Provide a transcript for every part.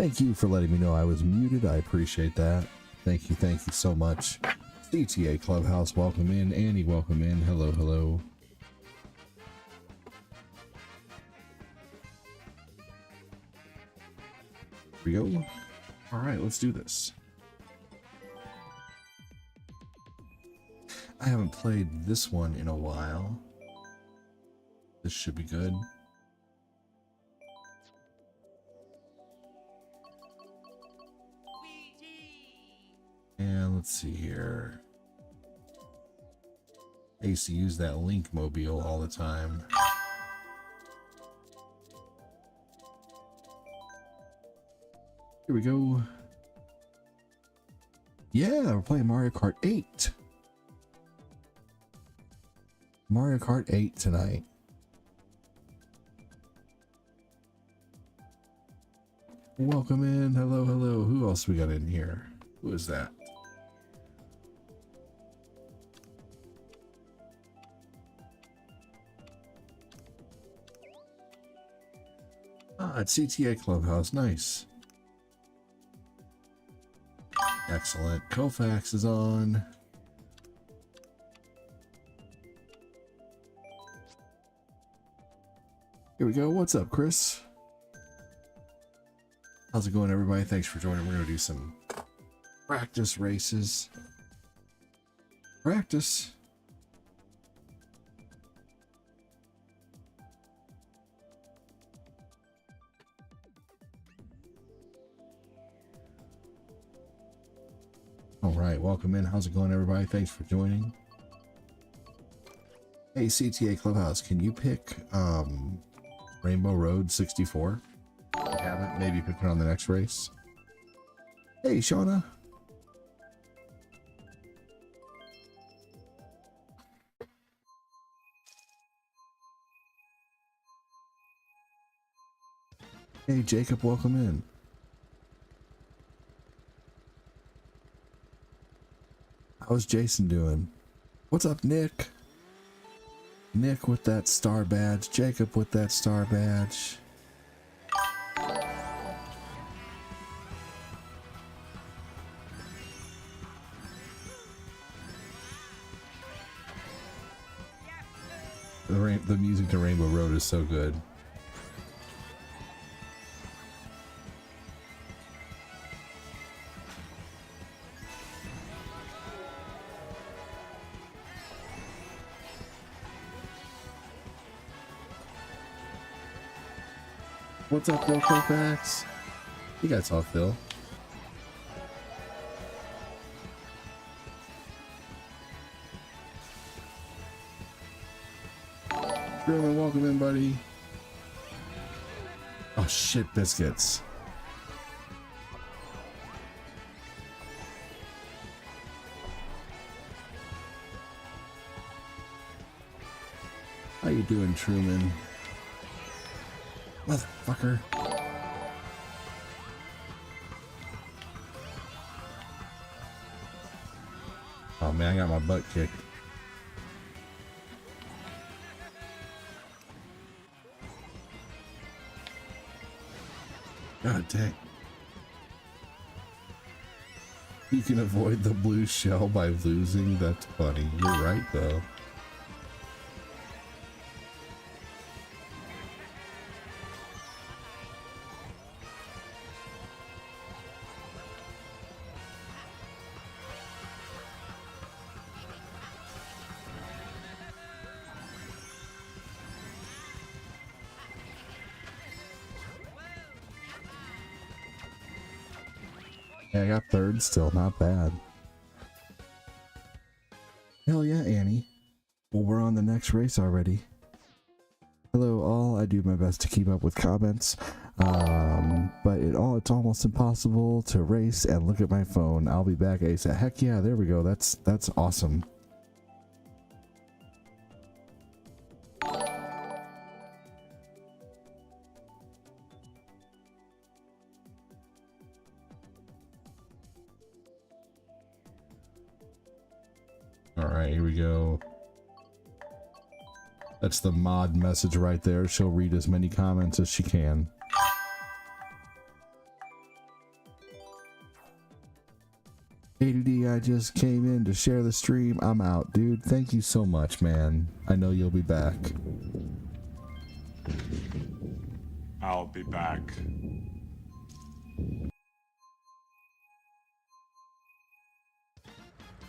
Thank you for letting me know I was muted. I appreciate that. Thank you so much. CTA Clubhouse, welcome in. Annie, welcome in. Hello, hello. Here we go. All right, let's do this. I haven't played this one in a while. This should be good. And let's see here. I used to use that Link mobile all the time. Here we go. Yeah, we're playing Mario Kart 8. Mario Kart 8 tonight. Welcome in. Hello, hello. Who else we got in here? Who is that? Ah, it's CTA Clubhouse. Nice. Excellent. Kofax is on. Here we go. What's up, Chris? How's it going, everybody? Thanks for joining. We're going to do some practice races. Practice. All right, welcome in. How's it going, everybody? Thanks for joining. Hey, CTA Clubhouse, can you pick Rainbow Road 64? If you haven't, maybe pick it on the next race. Hey, Shauna. Hey, Jacob, welcome in. How's Jason doing? What's up, Nick? Nick with that star badge. Jacob with that star badge. The music to Rainbow Road is so good. What's up, Phil Kofax? You gotta talk, Phil. German, welcome in, buddy. Oh shit, biscuits. How you doing, Truman? Motherfucker. Oh man, I got my butt kicked. God dang. You can avoid the blue shell by losing. That's funny. You're right, though. Yeah, I got third still, not bad. Hell yeah, Annie. Well, we're on the next race already. Hello all, I do my best to keep up with comments, but it's almost impossible to race and look at my phone. I'll be back ASAP. Heck yeah, there we go. That's awesome. Alright, here we go. That's the mod message right there. She'll read as many comments as she can. ADD, I just came in to share the stream. I'm out, dude. Thank you so much, man. I know you'll be back. I'll be back.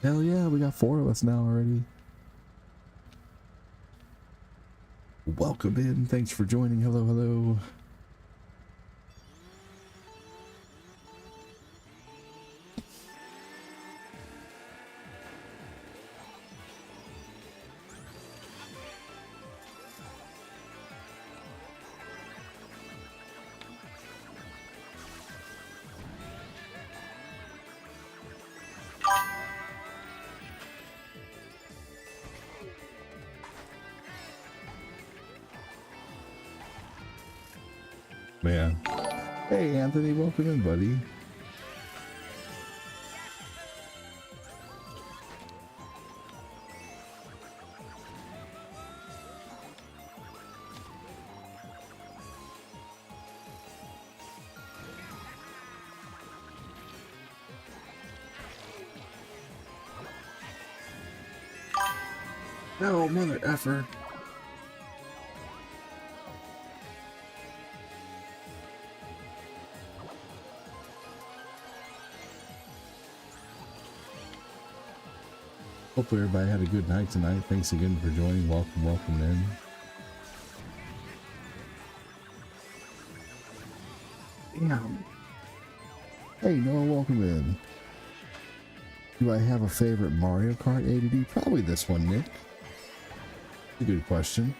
Hell yeah, we got 4 of us now already. Welcome in. Thanks for joining. Hello, hello. Man. Hey, Anthony, welcome in, buddy. No, mother effer. Hopefully everybody had a good night tonight. Thanks again for joining. Welcome in. Damn. Hey, Noah, welcome in. Do I have a favorite Mario Kart ADD? Probably this one, Nick. A good question.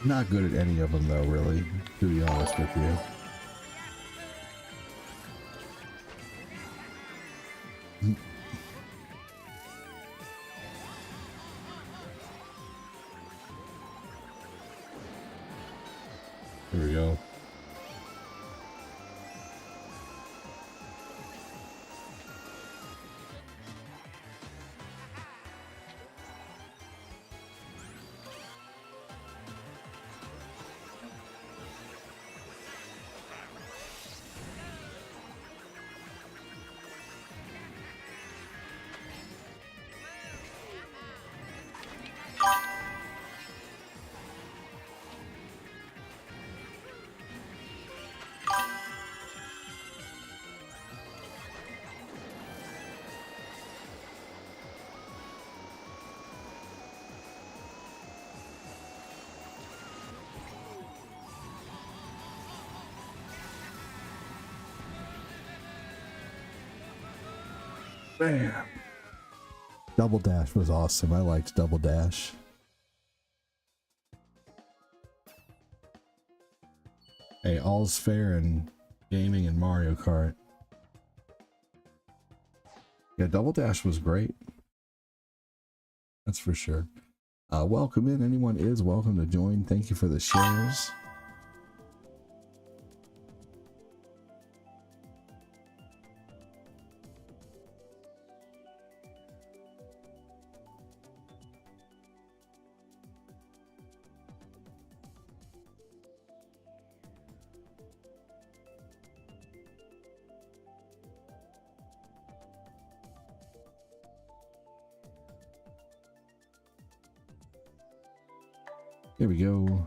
Not good at any of them, though, really, to be honest with you. Here we go. Bam. Double Dash was awesome. I liked Double Dash. Hey, all's fair in gaming and Mario Kart. Yeah, Double Dash was great. That's for sure. Welcome in. Anyone is welcome to join. Thank you for the shares. Here we go.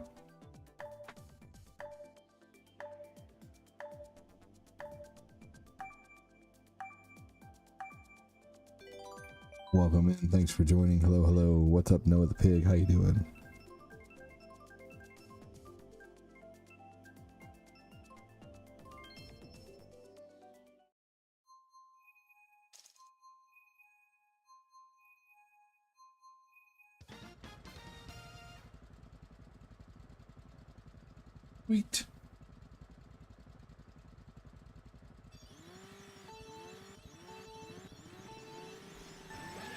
Welcome in. Thanks for joining. Hello, hello. What's up, Noah the Pig? How you doing? Sweet.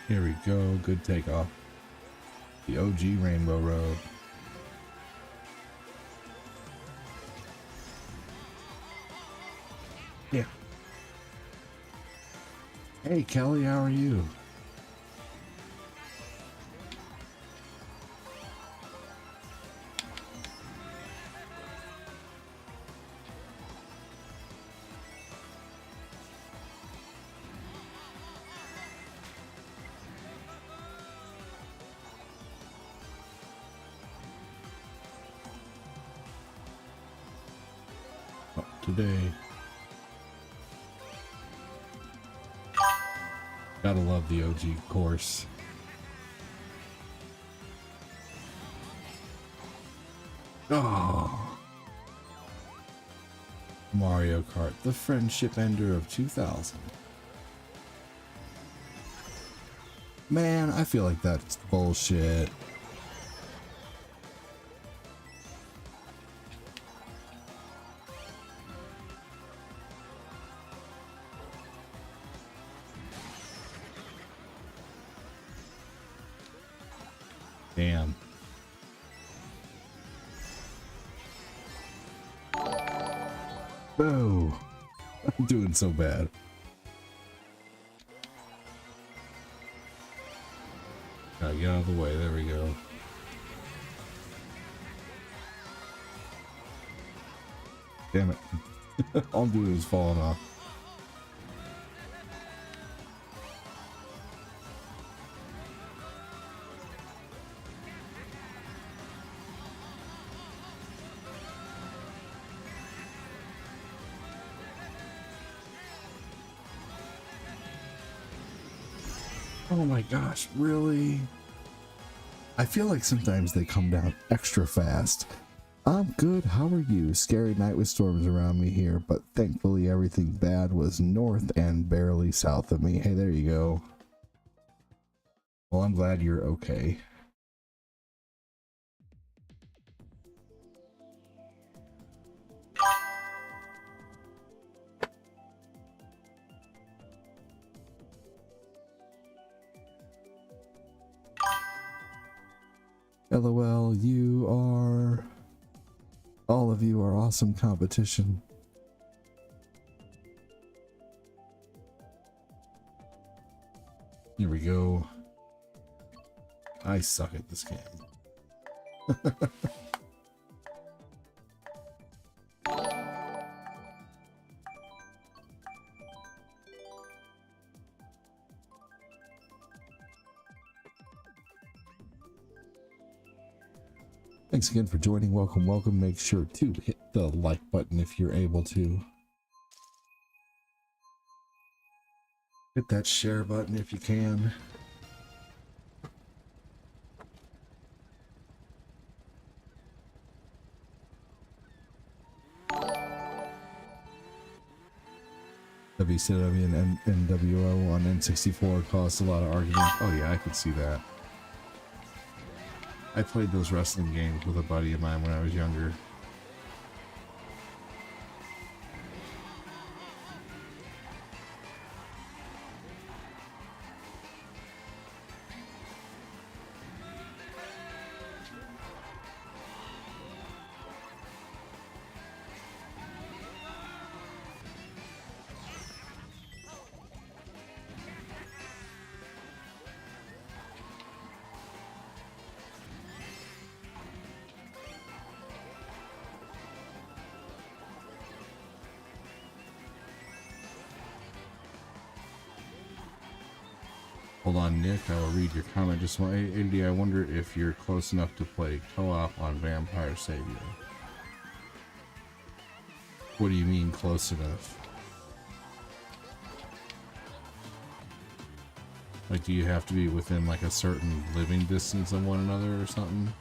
Here we go. Good takeoff. The OG Rainbow Road. Yeah. Hey, Kelly, how are you? today. Gotta love the OG course. Oh, Mario Kart, the friendship ender of 2000. Man, I feel like that's bullshit. Damn. Oh, I'm doing so bad. Gotta get out of the way. There we go. Damn it. All I'm doing is falling off. Oh my gosh, really? I feel like sometimes they come down extra fast. I'm good, how are you? Scary night with storms around me here, but thankfully everything bad was north and barely south of me. Hey, there you go. Well, I'm glad you're okay. LOL, you are... all of you are awesome competition. Here we go. I suck at this game. Thanks again for joining. Welcome, welcome. Make sure to hit the like button if you're able to. Hit that share button if you can. WCW and NWO on N64 caused a lot of arguments. Oh yeah, I could see that. I played those wrestling games with a buddy of mine when I was younger. Hold on, Nick, I will read your comment just one. Hey, Indy, I wonder if you're close enough to play co-op on Vampire Savior. What do you mean close enough? Like, do you have to be within like a certain living distance of one another or something?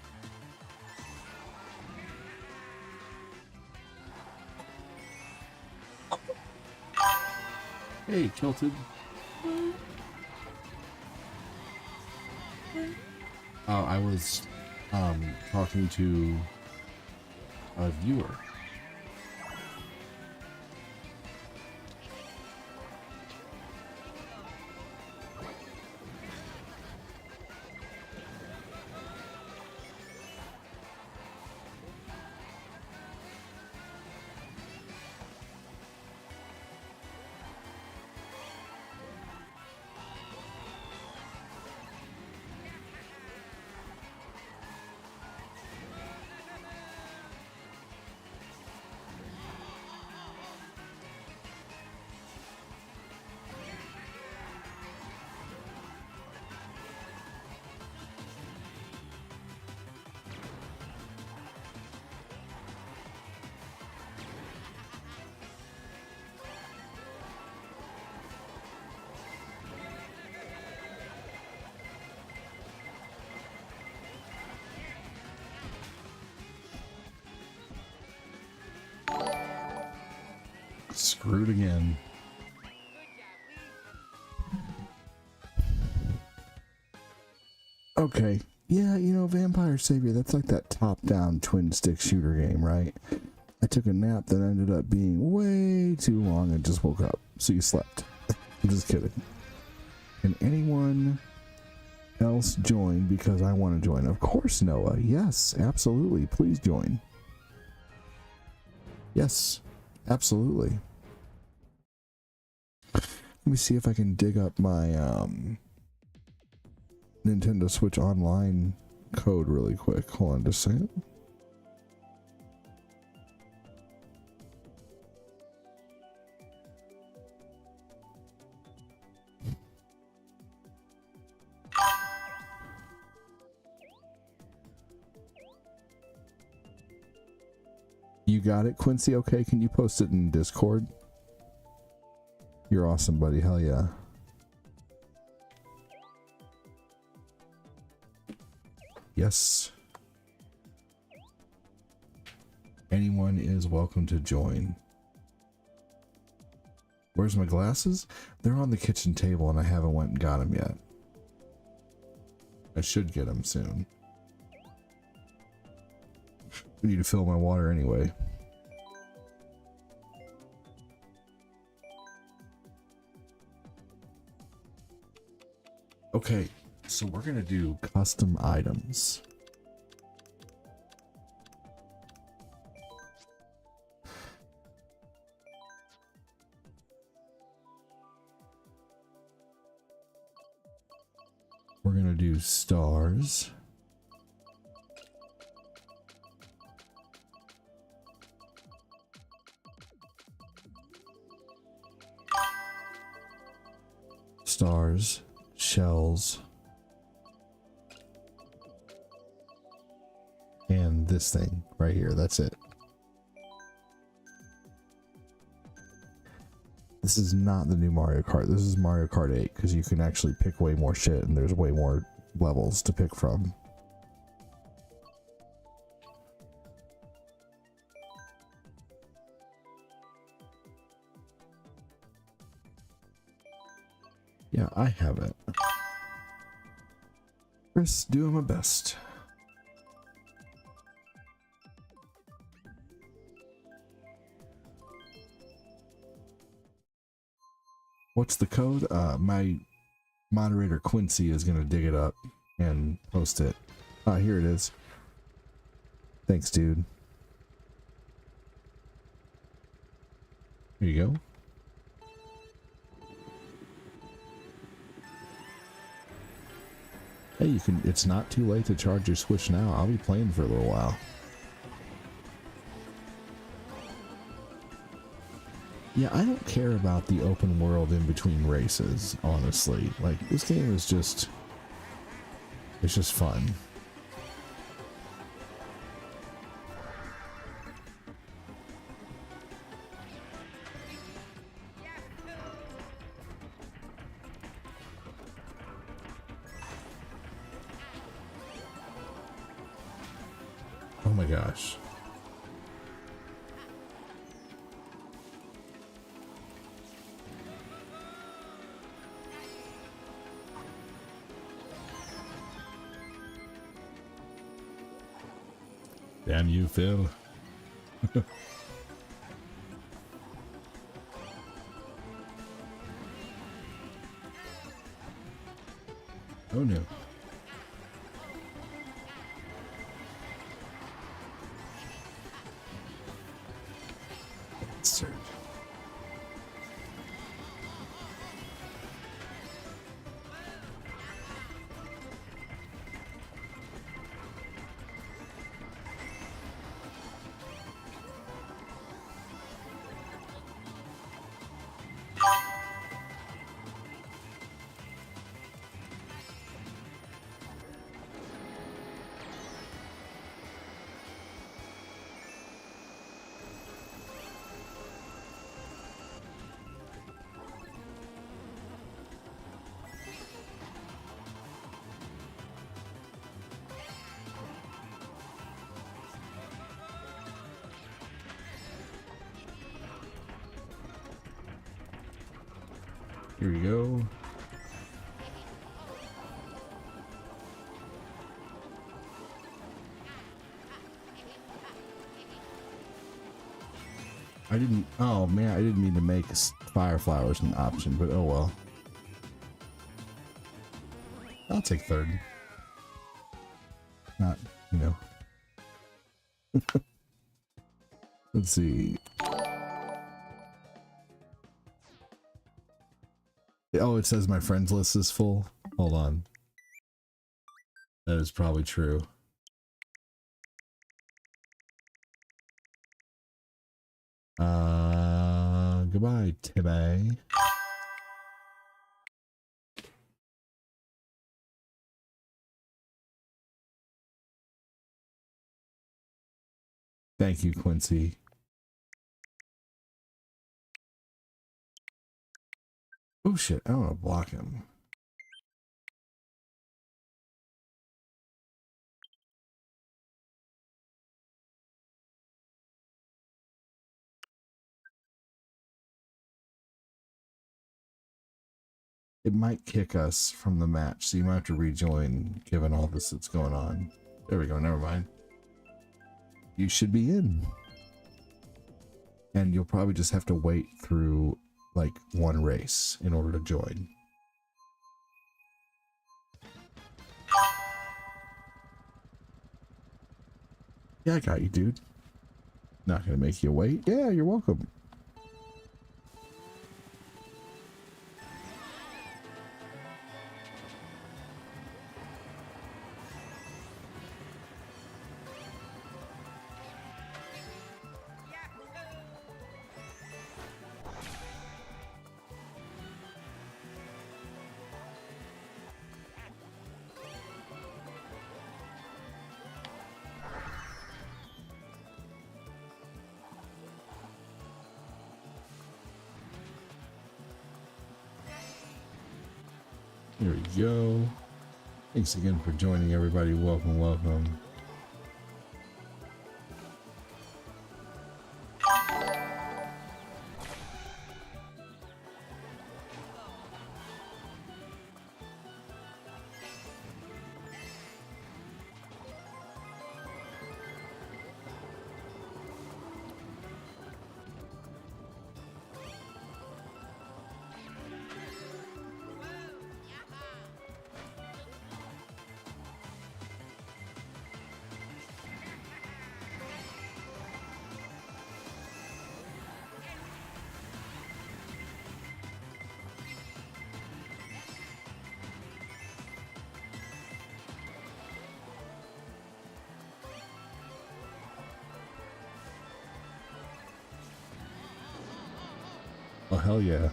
Hey, Tilted. I was talking to a viewer. Screwed again. Okay. Yeah, you know, Vampire Savior, that's like that top-down twin-stick shooter game, right? I took a nap that ended up being way too long and just woke up. So you slept. I'm just kidding. Can anyone else join because I want to join? Of course, Noah. Yes, absolutely. Please join. Yes, absolutely. Let me see if I can dig up my Nintendo Switch Online code really quick. Hold on just a second. You got it, Quincy? Okay, can you post it in Discord? You're awesome, buddy. Hell yeah. Yes. Anyone is welcome to join. Where's my glasses? They're on the kitchen table and I haven't went and got them yet. I should get them soon. I need to fill my water anyway. Okay, so we're gonna do custom items. We're gonna do stars. Stars, shells, and this thing right here. That's it. This is not the new Mario Kart. This is Mario Kart 8 because you can actually pick way more shit and there's way more levels to pick from. Yeah, I have it. Chris, doing my best. What's the code? My moderator Quincy is gonna dig it up and post it. Here it is. Thanks, dude. Here you go. Hey, you can. It's not too late to charge your Switch now. I'll be playing for a little while. Yeah, I don't care about the open world in between races, honestly. Like, this game is just... it's just fun. Oh my gosh. Damn you, Phil. Oh no. Insert. Here we go. Oh man, I didn't mean to make fire flowers an option, but oh well. I'll take third. Not, you know. Let's see. Oh, it says my friends list is full. Hold on. That is probably true. Goodbye, Tibby. Thank you, Quincy. Oh shit, I don't want to block him. It might kick us from the match, so you might have to rejoin given all this that's going on. There we go, never mind. You should be in. And you'll probably just have to wait through like one race in order to join. Yeah, I got you, dude. Not gonna make you wait. Yeah, you're welcome. Here we go. Thanks again for joining, everybody. Welcome, welcome. Oh, hell yeah.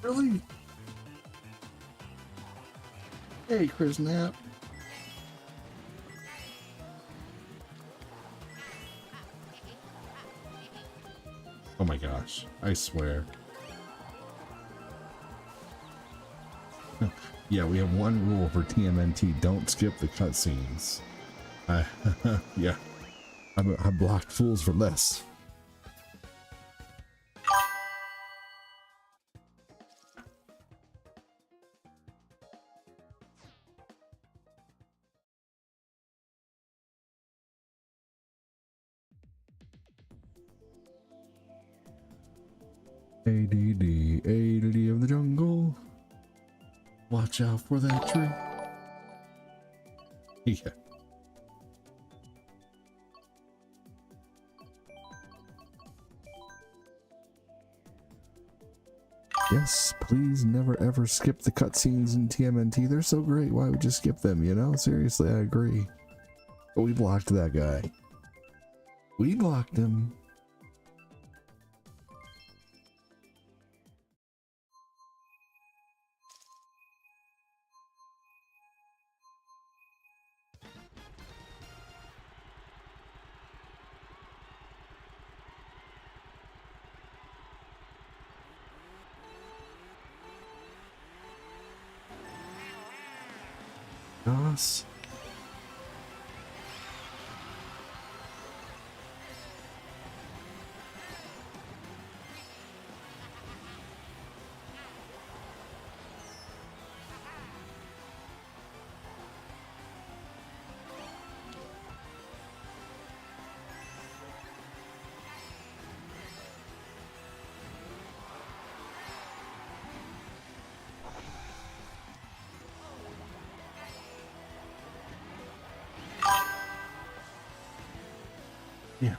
Really? Hey, Chris Knapp. Oh my gosh, I swear. Yeah, we have one rule for TMNT, don't skip the cutscenes. Yeah, I blocked fools for less. ADD of the jungle. Watch out for that tree. Yeah. Yes, please never ever skip the cutscenes in TMNT. They're so great. Why would you skip them, you know? Seriously, I agree. But we blocked that guy. We blocked him. Us. Yeah.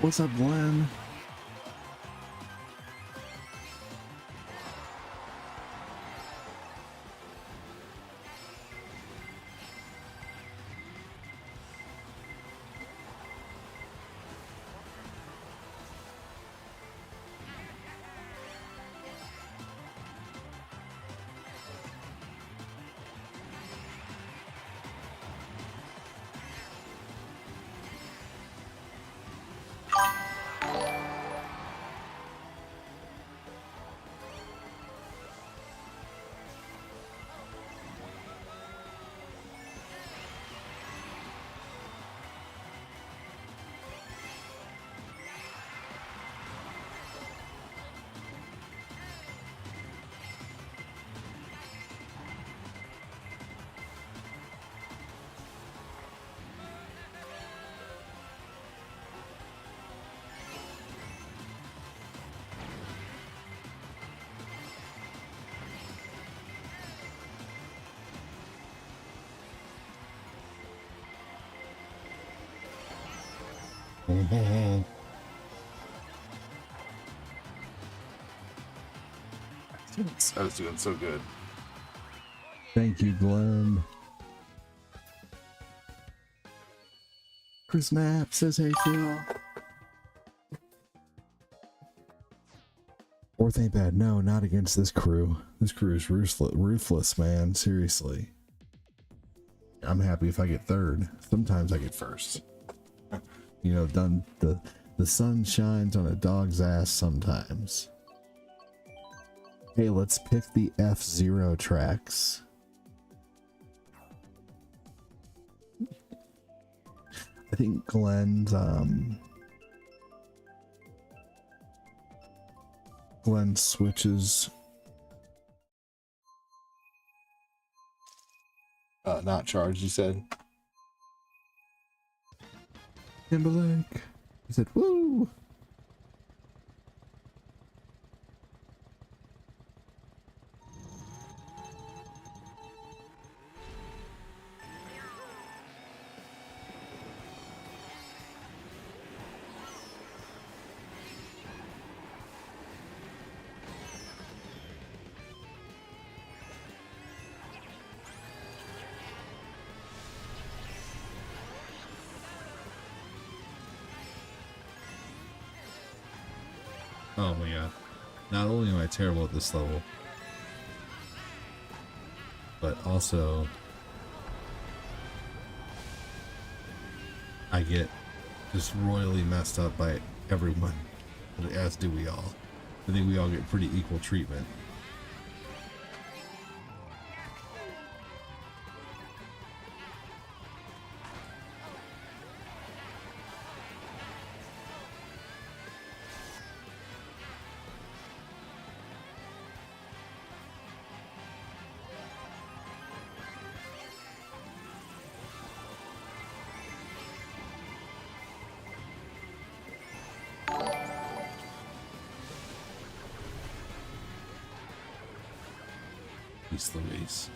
What's up, Glenn? I was doing so good. Thank you, Glenn. Chris Knapp says, hey, Phil. Fourth ain't bad. No, not against this crew. This crew is ruthless, man. Seriously. I'm happy if I get third. Sometimes I get first. You know, the sun shines on a dog's ass sometimes. Hey, let's pick the F-Zero tracks. I think Glenn switches. Not charged, you said? Timberlake. He said, woo! Oh my god. Not only am I terrible at this level, but also I get just royally messed up by everyone, as do we all. I think we all get pretty equal treatment. Peace Louise.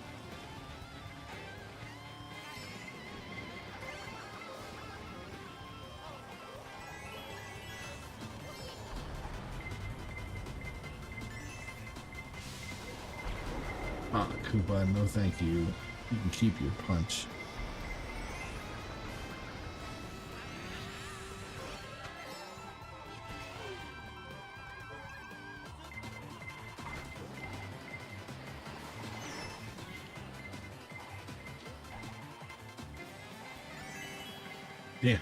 Ah, Koopa, no thank you. You can keep your punch. Yeah.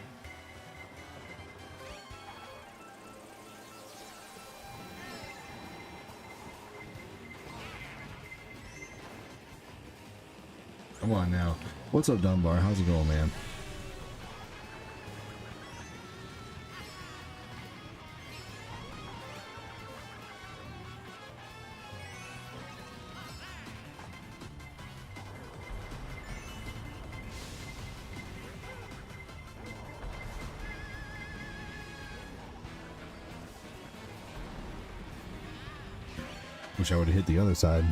Come on now. What's up, Dunbar? How's it going, man? Wish I would have hit the other side.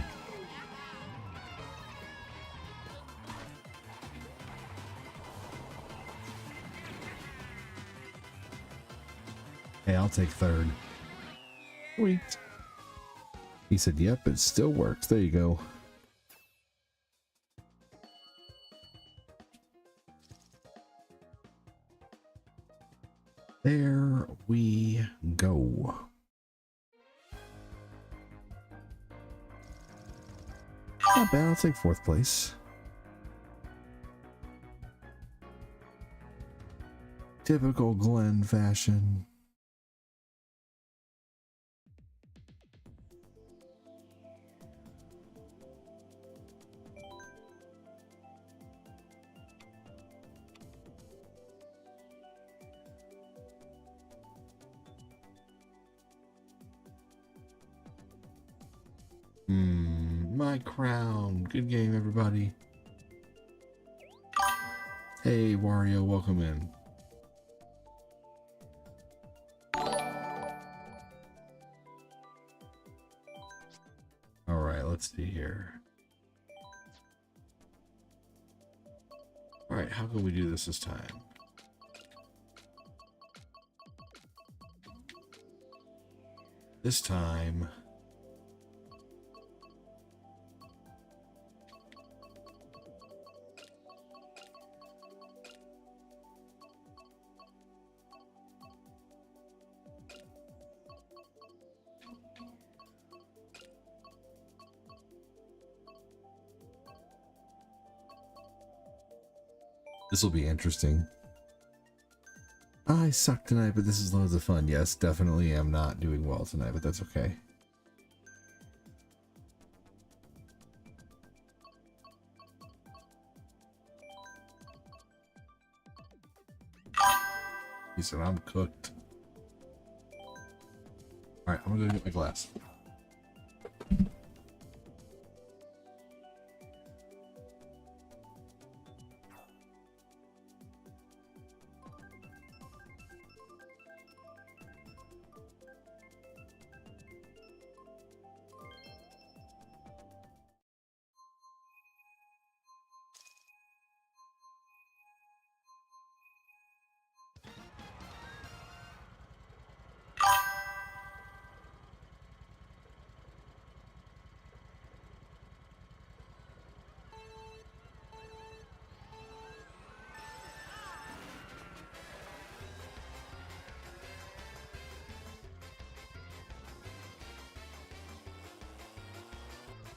Hey, I'll take third. Sweet. He said, yep, it still works. There you go. There we go. Not bad, I'll take fourth place. Typical Glenn fashion. My crown. Good game, everybody. Hey, Wario, welcome in. All right, let's see here. All right, how can we do this time? This time... This will be interesting. I suck tonight, but this is loads of fun. Yes, definitely am not doing well tonight, but that's okay. He said, I'm cooked. Alright, I'm gonna go get my glass.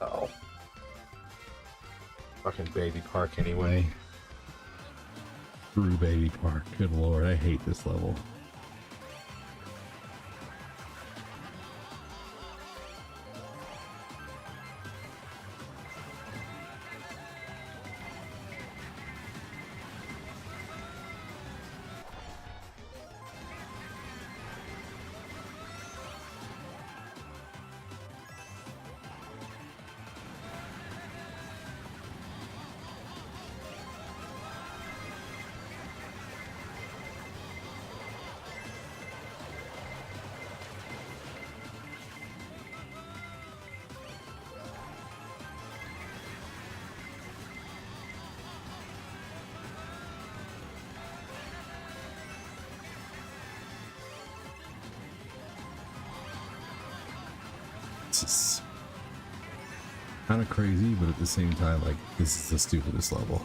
Oh. Fucking baby park anyway. Screw baby park. Good lord, I hate this level. This is kind of crazy, but at the same time, like, this is the stupidest level.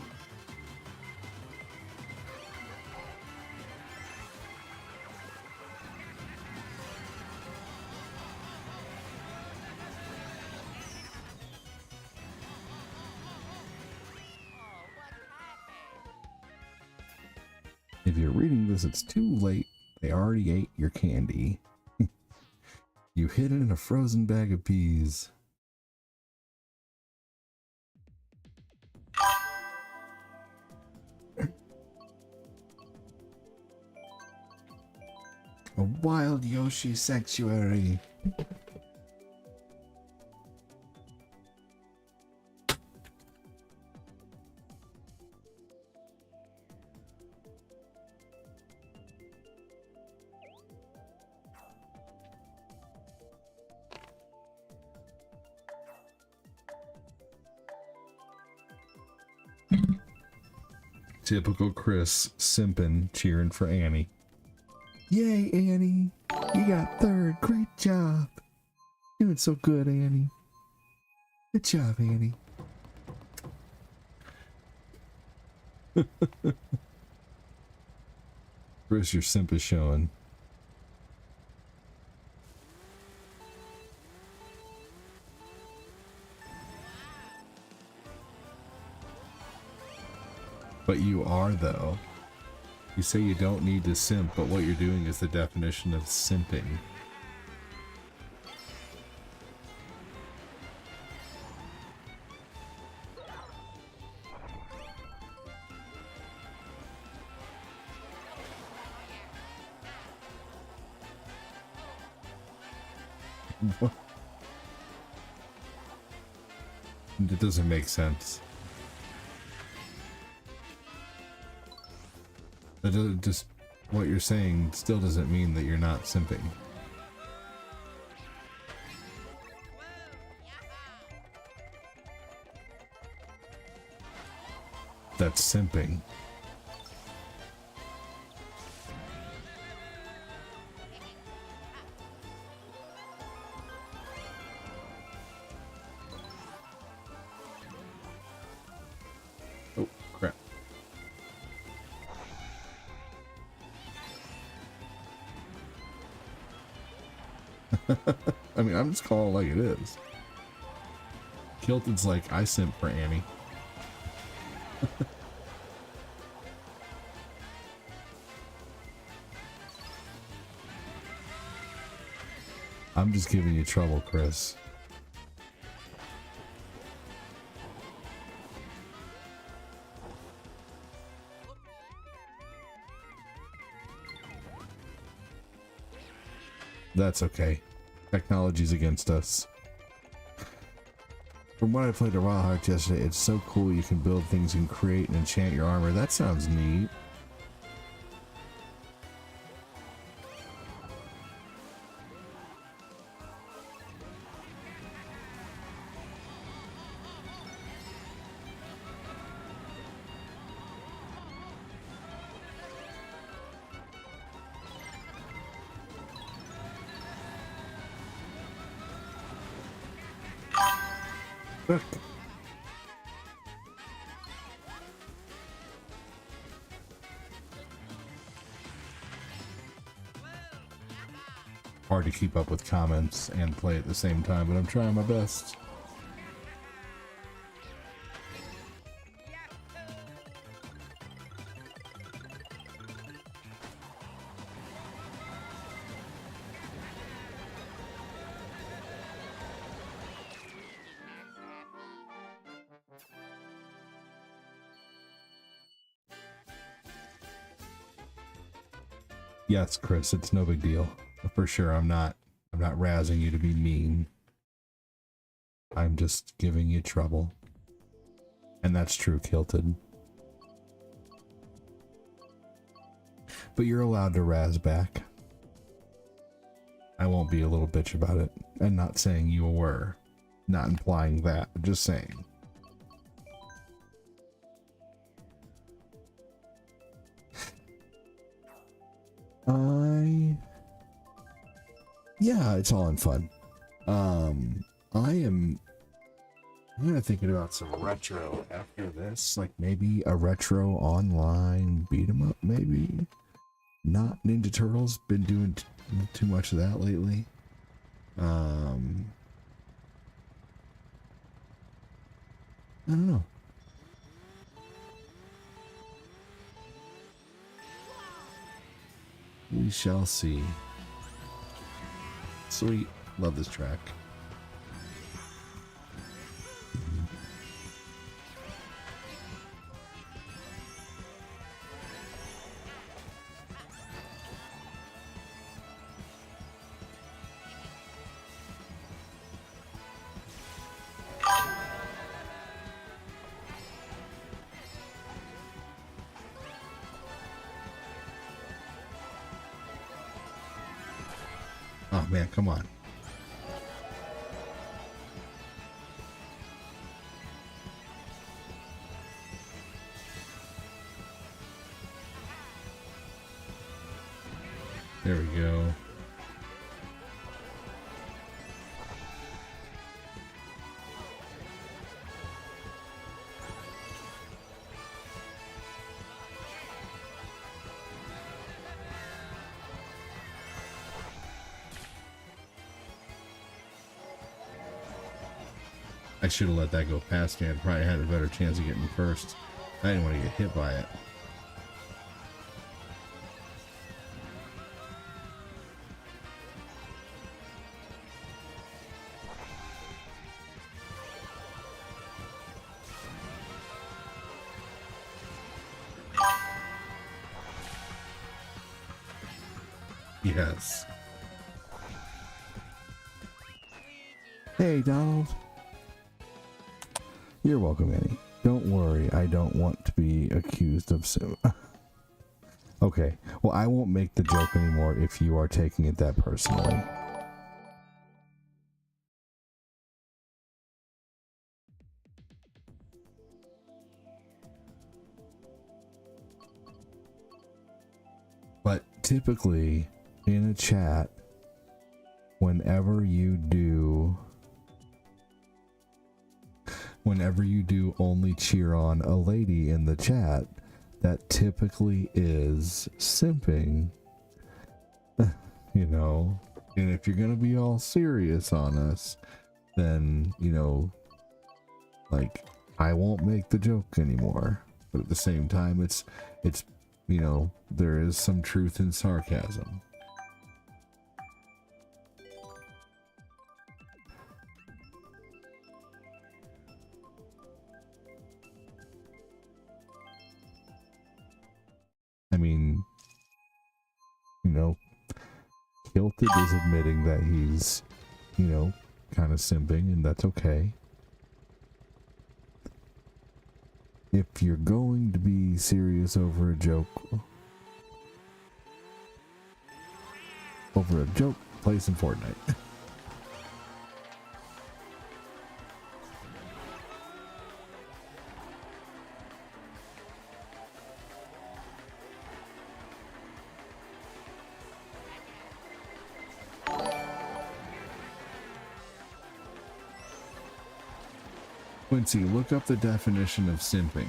If you're reading this, it's too late. They already ate your candy. You hid it in a frozen bag of peas. A wild Yoshi sanctuary. Typical Chris simping, cheering for Annie. Yay, Annie! You got third. Great job. Doing so good, Annie. Good job, Annie. Chris, your simp is showing. But you are, though. You say you don't need to simp, but what you're doing is the definition of simping. What? It doesn't make sense. That doesn't, just what you're saying still doesn't mean that you're not simping. That's simping. Oh, crap. I mean, I'm just calling it like it is. Kilted's like, I simp for Annie. I'm just giving you trouble, Chris. That's okay. Technology's against us. From what I played at Wild Hearts yesterday, it's so cool you can build things and create and enchant your armor. That sounds neat. Look. Hard to keep up with comments and play at the same time, but I'm trying my best. Yes, Chris, it's no big deal. For sure, I'm not razzing you to be mean. I'm just giving you trouble. And that's true, Kilted. But you're allowed to razz back. I won't be a little bitch about it. And not saying you were. Not implying that, just saying. Yeah, it's all in fun. I'm kind of thinking about some retro after this, like maybe a retro online beat 'em up, maybe. Not Ninja Turtles. Been doing too much of that lately. I don't know. We shall see. Sweet. Love this track. Oh man, come on. There we go. I should have let that go past me. I probably had a better chance of getting first. I didn't want to get hit by it. Yes. Hey, Donald. You're welcome, Annie. Don't worry, I don't want to be accused of sin. Okay, well, I won't make the joke anymore if you are taking it that personally. But typically, in a chat, whenever you do only cheer on a lady in the chat, that typically is simping. You know, and if you're gonna be all serious on us, then, you know, like, I won't make the joke anymore. But at the same time, it's you know, there is some truth in sarcasm. I mean, you know, Kilted is admitting that he's, you know, kind of simping, and that's okay. If you're going to be serious over a joke, play some Fortnite. Quincy, look up the definition of simping.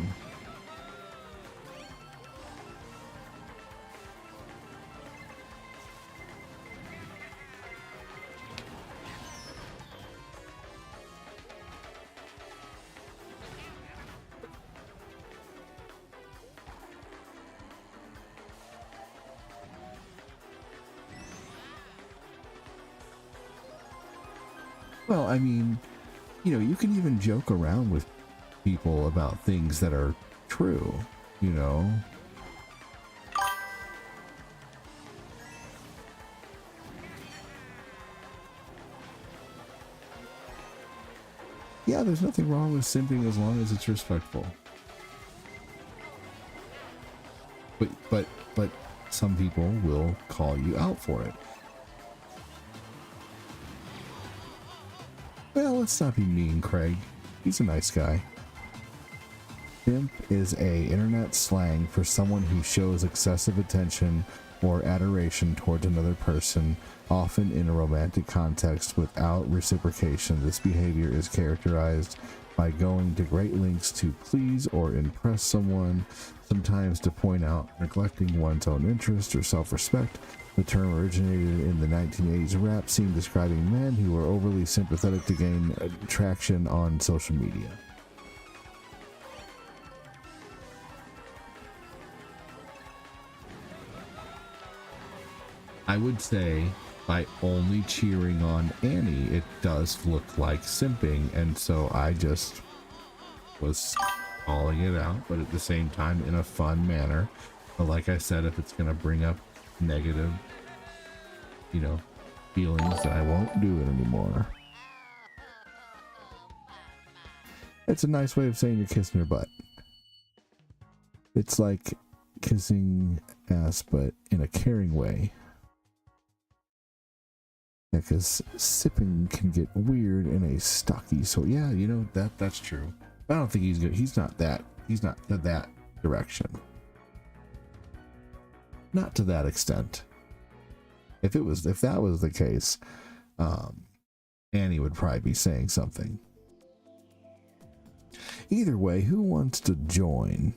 Well, I mean, you know, you can even joke around with people about things that are true, you know. Yeah, there's nothing wrong with simping as long as it's respectful. But some people will call you out for it. Well, let's not be mean, Craig. He's a nice guy. Simp is a internet slang for someone who shows excessive attention or adoration towards another person, often in a romantic context without reciprocation. This behavior is characterized by going to great lengths to please or impress someone, sometimes to point out neglecting one's own interest or self-respect. The term originated in the 1980s rap scene describing men who were overly sympathetic to gain traction on social media. I would say by only cheering on Annie, it does look like simping, and so I just was calling it out, but at the same time in a fun manner. But like I said, if it's going to bring up negative, you know, feelings, then I won't do it anymore. It's a nice way of saying you're kissing her butt. It's like kissing ass, but in a caring way. because sipping can get weird in a stocky. So yeah, you know that's true. I don't think he's good. He's not that to that direction. Not to that extent. If that was the case, Annie would probably be saying something. Either way, who wants to join?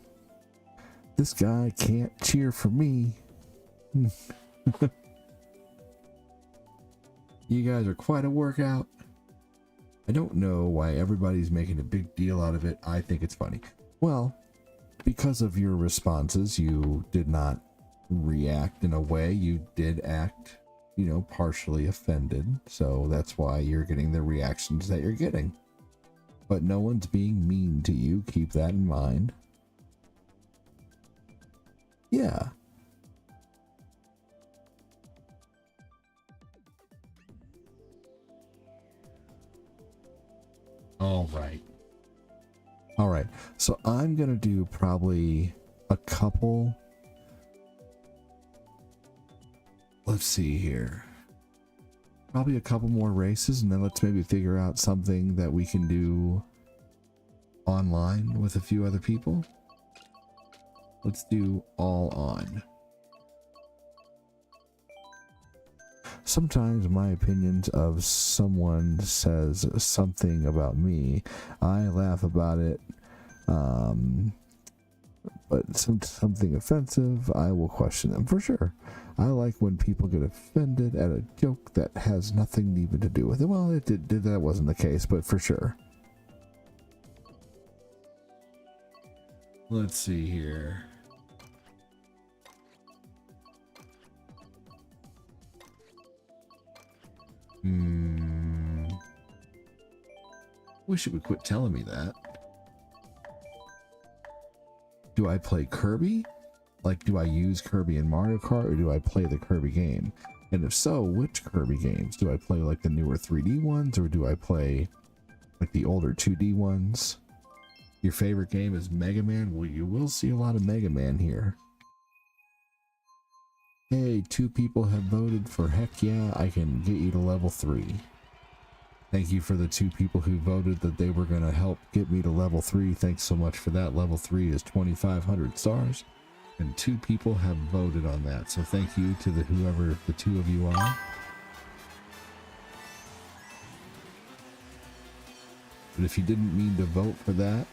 This guy can't cheer for me. You guys are quite a workout. I don't know why everybody's making a big deal out of it. I think it's funny. Well, because of your responses, you did not react in a way. You did act, you know, partially offended. So that's why you're getting the reactions that you're getting. But no one's being mean to you. Keep that in mind. Yeah. All right. So I'm going to do probably a couple. Let's see here. Probably a couple more races, and then let's maybe figure out something that we can do online with a few other people. Let's do all on. Sometimes my opinions of someone says something about me, I laugh about it, but something offensive, I will question them for sure. I like when people get offended at a joke that has nothing even to do with it. Well, that wasn't the case, but for sure. Let's see here. Wish it would quit telling me that. Do I play Kirby? Like, do I use Kirby in Mario Kart, or do I play the Kirby game? And if so, which Kirby games? Do I play like the newer 3D ones, or do I play like the older 2D ones? Your favorite game is Mega Man? Well, you will see a lot of Mega Man here. Hey, 2 people have voted for heck yeah, I can get you to level 3. Thank you for the 2 people who voted that they were going to help get me to level 3. Thanks so much for that. Level 3 is 2,500 stars. And 2 people have voted on that. So thank you to whoever the 2 of you are. But if you didn't mean to vote for that,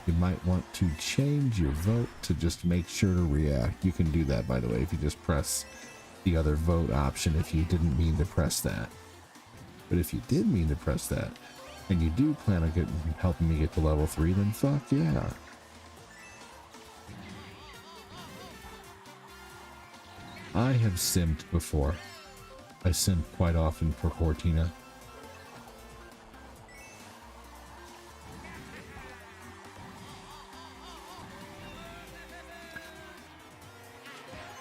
you might want to change your vote to just make sure to react. You can do that, by the way, if you just press the other vote option if you didn't mean to press that. But if you did mean to press that, and you do plan on helping me get to level 3, then fuck yeah. I have simped before. I simp quite often for Cortina.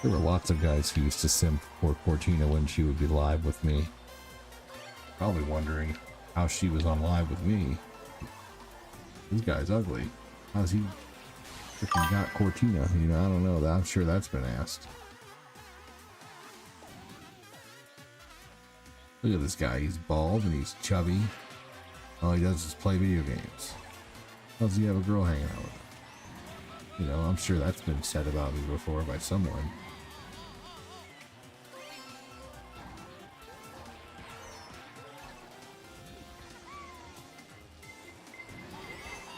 There were lots of guys who used to simp for Cortina when she would be live with me. Probably wondering how she was on live with me. This guy's ugly. How's he freaking got Cortina? You know, I don't know. I'm sure that's been asked. Look at this guy. He's bald and he's chubby. All he does is play video games. How does he have a girl hanging out with him? You know, I'm sure that's been said about me before by someone.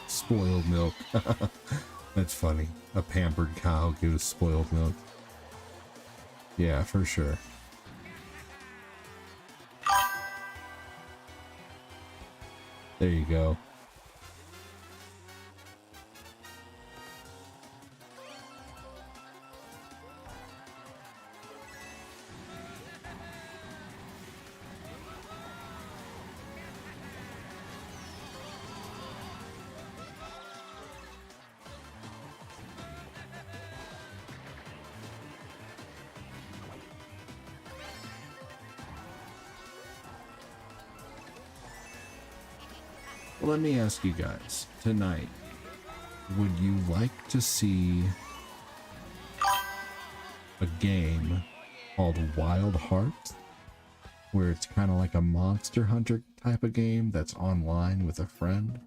Spoiled milk. That's funny. A pampered cow gives spoiled milk. Yeah, for sure. There you go. Well, let me ask you guys, tonight, would you like to see a game called Wild Hearts? where it's kind of like a Monster Hunter type of game that's online with a friend?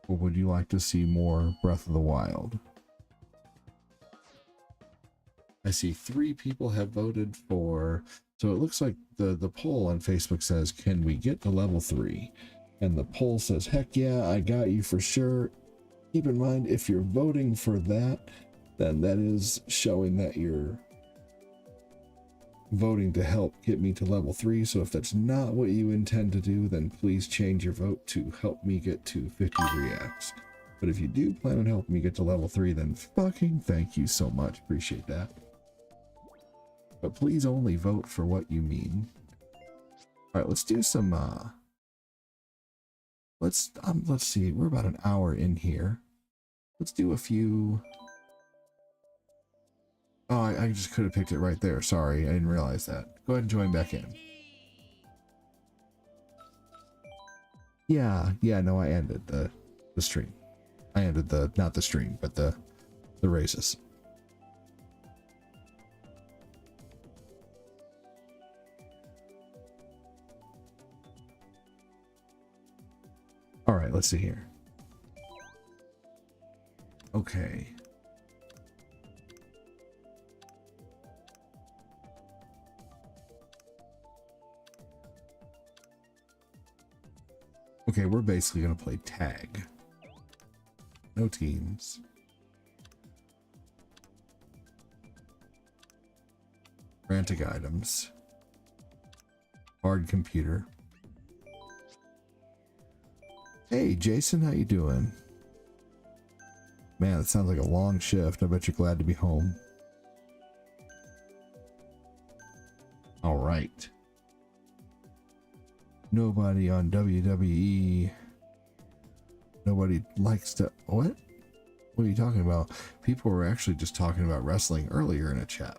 Or would you like to see more Breath of the Wild? I see 3 people have voted for, so it looks like the poll on Facebook says, can we get to level 3? And the poll says, heck yeah, I got you for sure. Keep in mind, if you're voting for that, then that is showing that you're voting to help get me to level 3. So if that's not what you intend to do, then please change your vote to help me get to 50 reacts. But if you do plan on helping me get to level 3, then fucking thank you so much. Appreciate that. But please only vote for what you mean. All right, let's do some, let's see, we're about an hour in here. Let's do a few. Oh, I just could have picked it right there. Sorry, I didn't realize that. Go ahead and join back in. Yeah, no, I ended the stream. I ended not the stream, but the races. All right, let's see here. Okay. Okay, we're basically going to play tag. No teams. Frantic items. Hard computer. Hey, Jason, how you doing? Man, that sounds like a long shift. I bet you're glad to be home. All right. Nobody on WWE. Nobody likes to... What? What are you talking about? People were actually just talking about wrestling earlier in a chat.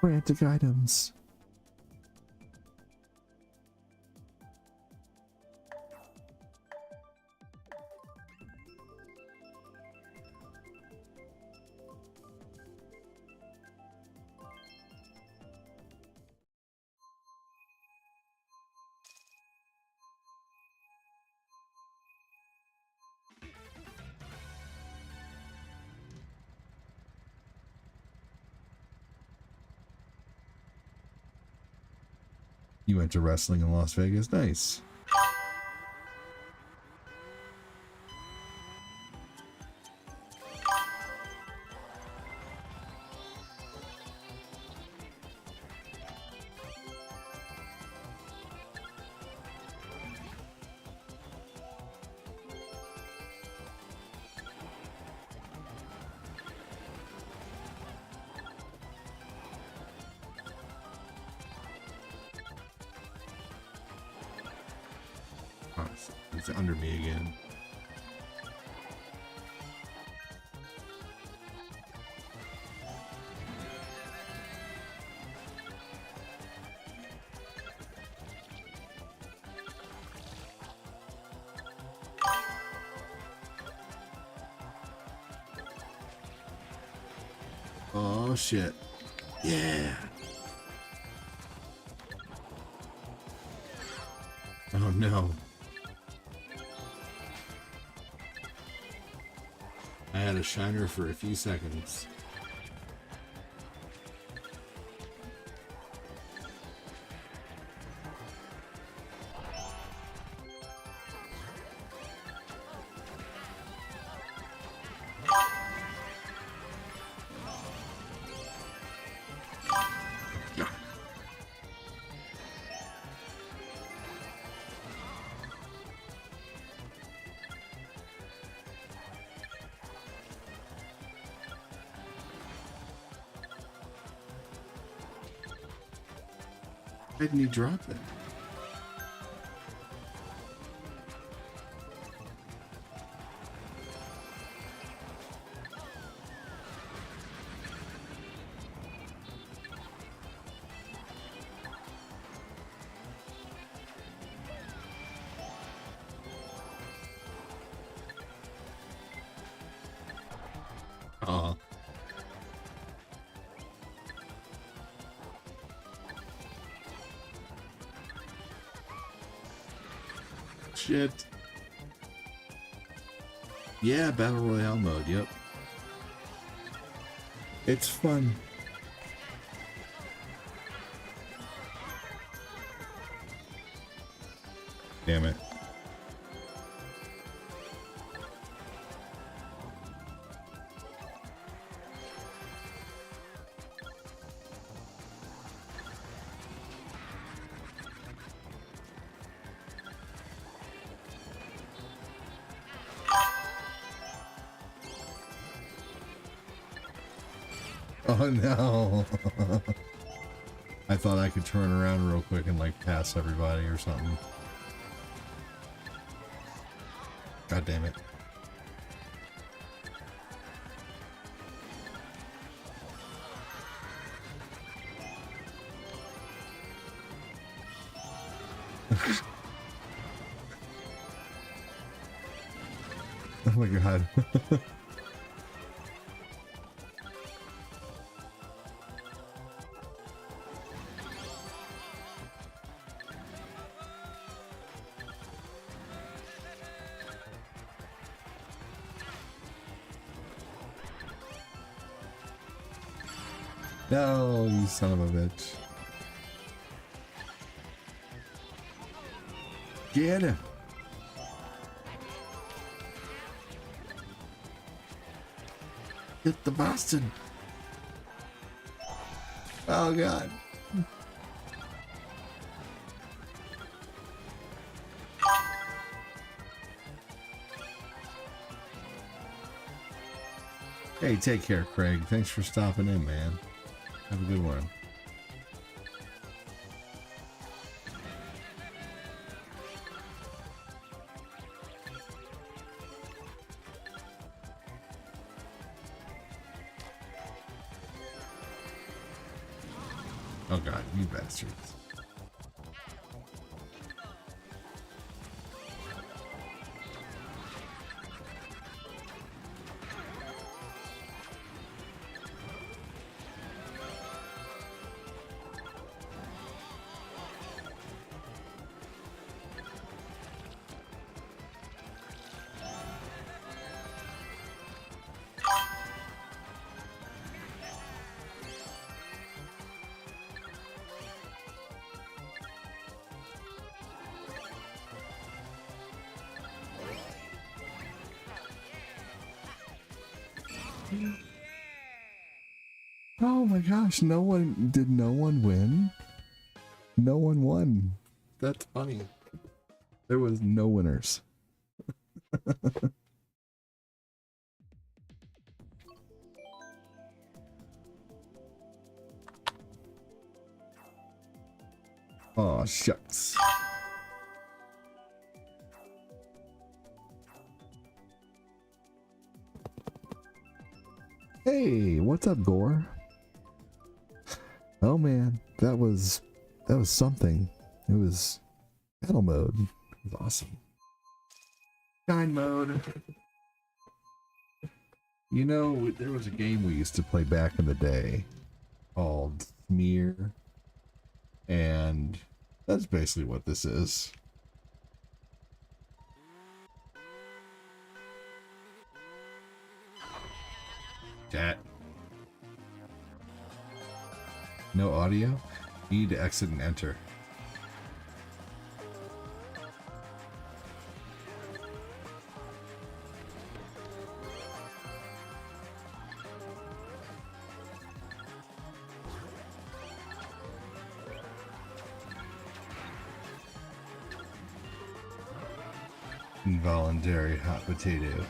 Frantic items. You went to wrestling in Las Vegas? Nice. It's under me again. Oh shit. Yeah. Oh no. I had a shiner for a few seconds. Why didn't he drop it? shit. Yeah, Battle Royale mode, yep. It's fun. Damn it. Oh no. I thought I could turn around real quick and like pass everybody or something. God damn it. Oh my god. No, you son of a bitch. Get him. Get the Boston. Oh god. Hey, take care, Craig. Thanks for stopping in, man. Have a good one. Oh god, you bastards. Oh my gosh, no one win? No one won. That's funny. There was no winners. Oh shucks. Hey, what's up, Gore? Oh man, that was something. It was battle mode. It was awesome. Shine mode. You know, there was a game we used to play back in the day called Smear, and that's basically what this is. Chat. No audio? You need to exit and enter. Involuntary hot potato.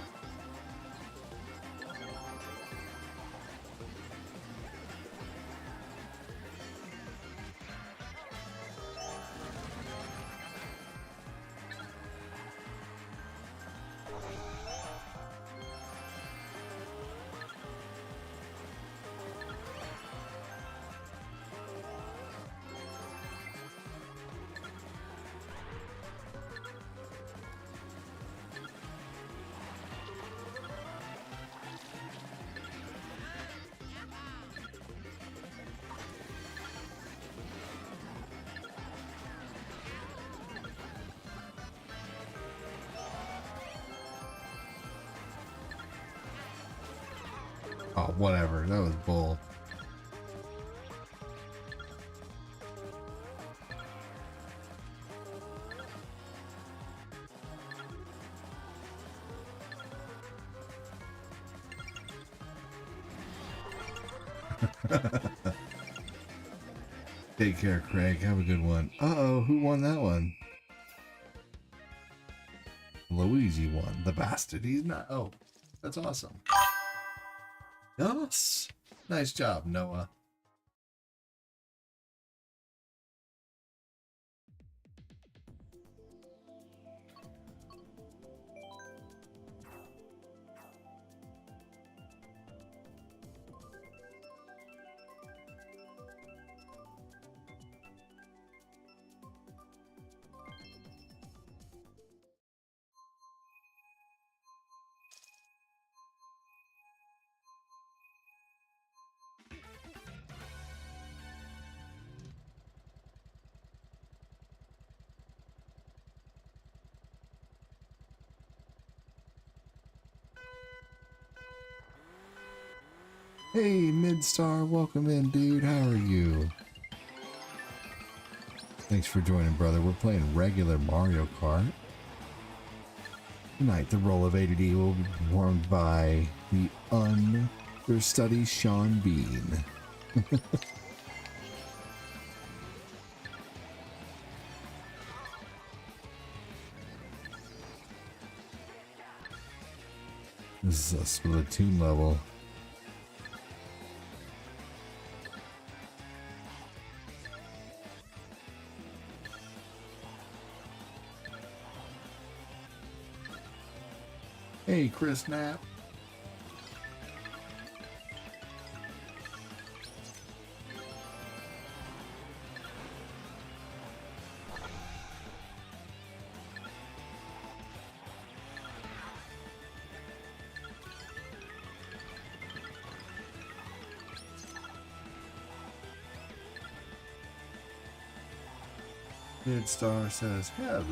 Oh, whatever. That was bull. Take care, Craig. Have a good one. Uh-oh, who won that one? Luigi won. The bastard. He's not. Oh, that's awesome. Yes. Nice job, Noah. Hey, Midstar, welcome in, dude. How are you? Thanks for joining, brother. We're playing regular Mario Kart. Tonight, the role of A to D will be performed by the understudy Sean Bean. This is a Splatoon level. Hey, Chris Knapp. Midstar says hello.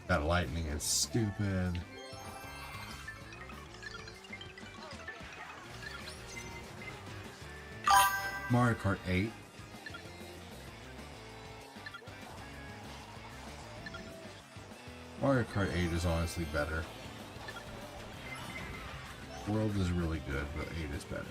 That lightning is stupid. Mario Kart 8. Mario Kart 8 is honestly better. World is really good, but 8 is better.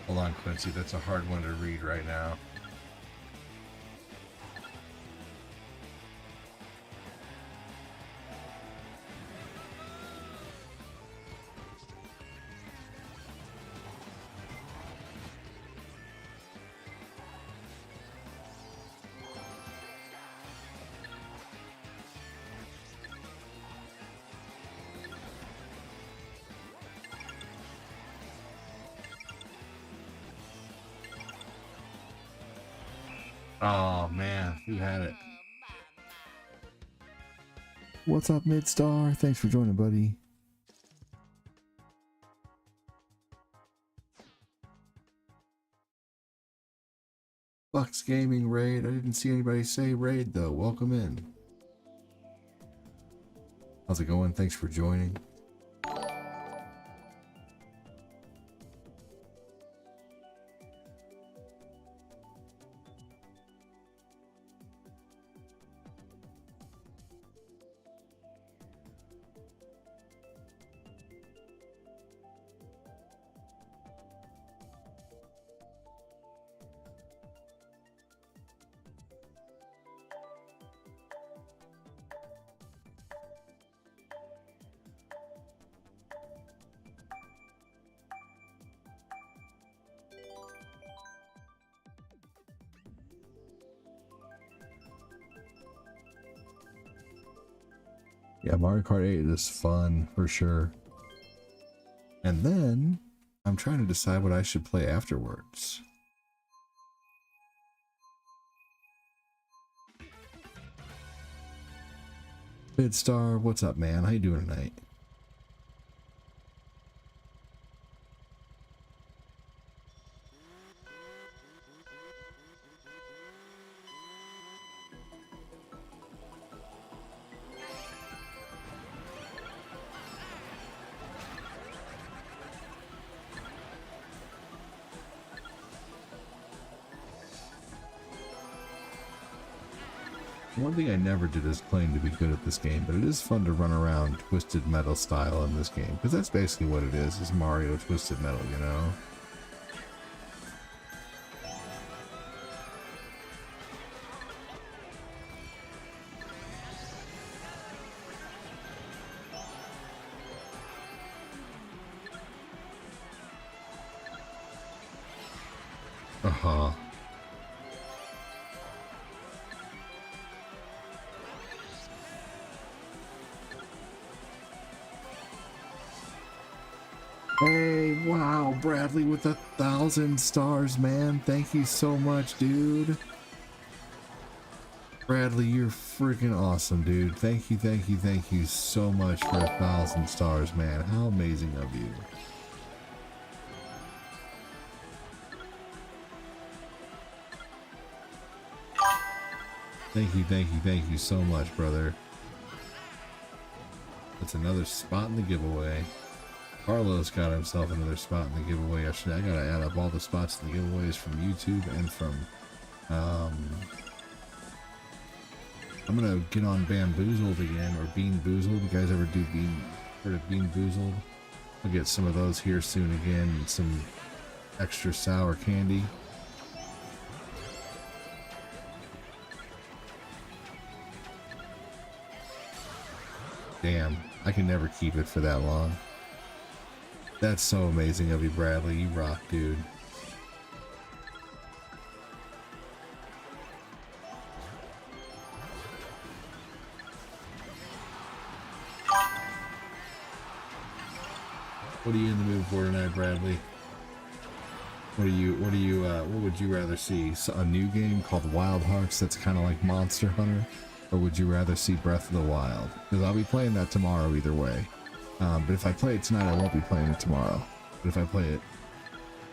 Hold on, Quincy, that's a hard one to read right now. Oh man, who had it? What's up, Midstar? Thanks for joining, buddy. Bucks Gaming raid. I didn't see anybody say raid though. Welcome in. How's it going? Thanks for joining. Yeah, Mario Kart 8 is fun for sure. And then I'm trying to decide what I should play afterwards. Bidstar, what's up, man? How you doing tonight? One thing I never did is claim to be good at this game, but it is fun to run around Twisted Metal style in this game, because that's basically what it is Mario Twisted Metal, you know? Uh-huh. Hey, wow, Bradley with 1,000 stars, man. Thank you so much, dude. Bradley, you're freaking awesome, dude. Thank you so much for 1,000 stars, man. How amazing of you. Thank you so much, brother. That's another spot in the giveaway. Carlos got himself another spot in the giveaway yesterday. I gotta add up all the spots in the giveaways from YouTube and from I'm gonna get on Bamboozled again, or Bean Boozled. You guys ever do heard of Bean Boozled? I'll get some of those here soon again, and some extra sour candy. Damn, I can never keep it for that long. That's so amazing of you, Bradley. You rock, dude. What are you in the mood for tonight, Bradley? What would you rather see? A new game called Wild Hearts that's kind of like Monster Hunter? Or would you rather see Breath of the Wild? Because I'll be playing that tomorrow either way. But if I play it tonight, I won't be playing it tomorrow. But if I play it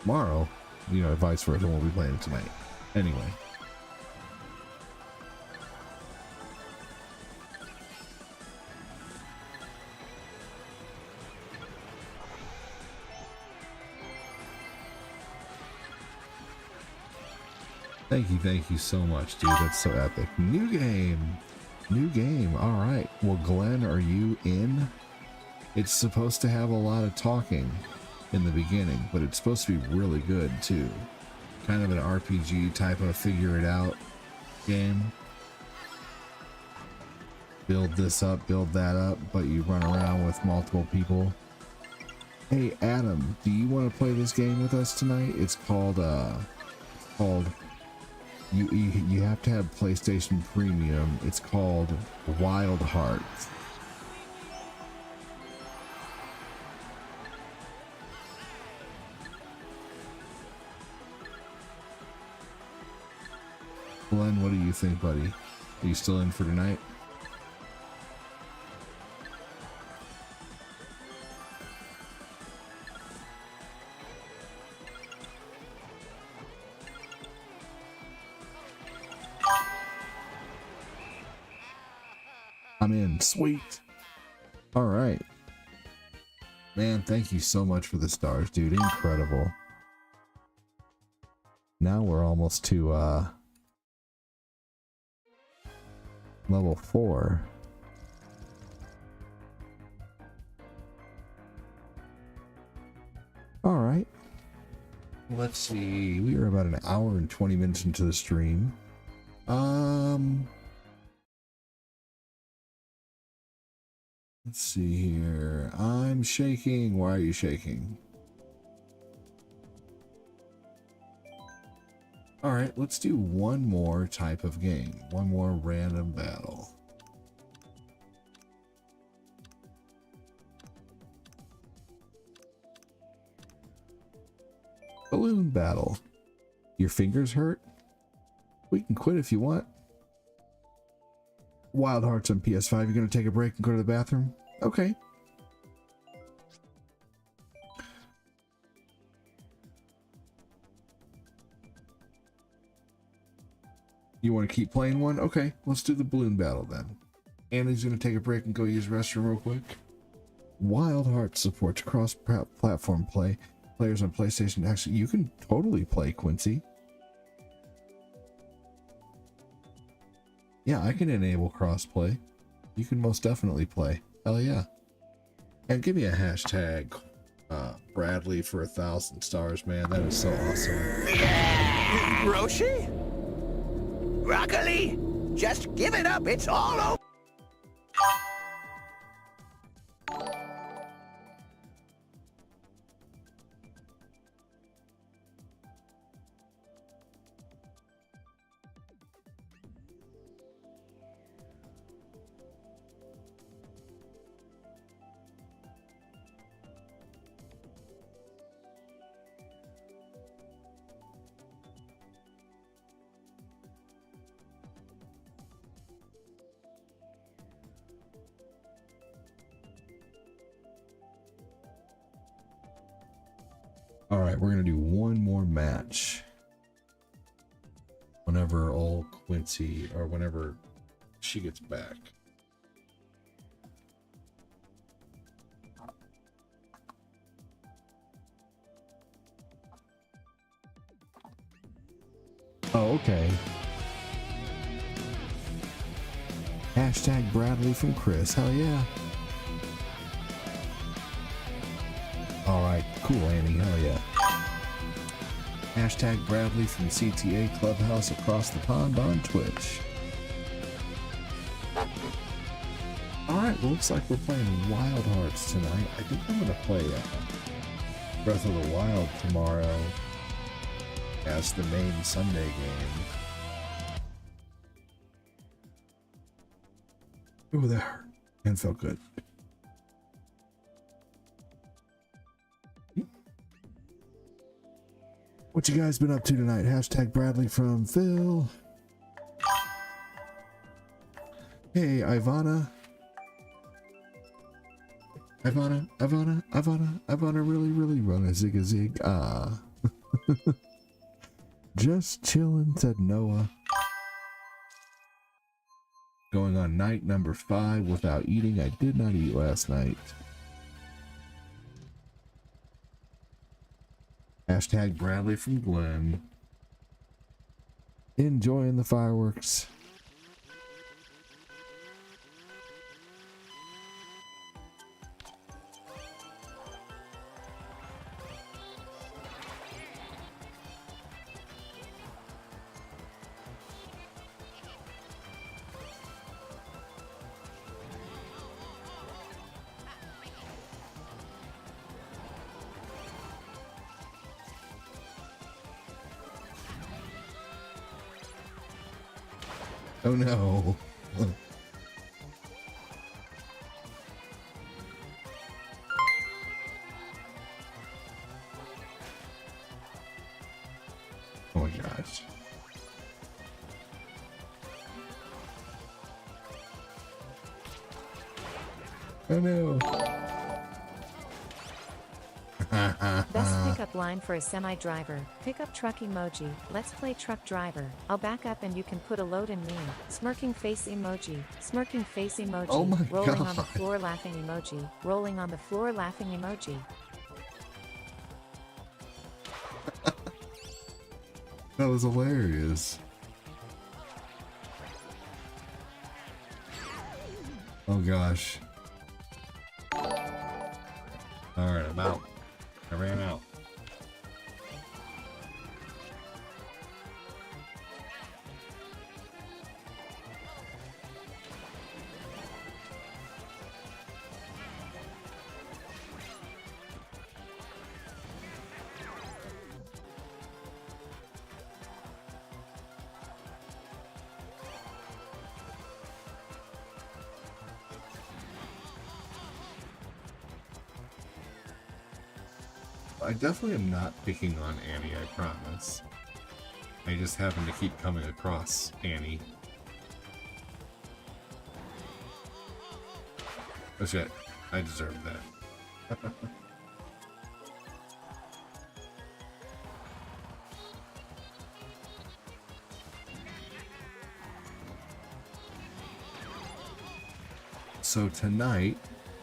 tomorrow, you know, vice versa, I won't be playing it tonight. Anyway. Thank you so much, dude. That's so epic. New game. All right. Well, Glenn, are you in? It's supposed to have a lot of talking in the beginning, but it's supposed to be really good too. Kind of an RPG type of figure it out game. Build this up, build that up, but you run around with multiple people. Hey Adam, do you want to play this game with us tonight? It's called you have to have PlayStation Premium. It's called Wild Hearts. Glenn, what do you think, buddy? Are you still in for tonight? I'm in. Sweet. All right. Man, thank you so much for the stars, dude. Incredible. Now we're almost to level 4. All right. Let's see. We are about an hour and 20 minutes into the stream. Let's see here. I'm shaking. Why are you shaking? All right, let's do one more type of game. One more random battle. Balloon battle. Your fingers hurt? We can quit if you want. Wild Hearts on PS5. You're gonna take a break and go to the bathroom? Okay. You want to keep playing one? Okay, let's do the balloon battle then. Annie's gonna take a break and go use the restroom real quick. Wild Hearts supports cross-platform play. Players on PlayStation. Actually, you can totally play, Quincy. Yeah, I can enable crossplay. You can most definitely play. Hell yeah. And give me a hashtag, Bradley, for 1,000 stars, man. That is so awesome. Roshi? Broccoli? Just give it up. It's all over. All right, we're gonna do one more match. Whenever old Quincy, or whenever she gets back. Oh, okay. Hashtag Bradley from Chris. Hell yeah. Alright, cool, Annie. Hell yeah. Hashtag Bradley from CTA Clubhouse across the pond on Twitch. Alright, well, looks like we're playing Wild Hearts tonight. I think I'm going to play Breath of the Wild tomorrow as the main Sunday game. Ooh, that hurt and felt good. What you guys been up to tonight? Hashtag Bradley from Phil. Hey, Ivana. Ivana really run a zig. Ah. Just chilling, said Noah. Going on night number 5 without eating. I did not eat last night. Hashtag Bradley from Glen. Enjoying the fireworks. Oh no. Oh my gosh. Oh no. Best pickup line for a semi-driver. Pickup truck emoji. Let's play truck driver. I'll back up and you can put a load in me. Smirking face emoji. Smirking face emoji. Oh my Rolling on the God. floor laughing emoji. Rolling on the floor laughing emoji. That was hilarious. Oh gosh. Alright, I'm out. I ran out. I definitely am not picking on Annie, I promise. I just happen to keep coming across Annie. Oh shit, I deserved that. So tonight,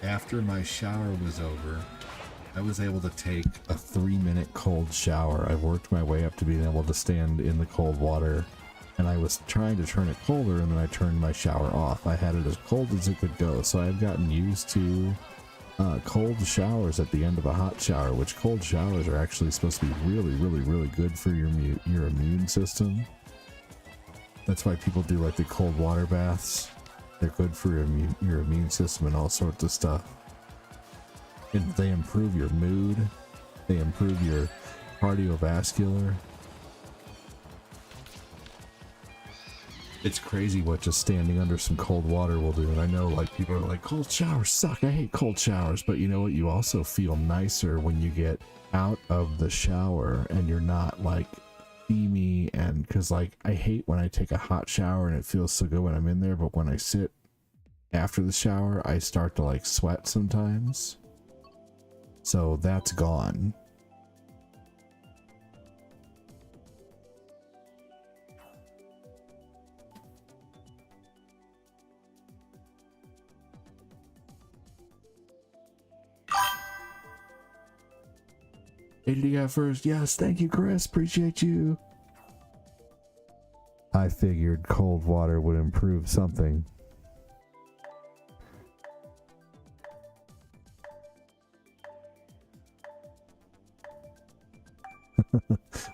after my shower was over, I was able to take A 3-minute cold shower. I worked my way up to being able to stand in the cold water, and I was trying to turn it colder, and then I turned my shower off. I had it as cold as it could go, so I've gotten used to cold showers at the end of a hot shower, which cold showers are actually supposed to be really, really, really good for your immune system. That's why people do like the cold water baths. They're good for your immune system and all sorts of stuff. And they improve your mood. They improve your cardiovascular. It's crazy what just standing under some cold water will do. And I know like people are like, cold showers suck. I hate cold showers. But you know what? You also feel nicer when you get out of the shower and you're not like steamy. And because like I hate when I take a hot shower and it feels so good when I'm in there. But when I sit after the shower, I start to like sweat sometimes. So that's gone. ADD first. Yes, thank you, Chris. Appreciate you. I figured cold water would improve something.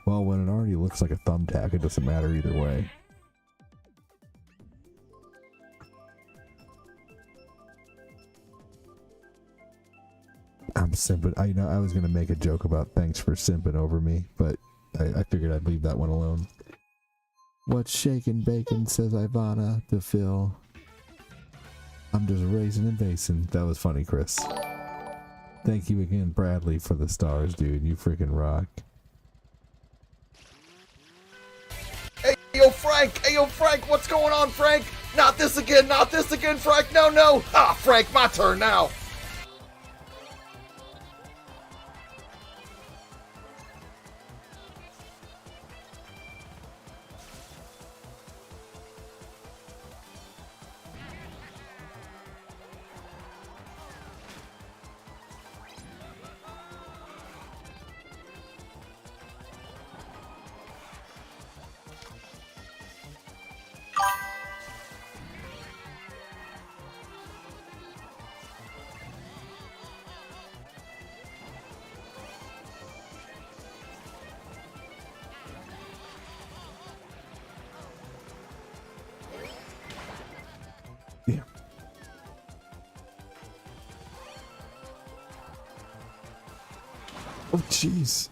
Well, when it already looks like a thumbtack, it doesn't matter either way. I'm simping. I was gonna make a joke about thanks for simping over me, but I figured I'd leave that one alone. What's shaking bacon, says Ivana to Phil. I'm just raising and basing. That was funny, Chris. Thank you again, Bradley, for the stars, dude. You freaking rock. Hey, yo, Frank, what's going on, Frank? Not this again, Frank, no. Ah, Frank, my turn now. Yeah. Oh, jeez.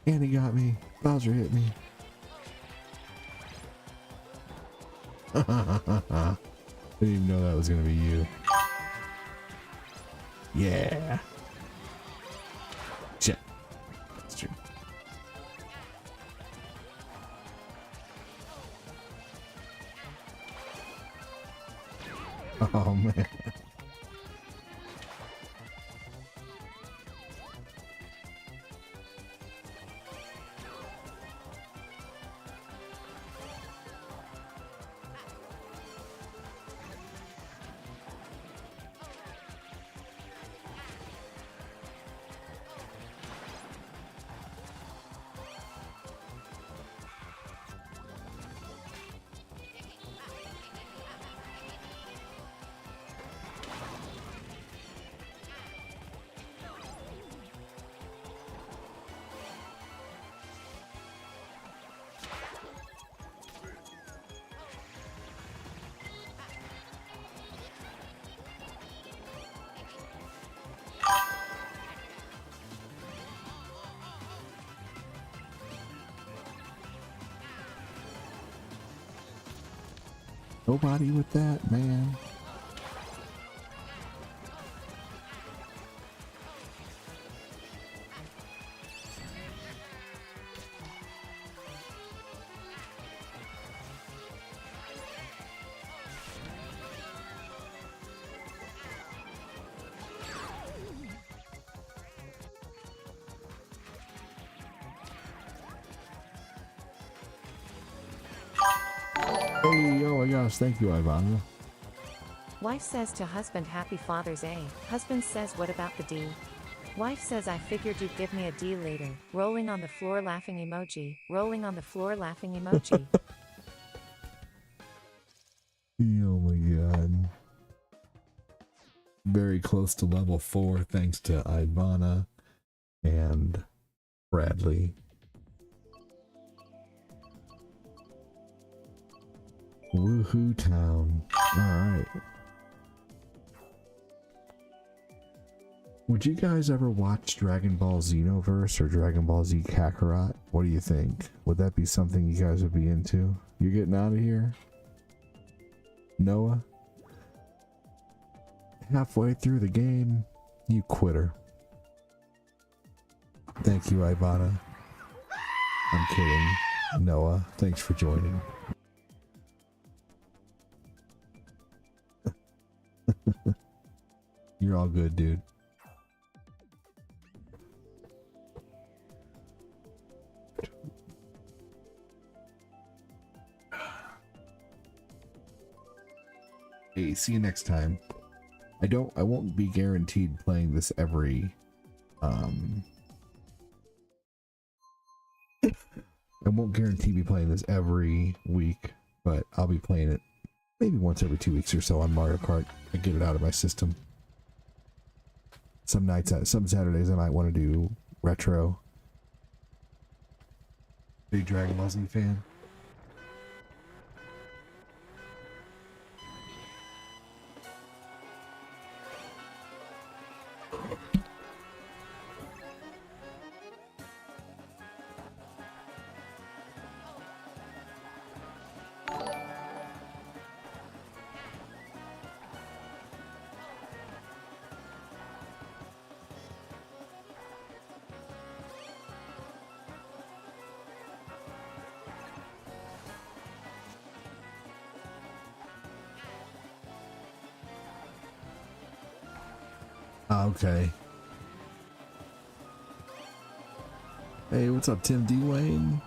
And he got me. Bowser hit me. I didn't even know that was gonna be you. Yeah. Shit. That's true. Oh man. Nobody with that, man. Hey, oh my gosh, thank you, Ivana. Wife says to husband Happy Father's Day. Husband says what about the D? Wife says I figured you'd give me a D later. Rolling on the floor laughing emoji. Rolling on the floor laughing emoji. Oh my god. Very close to level 4 thanks to Ivana and Bradley. Woohoo town. Alright. Would you guys ever watch Dragon Ball Xenoverse or Dragon Ball Z Kakarot? What do you think? Would that be something you guys would be into? You're getting out of here? Noah? Halfway through the game, you quitter. Thank you, Ivana. I'm kidding. Noah, thanks for joining. You're all good, dude. Hey, see you next time. I won't be guaranteed playing this every I won't guarantee be playing this every week, but I'll be playing it maybe once every 2 weeks or so on Mario Kart. I get it out of my system. Some nights, some Saturdays I might want to do retro. Big Dragon Ball Z fan. Okay. Hey, what's up, Tim D. Wayne?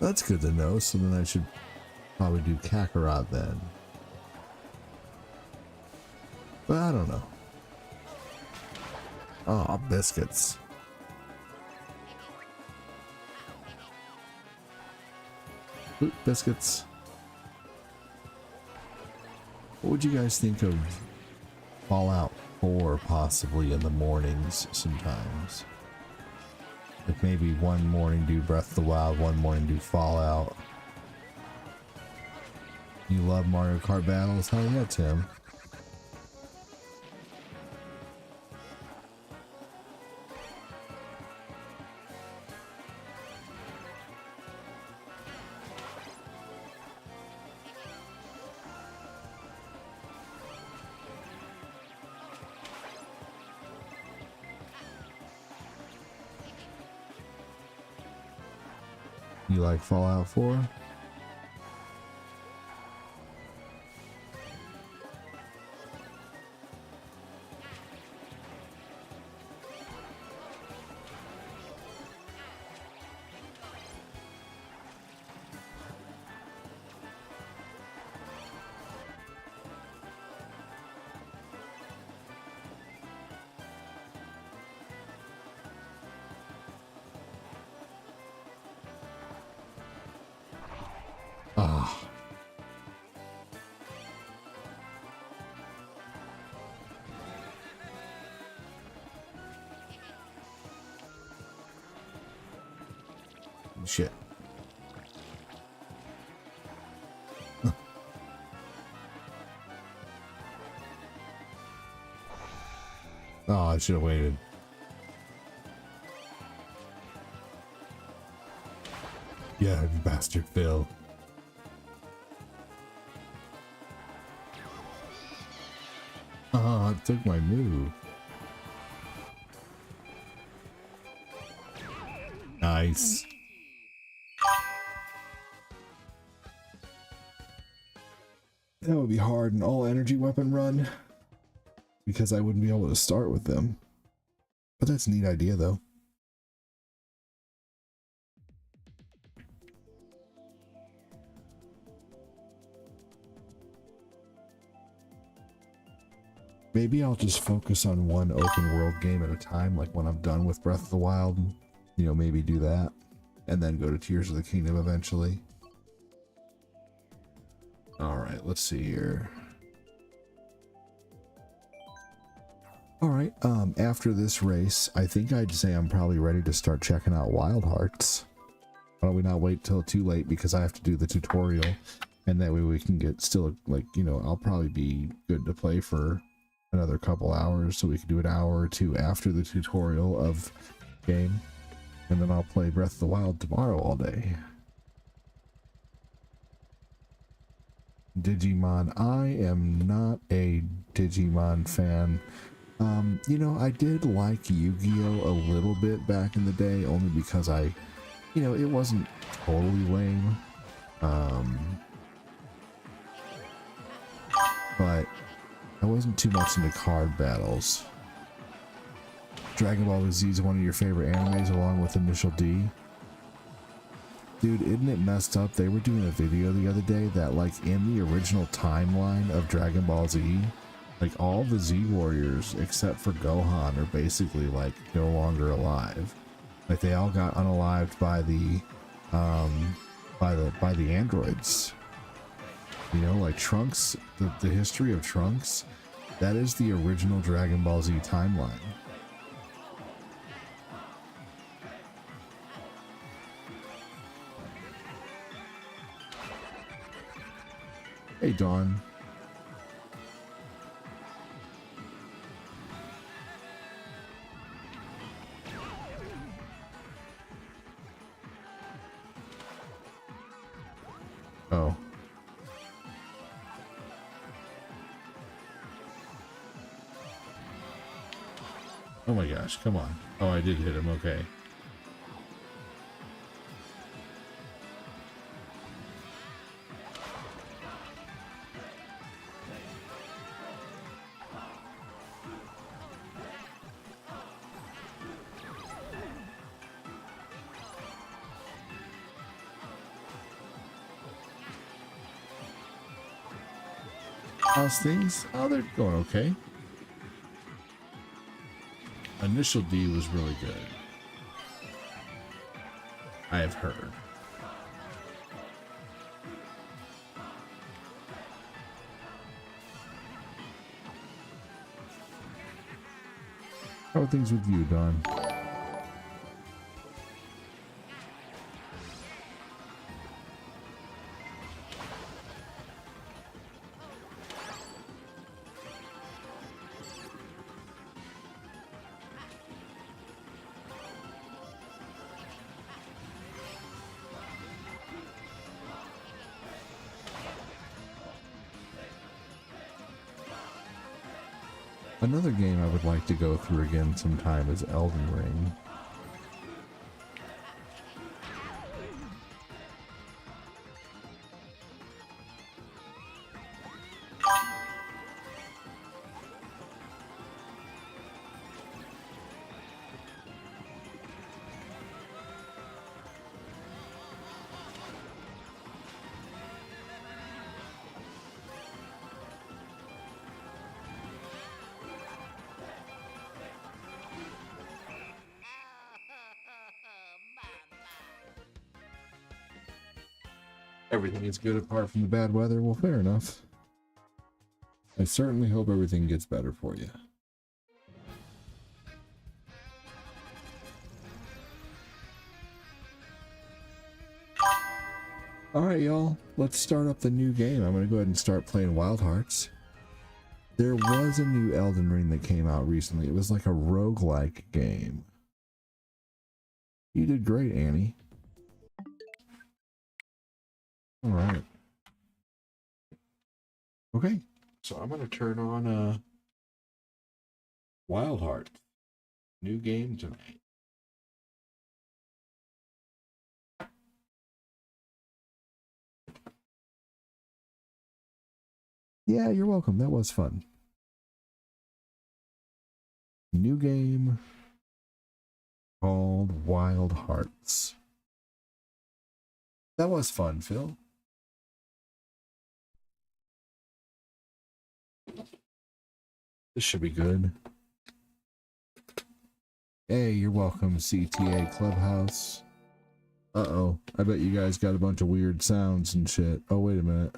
That's good to know, so then I should probably do Kakarot then. But I don't know. Oh, biscuits. Ooh, biscuits. What would you guys think of Fallout 4 possibly in the mornings sometimes? Like maybe one morning do Breath of the Wild, one morning do Fallout. You love Mario Kart battles? Hell yeah, Tim. You like Fallout 4? Ah. Shit. Oh, I should have waited. Yeah, you bastard, Phil. It took my move. Nice. That would be hard an all energy weapon run because I wouldn't be able to start with them. But that's a neat idea though. Maybe I'll just focus on one open world game at a time, like when I'm done with Breath of the Wild, you know, maybe do that, and then go to Tears of the Kingdom eventually. Alright, let's see here. Alright, after this race, I think I'd say I'm probably ready to start checking out Wild Hearts. Why don't we not wait till too late because I have to do the tutorial, and that way we can get still, like, you know, I'll probably be good to play for another couple hours, so we can do an hour or two after the tutorial of game, and then I'll play Breath of the Wild tomorrow all day. Digimon, I am not a Digimon fan. You know, I did like Yu-Gi-Oh! A little bit back in the day, only because you know, it wasn't totally lame. But I wasn't too much into card battles. Dragon Ball Z is one of your favorite animes along with Initial D. Dude, isn't it messed up? They were doing a video the other day that, like, in the original timeline of Dragon Ball Z, like, all the Z Warriors except for Gohan are basically, like, no longer alive. Like, they all got unalived by the androids. You know, like Trunks, the history of Trunks, that is the original Dragon Ball Z timeline. Hey, Dawn. Oh. Oh my gosh, come on. Oh, I did hit him, okay. How's things? Oh, they're going okay. Initial D was really good, I have heard. How are things with you, Don? Another game I would like to go through again sometime is Elden Ring. Everything is good apart from the bad weather. Well, fair enough. I certainly hope everything gets better for you. Alright, y'all. Let's start up the new game. I'm going to go ahead and start playing Wild Hearts. There was a new Elden Ring that came out recently. It was like a roguelike game. You did great, Annie. All right. Okay, so I'm gonna turn on Wild Heart. New game tonight. Yeah, you're welcome. That was fun. New game called Wild Hearts. That was fun, Phil. This should be good. Hey, you're welcome, CTA Clubhouse. Uh-oh, I bet you guys got a bunch of weird sounds and shit. Oh, wait a minute.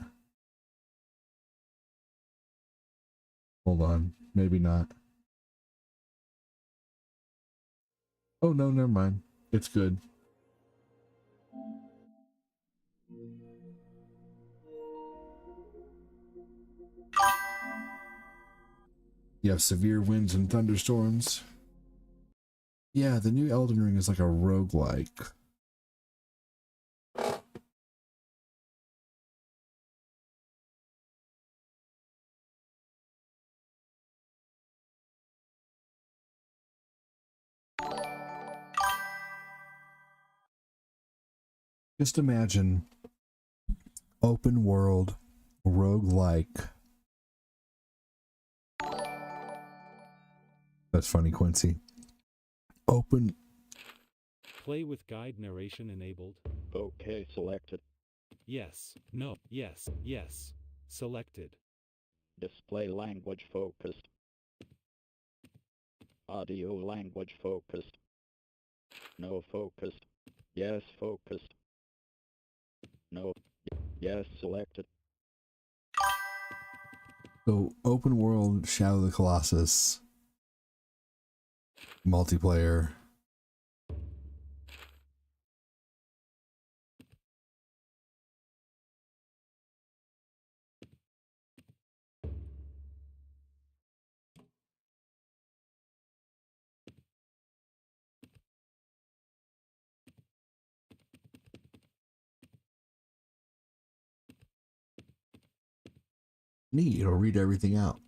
Hold on, maybe not. Oh, no, never mind. It's good. You have severe winds and thunderstorms. Yeah, the new Elden Ring is like a roguelike. Just imagine open world roguelike. That's funny, Quincy. Open. Play with guide narration enabled. Okay, selected. Yes, no, yes, yes. Selected. Display language focused. Audio language focused. No focused. Yes focused. No. Yes selected. So, open world Shadow of the Colossus multiplayer. Neat, it'll read everything out.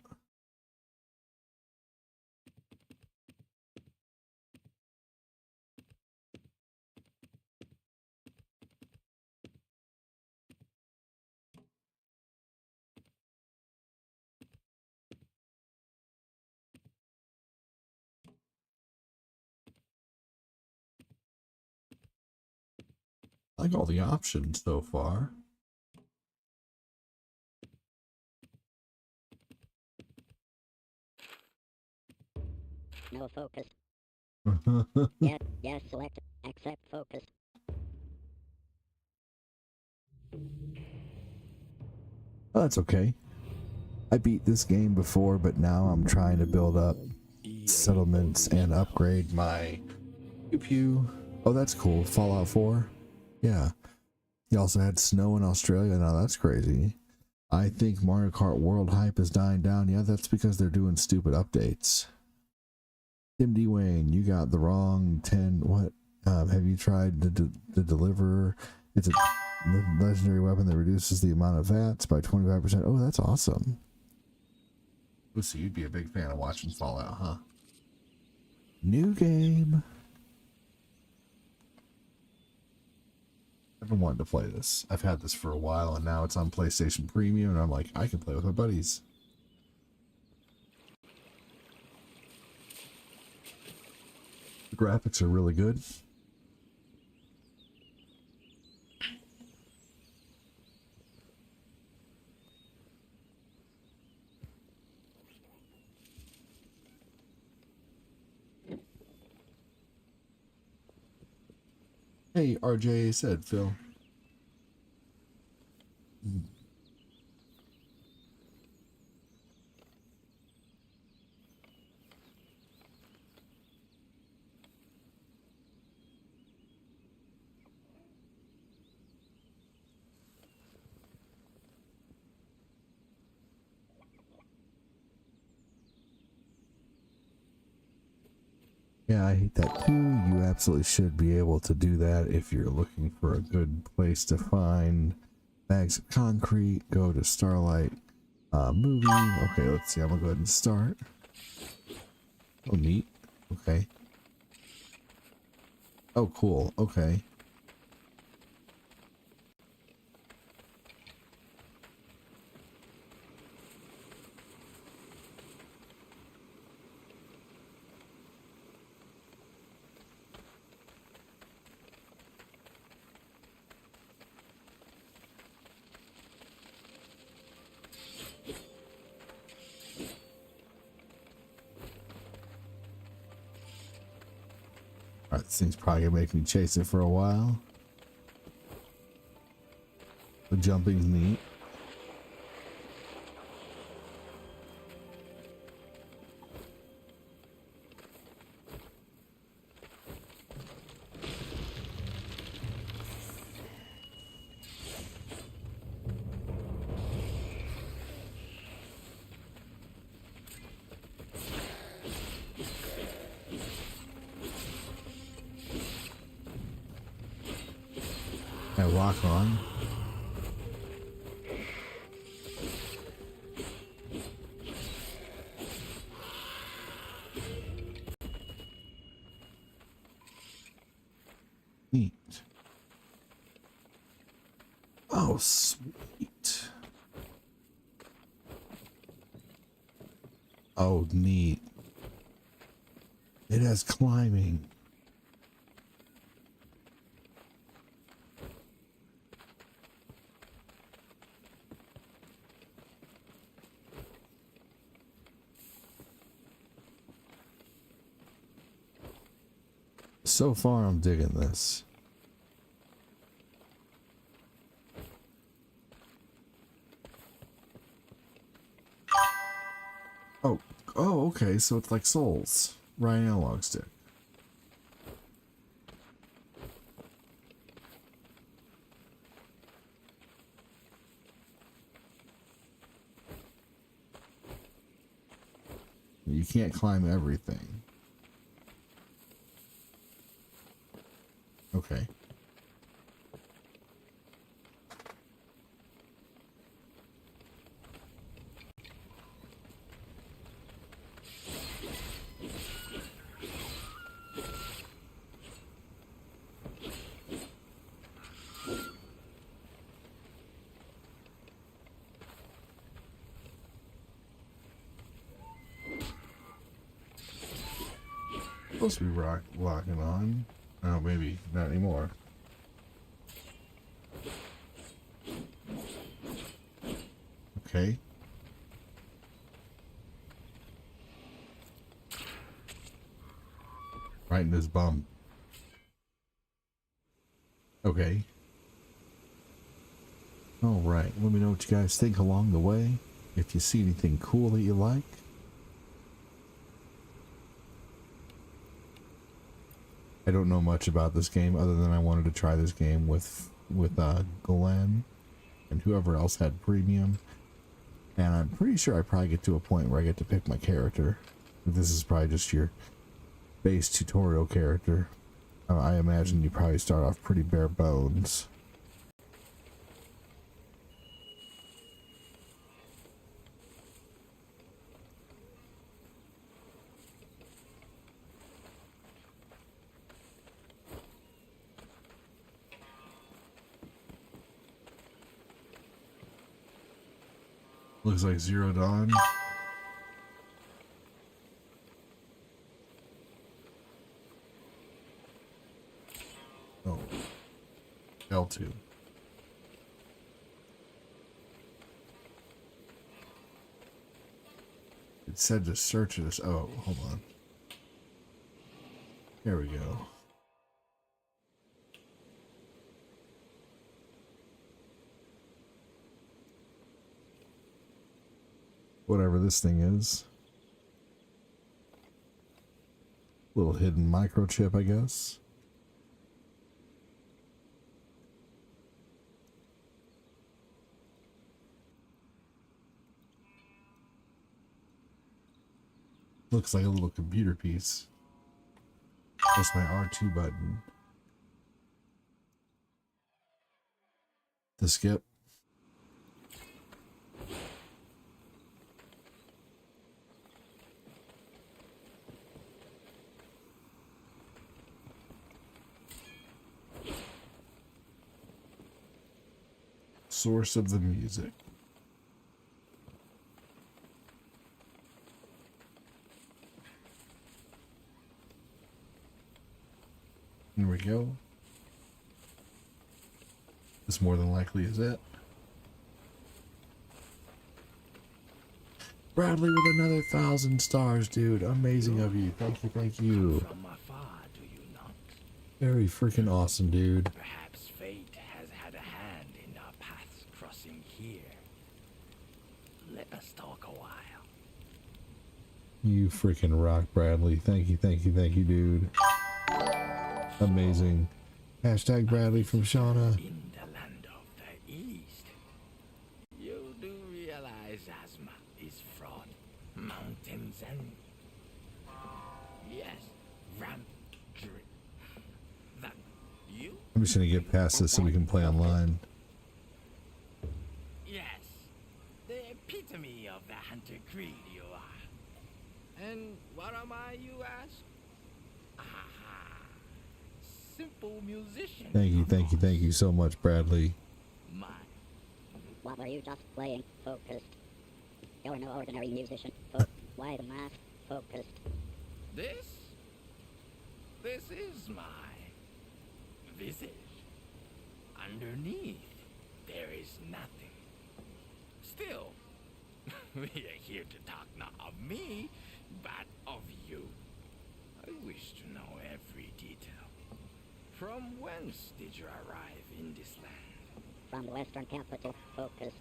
I like all the options so far. No focus. Yes, yes, select. Accept focus. Oh, that's okay. I beat this game before, but now I'm trying to build up settlements and upgrade my pew pew. Oh, that's cool. Fallout 4. Yeah. You also had snow in Australia. Now that's crazy. I think Mario Kart World hype is dying down. Yeah, that's because they're doing stupid updates. Tim D. Wayne, you got the wrong 10. What? Have you tried the Deliverer? It's a legendary weapon that reduces the amount of VATs by 25%. Oh, that's awesome. Oh, so you'd be a big fan of watching Fallout, huh? New game. I've been wanting to play this. I've had this for a while, and now it's on PlayStation Premium, and I'm like, I can play with my buddies. The graphics are really good. Hey, RJ said, Phil. Yeah, I hate that too. You absolutely should be able to do that if you're looking for a good place to find bags of concrete, go to Starlight movie. Okay, let's see. I'm gonna go ahead and start. Oh, neat. Okay. Oh, cool. Okay. Alright, this thing's probably gonna make me chase it for a while. The jumping's neat. I rock on. Neat. Oh, sweet. Oh, neat. It has climbing. So far, I'm digging this. Oh, okay. So it's like Souls, right? Analog stick. You can't climb everything. Okay. Supposed to be locking on. Oh, maybe not anymore. Okay. Right in his bum. Okay. All right. Let me know what you guys think along the way. If you see anything cool that you like. I don't know much about this game other than I wanted to try this game with Glenn and whoever else had premium. And I'm pretty sure I probably get to a point where I get to pick my character. This is probably just your base tutorial character. I imagine you probably start off pretty bare bones. Looks like Zero Dawn. Oh. L2. It said to search this. Oh, hold on. There we go. Whatever this thing is. Little hidden microchip, I guess. Looks like a little computer piece. That's my R2 button. To skip. source of the music. Here we go. This more than likely is it. Bradley with another 1,000 stars, dude. Amazing of you. Thank you, thank you. From afar, do you not? Very freaking awesome, dude. Perhaps fate has had a hand in our paths crossing here. Let us talk a while. You freaking rock, Bradley. Thank you, thank you, thank you, dude. Amazing. Hashtag Bradley from Shauna. In the land of the East, you do realize Asma is fraud, mountains and yes, ramp drip. That you? I'm just gonna get past this so we can play online. Yes, the epitome of the hunter creed you are. And what am I, you ask? Aha, simple musician. Thank you, thank you, thank you so much, Bradley. My What were you just playing? Focused. You're no ordinary musician. Why the mask? Focused. This is my visage. Underneath, there is nothing. Still, we are here to talk not of me, but of you. I wish to know every detail. From whence did you arrive in this land? From the western capital. Focused.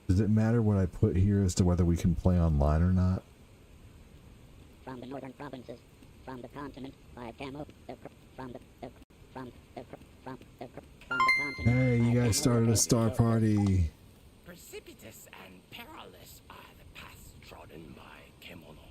Does it matter what I put here as to whether we can play online or not? From the northern provinces. From the continent. By camel. From the continent. Hey, you by guys camel, started a star focused. party. Precipitous and perilous are the paths trodden by Kemono.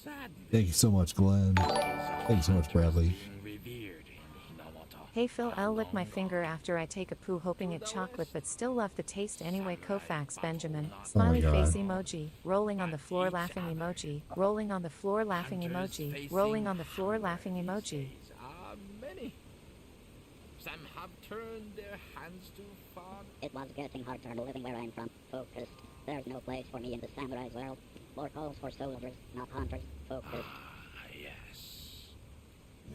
Sadly, Thank you so much, Glenn. Thank you so much, Bradley. revered in Hinamoto. Hey Phil, I'll lick my finger after I take a poo hoping it's chocolate but still love the taste anyway. Kofax Benjamin. Smiley God. face emoji. Rolling on the floor laughing emoji. Rolling on the floor laughing emoji. Rolling on the floor laughing emoji. Are many. Some have turned their hands to fog. It was getting hard to earn a living where I'm from. Focused. There's no place for me in the samurai's world. More calls for soldiers, not hunters. Focused. Ah, yes.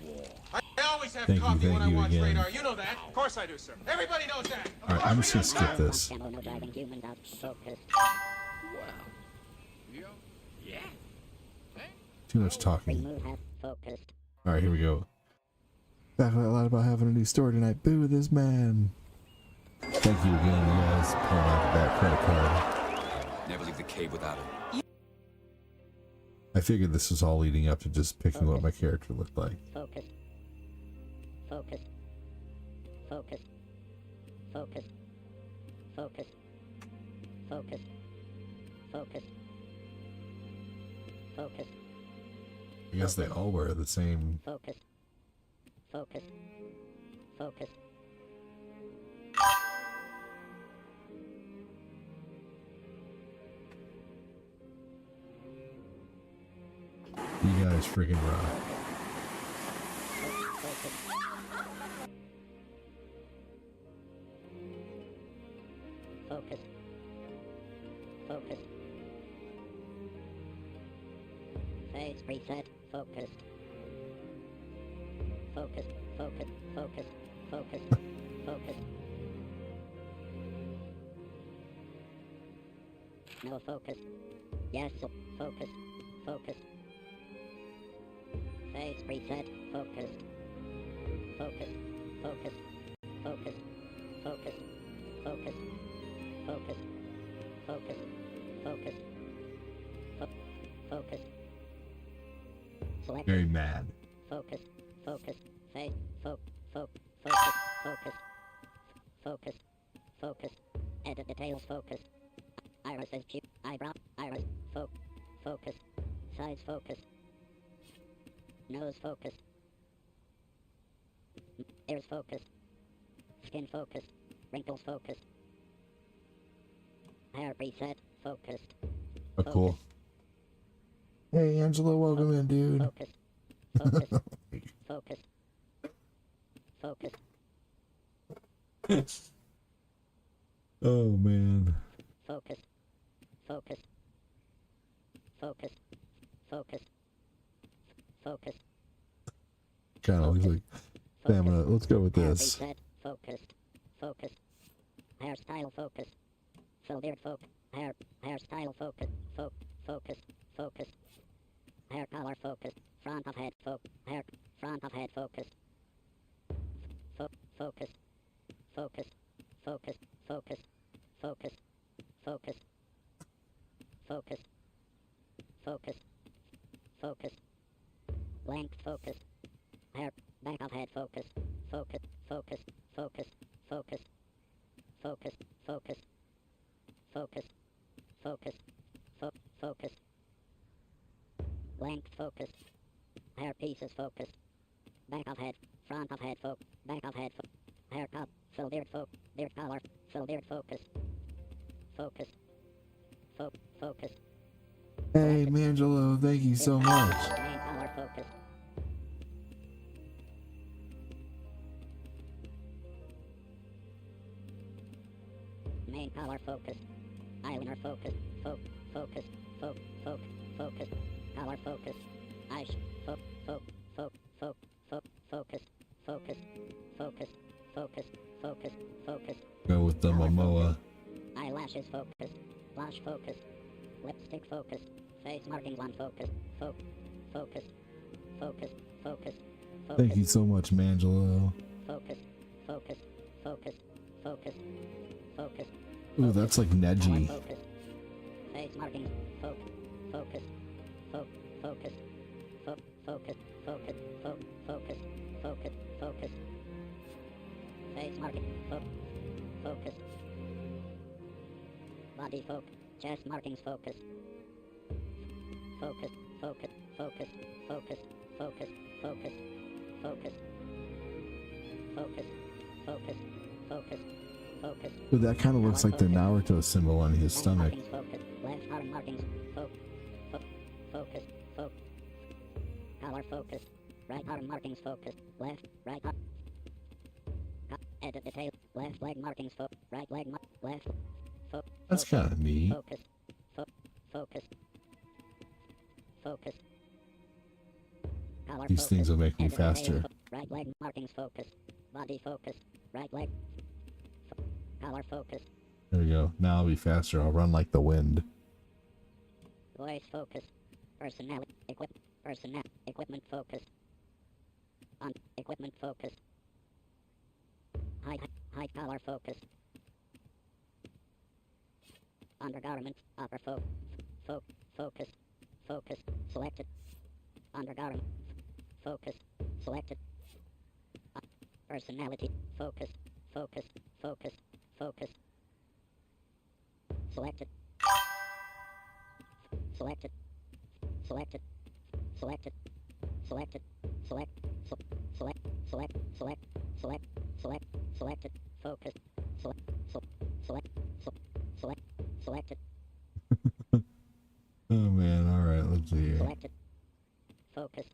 War. I always have Thank you, coffee thank when I you watch again. radar. You know that. Of course I do, sir. Everybody knows that. Alright, I'm just gonna skip this. Camo no driving humans out. Focused. Well. Yeah. Too much talking. Remove have. Focused. Alright, here we go. Back a lot about having a new store tonight. Boo this man. Thank you again, you guys. Pulling out that credit card. Never leave the cave without it. I figured this was all leading up to just picking what my character looked like. Focused. Focused. Focused. Focused. Focused. Focused. Focused. Focused. I guess they all wear the same. Focused. Focused. Focused. You guys freaking rock. Focused. Focused. Focused. Phase reset. Focused. Focused. Focused. Focused. Focused. Focused. No focus. Yes. Focus. Focus. Phase reset. Focused. Focus. Focus. Focus. Focus. Focus. Focus. Focus. Focus. Focus. Select. Very mad. Focus. Focus. Phase. Focus. Focus. Focus. Focus. Edit details. Focus. Iris is cheap. Eyebrow. Iris. Focus. Size. Focus. Nose. Focus. Ears. Focus. Skin. Focus. Wrinkles. Focus. Hair preset. Focused. Oh, cool. Hey, Angela, welcome in, dude. Focus. Focus. Focus. Focus. Oh man. Focus. Focus. Focus. Focus. Focus. Kind of looks like stamina. Let's go with this. Reset. Focus. Focus. Hairstyle focus. Full beard focus. Hairstyle focus. Focus. Focus. Hair color focus. Front of head focus. Front of head focus. Focus. Focus. Focus. Focus. Focus. Focus. Focus. Focus. Focus. Length focus. Hair. Back of head focus. Focus. Focus. Focus. Focus. Focus. Focus. Focus. Focus. Focus. Length focus. Hair pieces focus. Back of head. Front of head focus. Back of head focus. Hair cut. Full beard focus. Beard color. Full beard focus. Focus. Focus. Hey, Mangelo, thank you so much. Main color focus. Main color focus. Eyeliner focus. Focus. Focus. Color focus. Eyes. Focus. Focus. Focus. Go with the Momoa. Eyelashes focus. Blush focus. Lipstick focus. Face marking one focus. Focus. Thank you so much, Mangelo. Focus. Ooh, that's like Neji. Focus. Face marking. Focus. Focus. Face marking. Focus. Body focus. Chest markings focus. Focus. Ooh, that kind of looks like the Naruto symbol on his stomach. Focus. Left arm markings. Focus. Color focus. Right arm markings focus. Right arm. Edit detail. Left leg markings focus. Right leg left. That's kind of neat. Focus. Color These focus. things will make me Edit detail. faster. Right leg markings focus. Body focus. Right leg. Color focus. There we go. Now I'll be faster. I'll run like the wind. Voice focus. Personality. Equipment focus. On equipment focus. High collar focus. Undergarments. Upper focus. Selected. Undergarment. Focus. Selected. Personality. Focus. Selected. Selected. Focus. Selected. Oh man, alright, let's see here. Selected. Focus.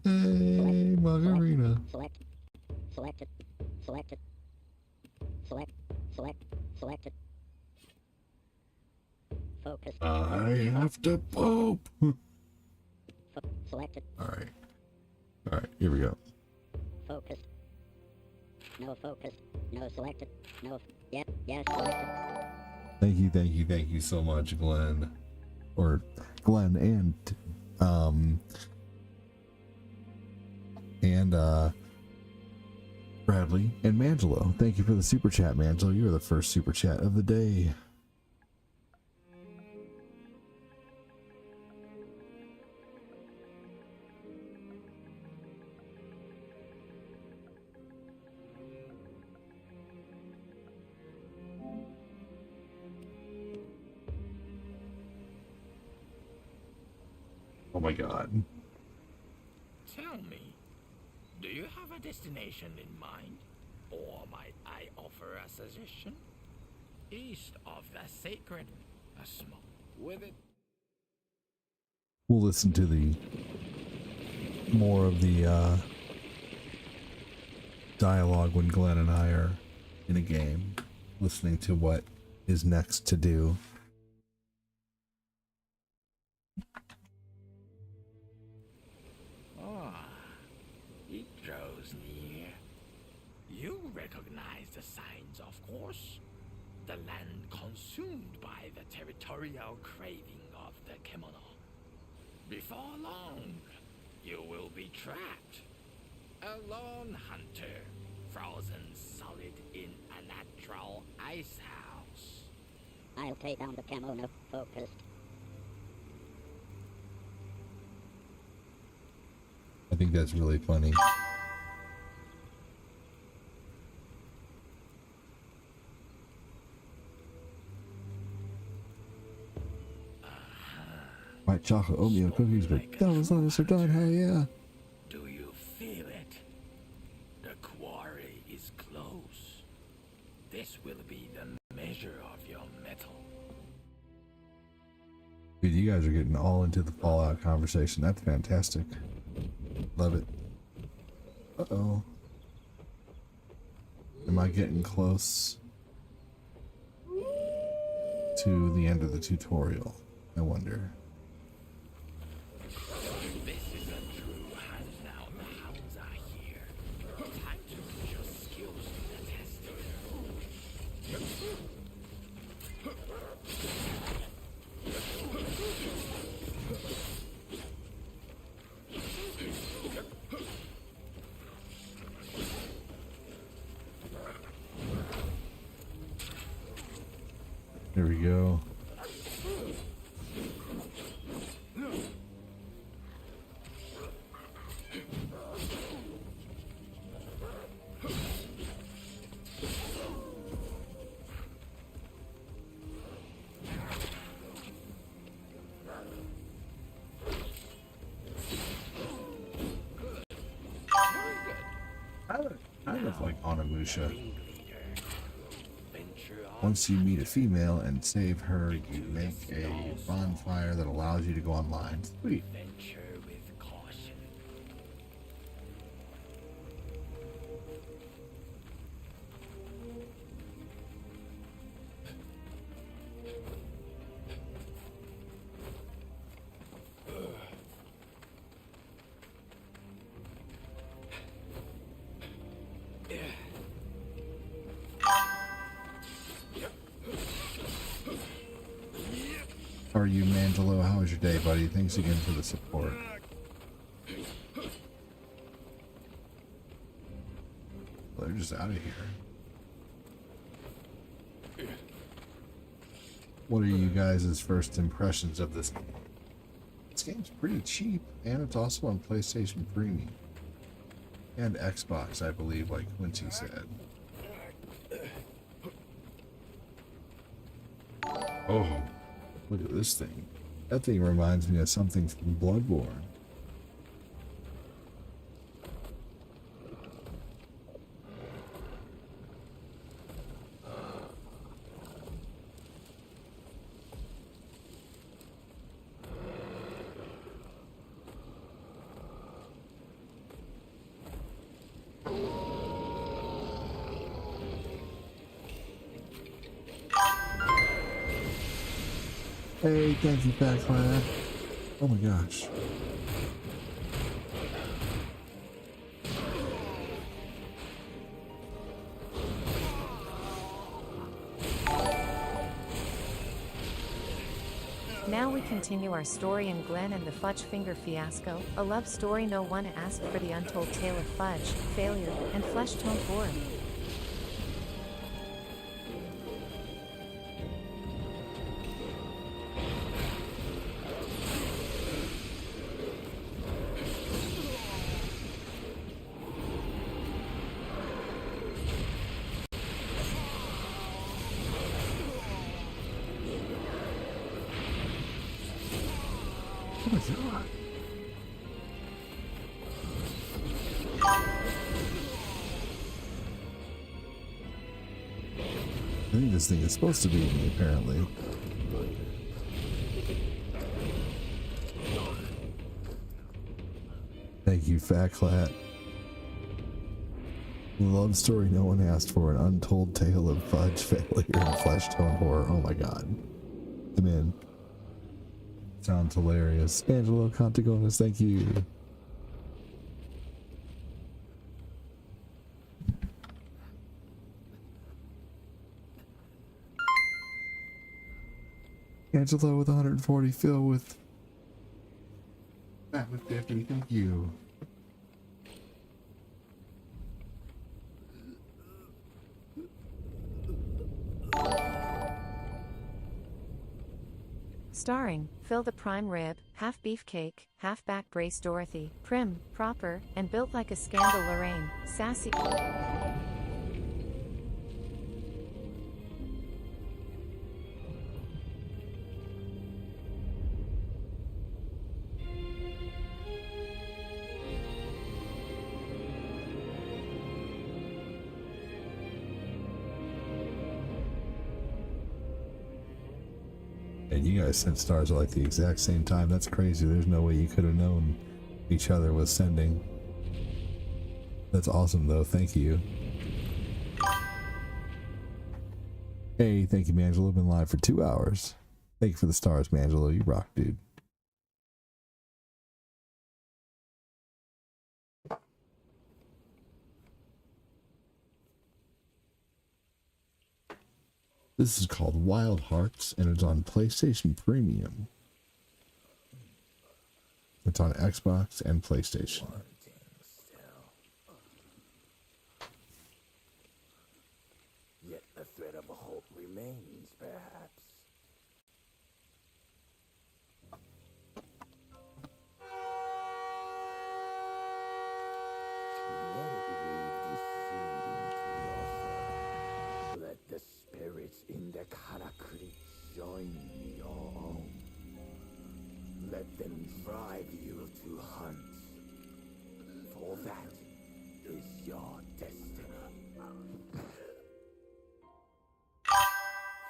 Hey, Margarina. Selected. Selected. Focus. I have to poop. Selected. Alright. Alright, here we go. Focus. No focus. No selected. No. Yes. Selected. Thank you so much, Glenn. Or Glenn and Bradley and Mangelo. Thank you for the super chat, Mangelo. You were the first super chat of the day. Oh my god. Tell me, do you have a destination in mind? Or might I offer a suggestion? East of the sacred, a small with it we'll listen to the more of the dialogue when Glenn and I are in a game, listening to what is next to do. Ah, it draws near. You recognize the signs, of course. The land consumed by the territorial craving of the Kemono. Before long, you will be trapped. A lone hunter, frozen solid in a natural ice house. I'll take down the Kemono focused. I think that's really funny. White chocolate oatmeal cookies, but those lettuce are done. Hell yeah! Do you feel it? The quarry is close. This will be the measure of your metal. Dude, you guys are getting all into the Fallout conversation. That's fantastic. Love it. Uh-oh. Am I getting close to the end of the tutorial? I wonder. This is a true hunt now. The hounds are here. Time to put your skills to the test. There we go. Kind of like Onimusha. Once you meet a female and save her, you make a bonfire that allows you to go online. Sweet. Venture with caution. How are you, Mangelo? How was your day, buddy? Thanks again for the support. Well, they're just out of here. What are you guys' first impressions of this game? This game's pretty cheap, and it's also on PlayStation Premium. And Xbox, I believe, like Quincy said. Oh, look at this thing. That thing reminds me of something from Bloodborne. Hey, thank you, Backlad. Oh my gosh. Now we continue our story in Glenn and the Fudge Finger Fiasco, a love story no one asked for, the untold tale of fudge, failure, and flesh-toned gore. I think this thing is supposed to be me, apparently. Thank you, Fat Clat. Love story no one asked for, an untold tale of fudge, failure, and flesh tone horror. Oh my god. I'm in. Sounds hilarious. Angelo Contagonis, thank you. Angelo with 140, Phil with 50, thank you. Starring Phil the Prime Rib, half beefcake, half back brace Dorothy, prim, proper, and built like a scandal Lorraine, sassy. And you guys sent stars at like the exact same time. That's crazy. There's no way you could have known each other was sending. That's awesome though. Thank you. Hey, thank you, Mangelo. Been live for 2 hours. Thank you for the stars, Mangelo. You rock, dude. This is called Wild Hearts, and it's on PlayStation Premium. It's on Xbox and PlayStation. Yet the thread of hope remains, perhaps. Let it weave deceit into your soul. Let the spirits in the karakuri join your own. Let them drive you to hunt. For that is your destiny.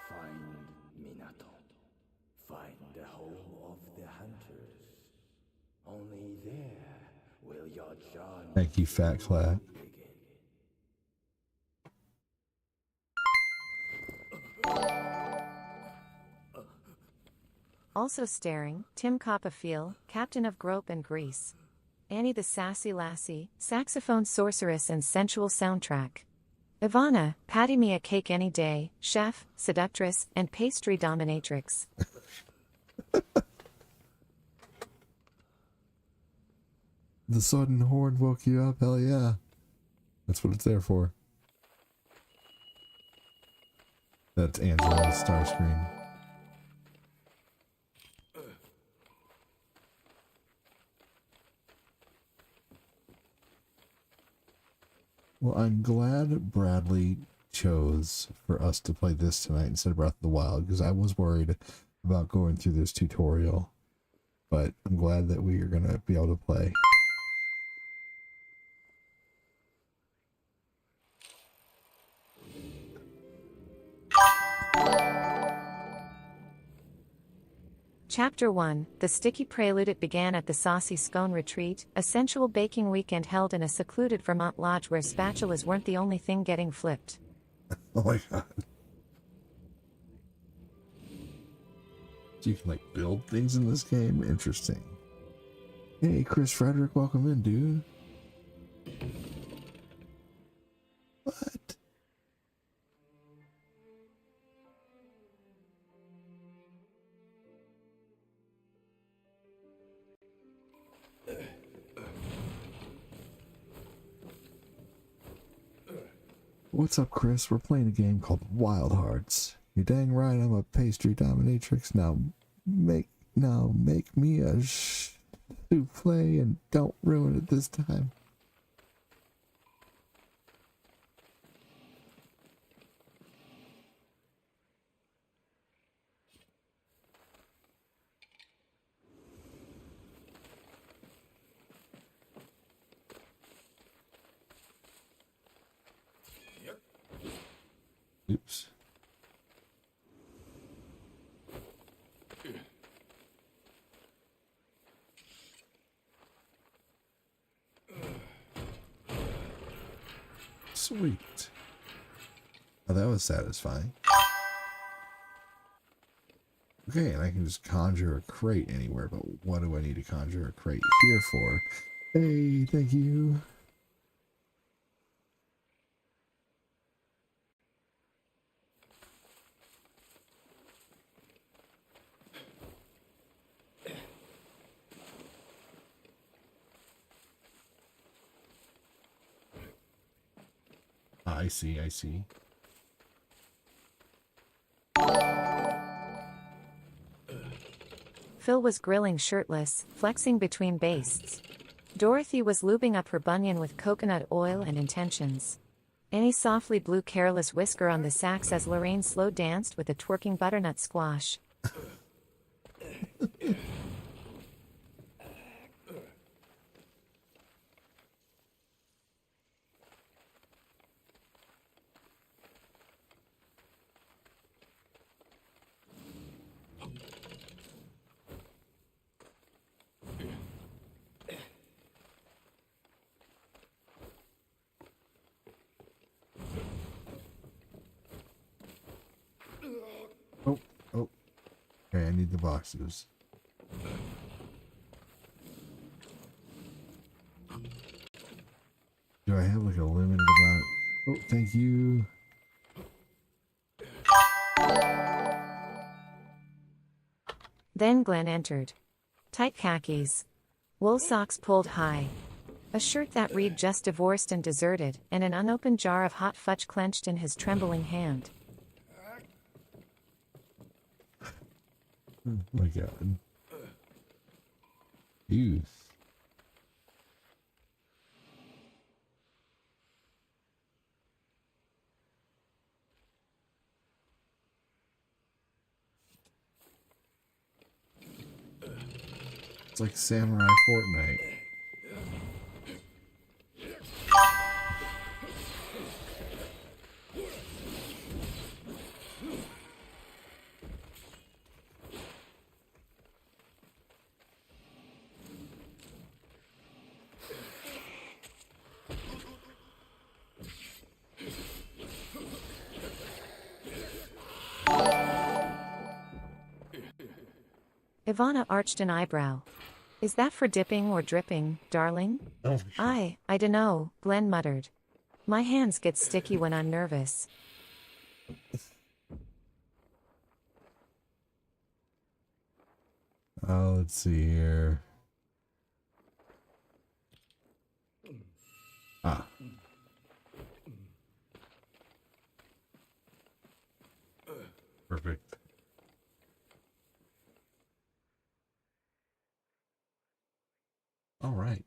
Find Minato. Find the home of the hunters. Only there will your journey Thank you, Fat Clat. begin. Also starring Tim Copperfield, Captain of Grope and Grease. Annie the Sassy Lassie, saxophone sorceress and sensual soundtrack. Ivana, patty me a cake any day, chef, seductress, and pastry dominatrix. The sudden horn woke you up? Hell yeah. That's what it's there for. That's Angela's star screen. Well, I'm glad Bradley chose for us to play this tonight instead of Breath of the Wild, because I was worried about going through this tutorial. But I'm glad that we are going to be able to play. Chapter 1, The Sticky Prelude. It began at the Saucy Scone Retreat, a sensual baking weekend held in a secluded Vermont lodge where spatulas weren't the only thing getting flipped. Oh my god. So you can like build things in this game? Interesting. Hey, Chris Frederick, welcome in, dude. What? What's up, Chris? We're playing a game called Wild Hearts. You're dang right, I'm a pastry dominatrix. Now make me a souffle and don't ruin it this time. Oops. Sweet. Oh, that was satisfying. Okay, and I can just conjure a crate anywhere, but what do I need to conjure a crate here for? Hey, thank you. I see, I see. Phil was grilling shirtless, flexing between bastes. Dorothy was lubing up her bunion with coconut oil and intentions. Annie softly blew careless whisker on the sax as Lorraine slow danced with a twerking butternut squash. Oh. Okay, I need the boxes. Do I have like a limited amount? Oh, thank you. Then Glenn entered. Tight khakis. Wool socks pulled high. A shirt that read just divorced and deserted, and an unopened jar of hot fudge clenched in his trembling hand. Oh my god. Youth. It's like Samurai Fortnite. Ivana arched an eyebrow. Is that for dipping or dripping, darling? Oh. I dunno, Glenn muttered. My hands get sticky when I'm nervous. Let's see here. Ah. Perfect. All right.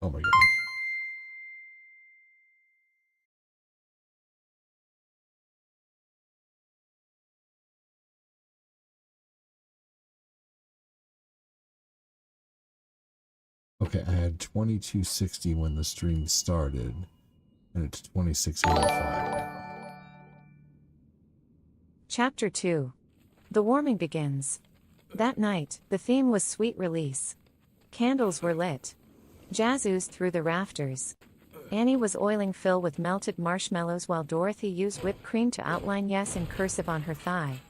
Oh my gosh. Okay, I had 2260 when the stream started, and it's 2685 now. Chapter 2. The warming begins. That night, the theme was Sweet Release. Candles were lit. Jazz oozed through the rafters. Annie was oiling Phil with melted marshmallows while Dorothy used whipped cream to outline yes in cursive on her thigh.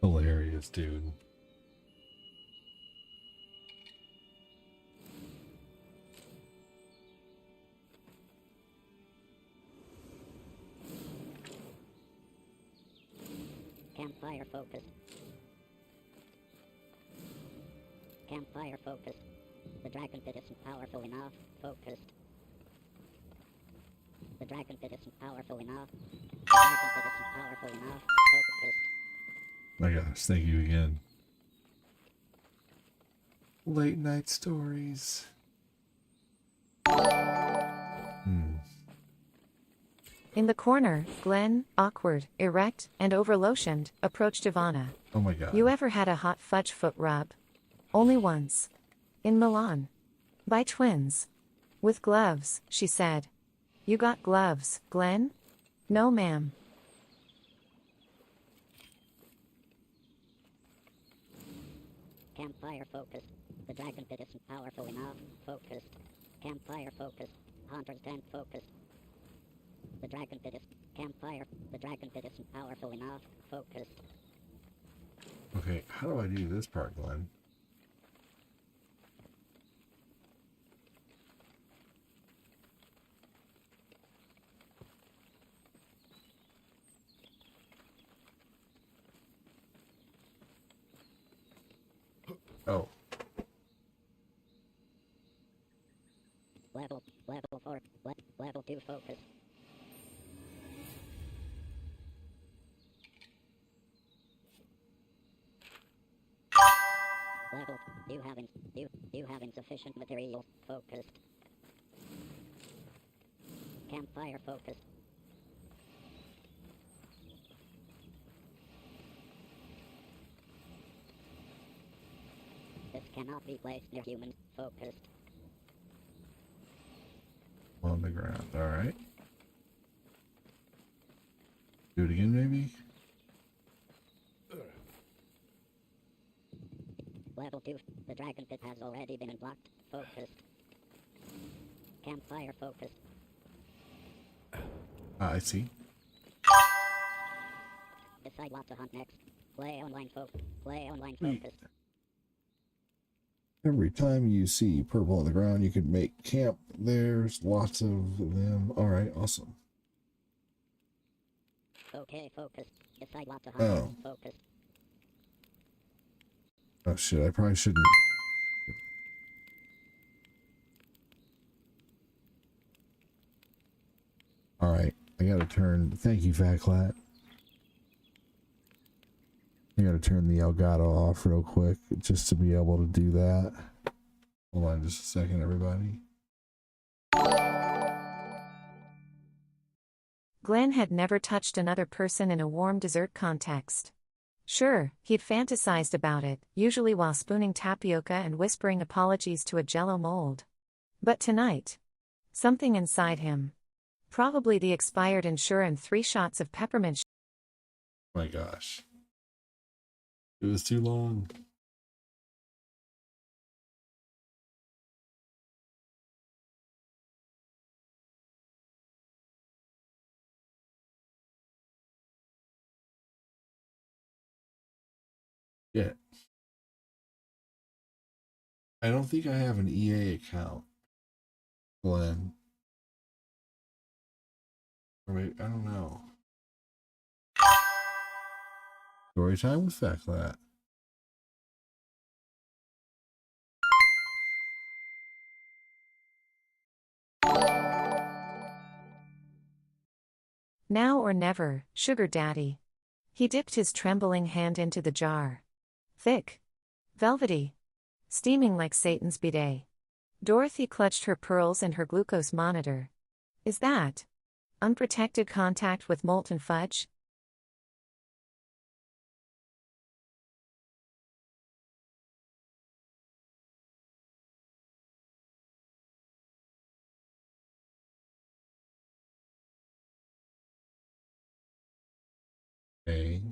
Hilarious, dude. Campfire focus. Campfire focus. The dragon pit isn't powerful enough. Focused. The dragon pit isn't powerful enough. The dragon pit isn't powerful enough. Focused. My gosh, thank you again. Late night stories. In the corner, Glenn, awkward, erect, and over-lotioned, approached Ivana. Oh my god. You ever had a hot fudge foot rub? Only once. In Milan. By twins. With gloves, she said. You got gloves, Glenn? No, ma'am. Campfire focused. The dragon pit isn't powerful enough. Focused. Campfire focused. Hunter's tent focused. The dragon pit is campfire. The dragon pit isn't powerful enough. Focused. Okay, how do I do this part, Glenn? Oh. Level 4. Level 2 focus. Level. You have insufficient materials. Focused. Campfire focused. This cannot be placed near humans. Focused. On the ground. Alright. Do it again, maybe? Level 2. The dragon pit has already been unblocked. Focused. Campfire focused. I see. Decide what to hunt next. Play online focus. Every time you see purple on the ground, you can make camp. There's lots of them. Alright, awesome. Okay, focus. Decide what to hunt Oh. next. Focus. Oh shit, I probably shouldn't. Alright, I gotta turn. Thank you, Fat Clat. I gotta turn the Elgato off real quick just to be able to do that. Hold on just a second, everybody. Glenn had never touched another person in a warm dessert context. Sure, he'd fantasized about it, usually while spooning tapioca and whispering apologies to a jello mold. But tonight, something inside him, probably the expired Ensure and 3 shots of peppermint. My gosh. It was too long. Yeah. I don't think I have an EA account, Glenn. Or maybe, I don't know. Story time with Fat Clat. Now or never, sugar daddy. He dipped his trembling hand into the jar. Thick. Velvety. Steaming like Satan's bidet. Dorothy clutched her pearls and her glucose monitor. Is that unprotected contact with molten fudge? Okay.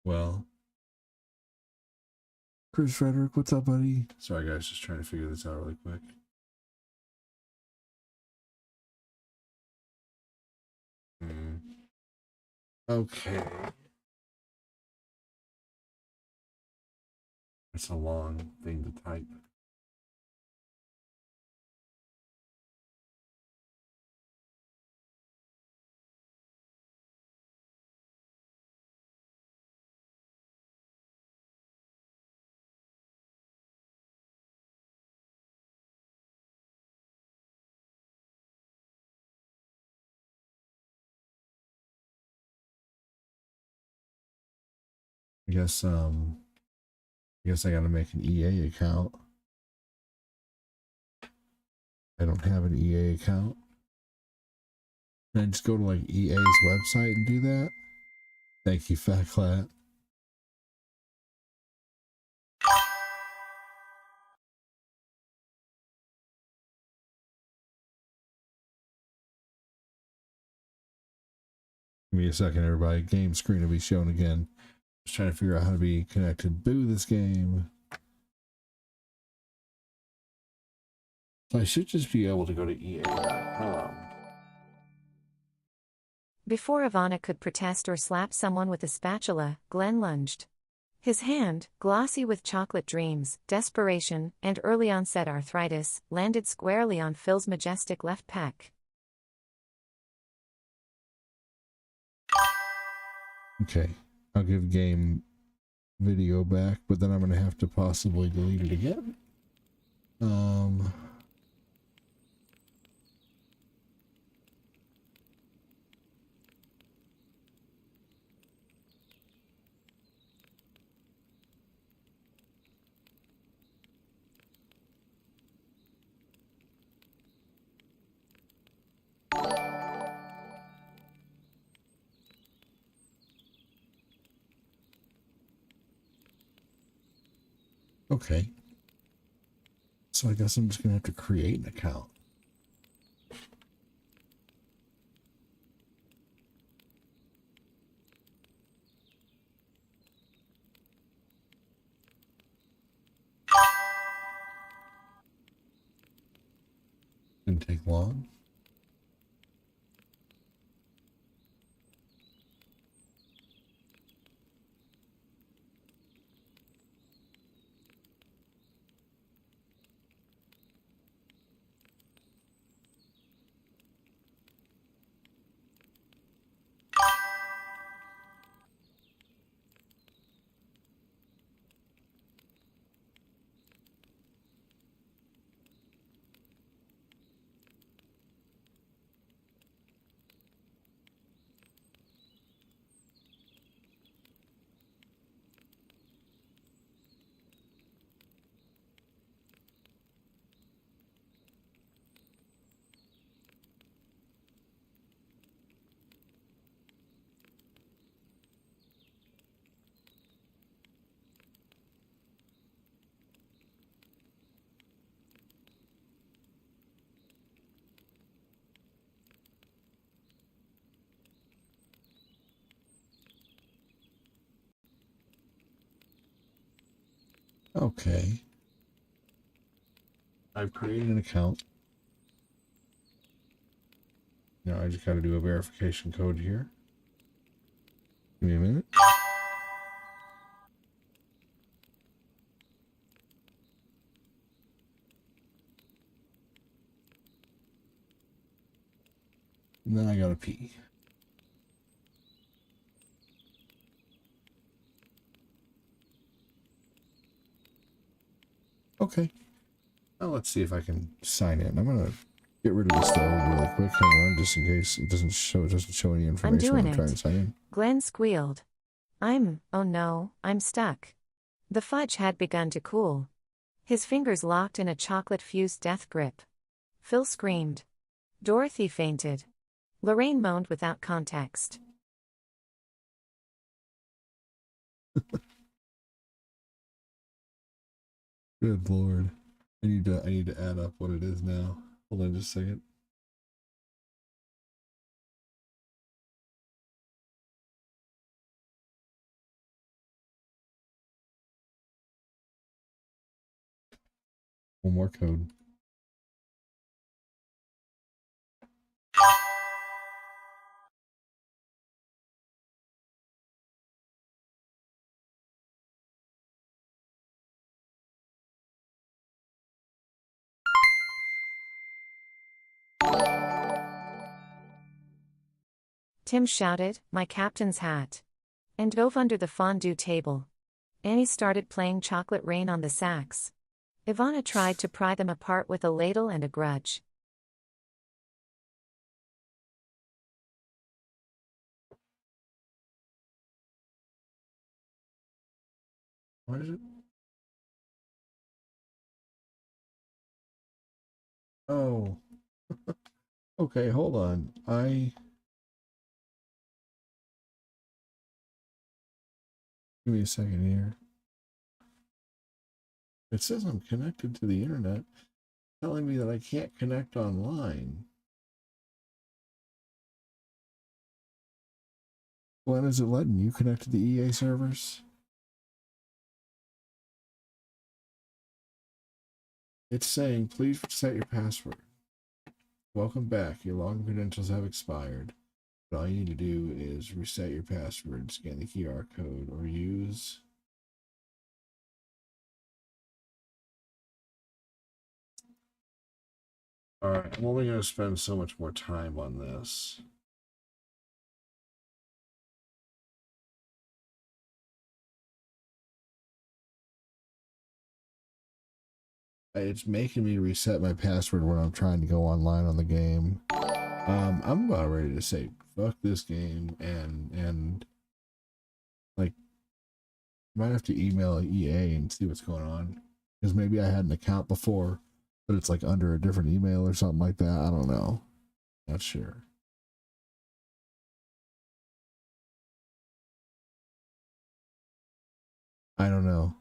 Well. Chris Frederick, what's up, buddy? Sorry, guys, just trying to figure this out really quick. Okay. It's a long thing to type. I guess I gotta make an EA account. I don't have an EA account. Can I just go to like EA's website and do that? Thank you, Fat Clat. Give me a second, everybody. Game screen will be shown again. Just trying to figure out how to be connected. Boo this game. So I should just be able to go to EA.com. Before Ivana could protest or slap someone with a spatula, Glenn lunged. His hand, glossy with chocolate dreams, desperation, and early onset arthritis, landed squarely on Phil's majestic left pec. Okay, I'll give game video back, but then I'm going to have to possibly delete it again. Okay. So I guess I'm just going to have to create an account. Didn't take long. Okay. I've created an account. Now I just got to do a verification code here. Give me a minute. And then I got to pee. Okay. Now let's see if I can sign in. I'm gonna get rid of this though really quick. Hang on, just in case it doesn't show any information I'm doing when I'm trying to it. sign in. Glenn squealed. Oh no, I'm stuck. The fudge had begun to cool. His fingers locked in a chocolate-fused death grip. Phil screamed. Dorothy fainted. Lorraine moaned without context. Good lord. I need to add up what it is now. Hold on just a second. One more code. Tim shouted, "My captain's hat!" and dove under the fondue table. Annie started playing Chocolate Rain on the sax. Ivana tried to pry them apart with a ladle and a grudge. What is it? Oh. Okay, hold on. Give me a second here. It says I'm connected to the internet, telling me that I can't connect online. When is it letting you connect to the EA servers? It's saying, please reset your password. Welcome back. Your login credentials have expired. But all you need to do is reset your password, scan the QR code, or use... Alright, I'm only going to spend so much more time on this. It's making me reset my password when I'm trying to go online on the game. I'm about ready to say fuck this game and like might have to email EA and see what's going on, because maybe I had an account before, but it's like under a different email or something like that. I don't know. Not sure. I don't know.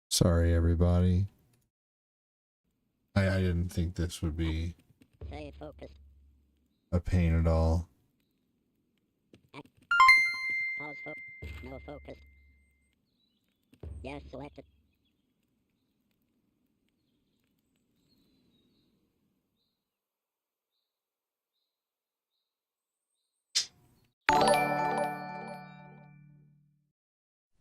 Sorry, everybody. I didn't think this would be Say focus. a pain at all. Pause no focus. Yes selected.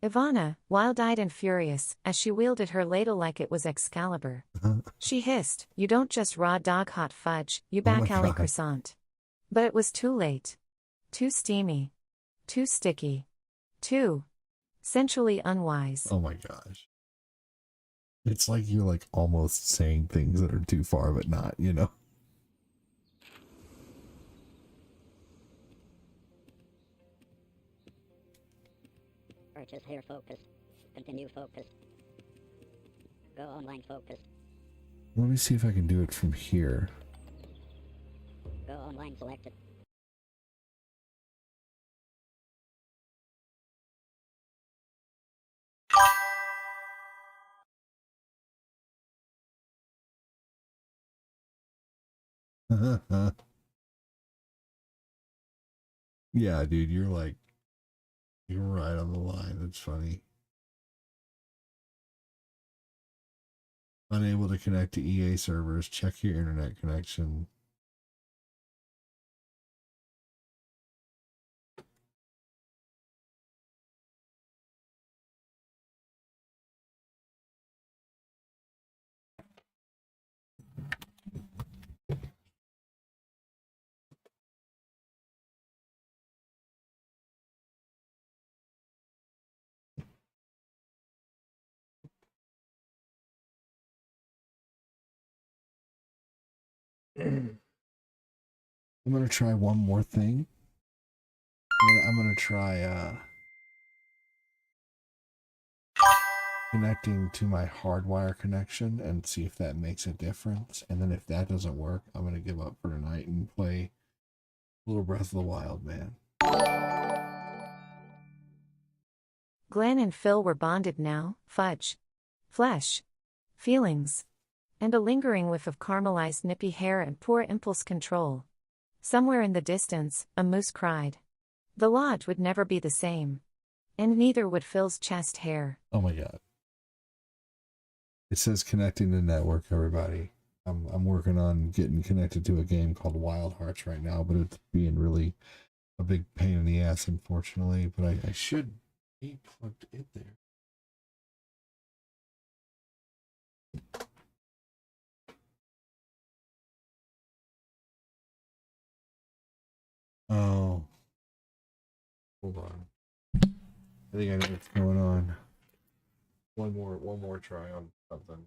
Ivana, wild-eyed and furious, as she wielded her ladle like it was Excalibur. She hissed, "You don't just raw dog hot fudge, you Oh my back alley God. croissant." But it was too late. Too steamy. Too sticky. Too sensually unwise. Oh my gosh. It's like you're like almost saying things that are too far but not, you know? Purchase here focus. Continue focus. Go online focus. Let me see if I can do it from here. Go online selected. Yeah, dude, you're right on the line. That's funny. Unable to connect to EA servers. Check your internet connection. I'm gonna try one more thing. I'm gonna try connecting to my hardwire connection and see if that makes a difference. And then if that doesn't work, I'm gonna give up for tonight and play a little Breath of the Wild, man. Glenn and Phil were bonded now, fudge. Flesh. Feelings. And a lingering whiff of caramelized nippy hair and poor impulse control. Somewhere in the distance, a moose cried. The lodge would never be the same. And neither would Phil's chest hair. Oh my god. It says connecting to network, everybody. I'm working on getting connected to a game called Wild Hearts right now, but it's being really a big pain in the ass, unfortunately. But I should be plugged in there. Oh, hold on. I think I know what's going on. One more try on something.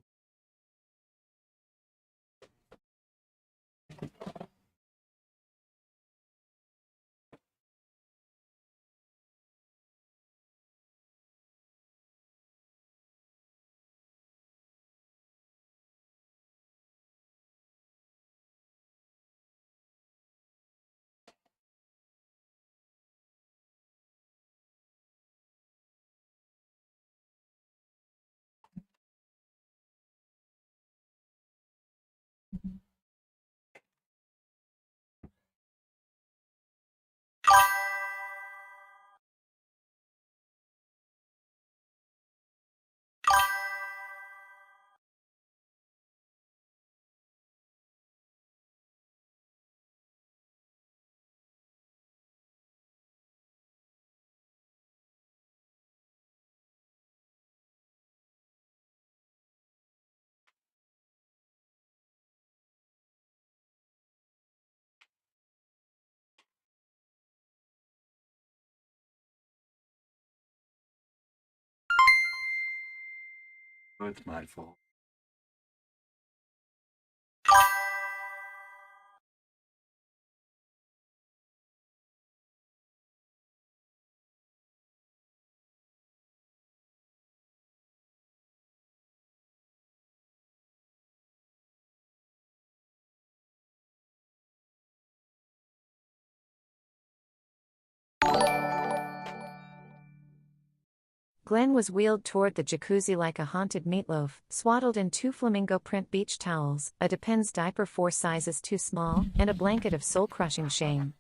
Oh, it's my fault. Glenn was wheeled toward the jacuzzi like a haunted meatloaf, swaddled in 2 flamingo print beach towels, a Depends diaper 4 sizes too small, and a blanket of soul-crushing shame.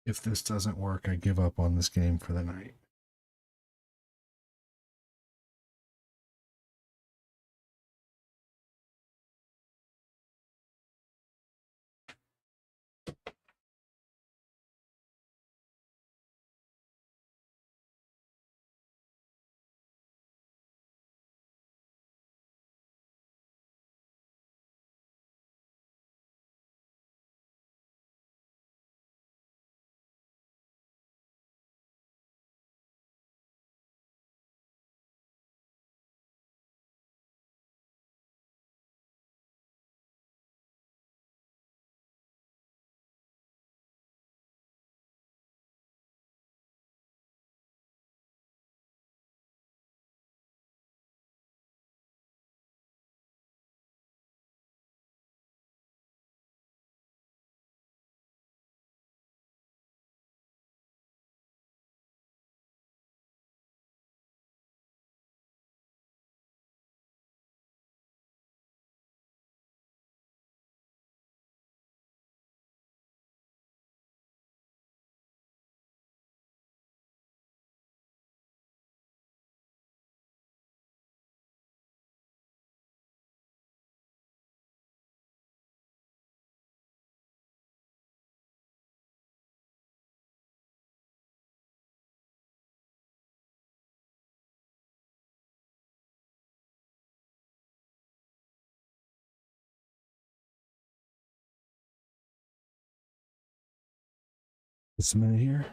If this doesn't work, I give up on this game for the night. Just a minute here.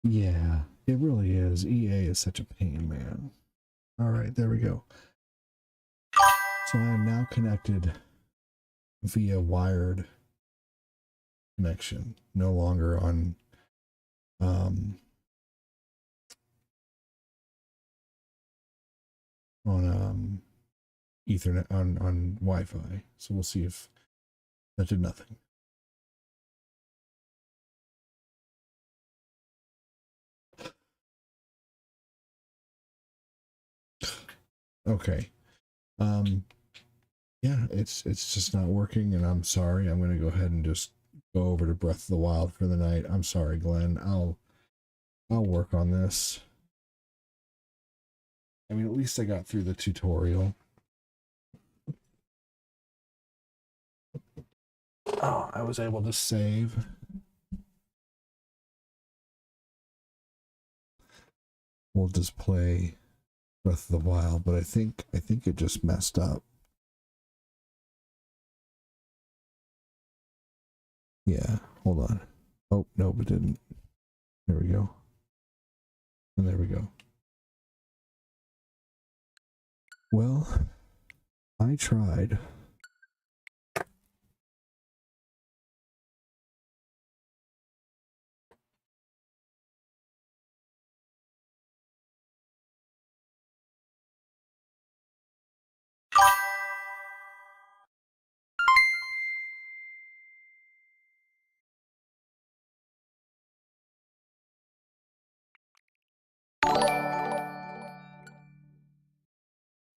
Yeah, it really is. EA is such a pain, man. All right, there we go. So I am now connected via wired connection, no longer on Ethernet on Wi-Fi. So we'll see if that did nothing. Okay. yeah, it's just not working, and I'm sorry. I'm gonna go ahead and just go over to Breath of the Wild for the night. I'm sorry, Glenn. I'll work on this. I mean, at least I got through the tutorial. Oh, I was able to save. We'll just play Breath of the Wild, but I think it just messed up. Yeah, hold on. Oh, nope, it didn't. There we go. And there we go. Well, I tried.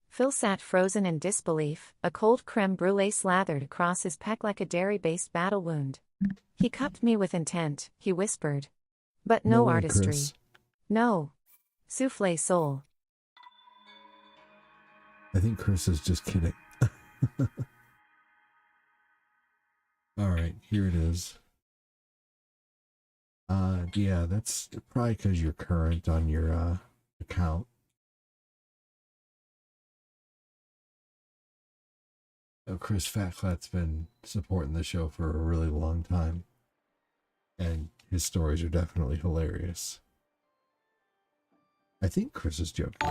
Phil sat frozen in disbelief, a cold creme brulee slathered across his peck like a dairy-based battle wound. He cupped me with intent, he whispered. But no way, artistry. Chris. No. Souffle soul. I think Chris is just kidding. Alright, here it is. Yeah, that's probably because you're current on your account. Chris Fatclat's been supporting the show for a really long time, and his stories are definitely hilarious. I think Chris is joking.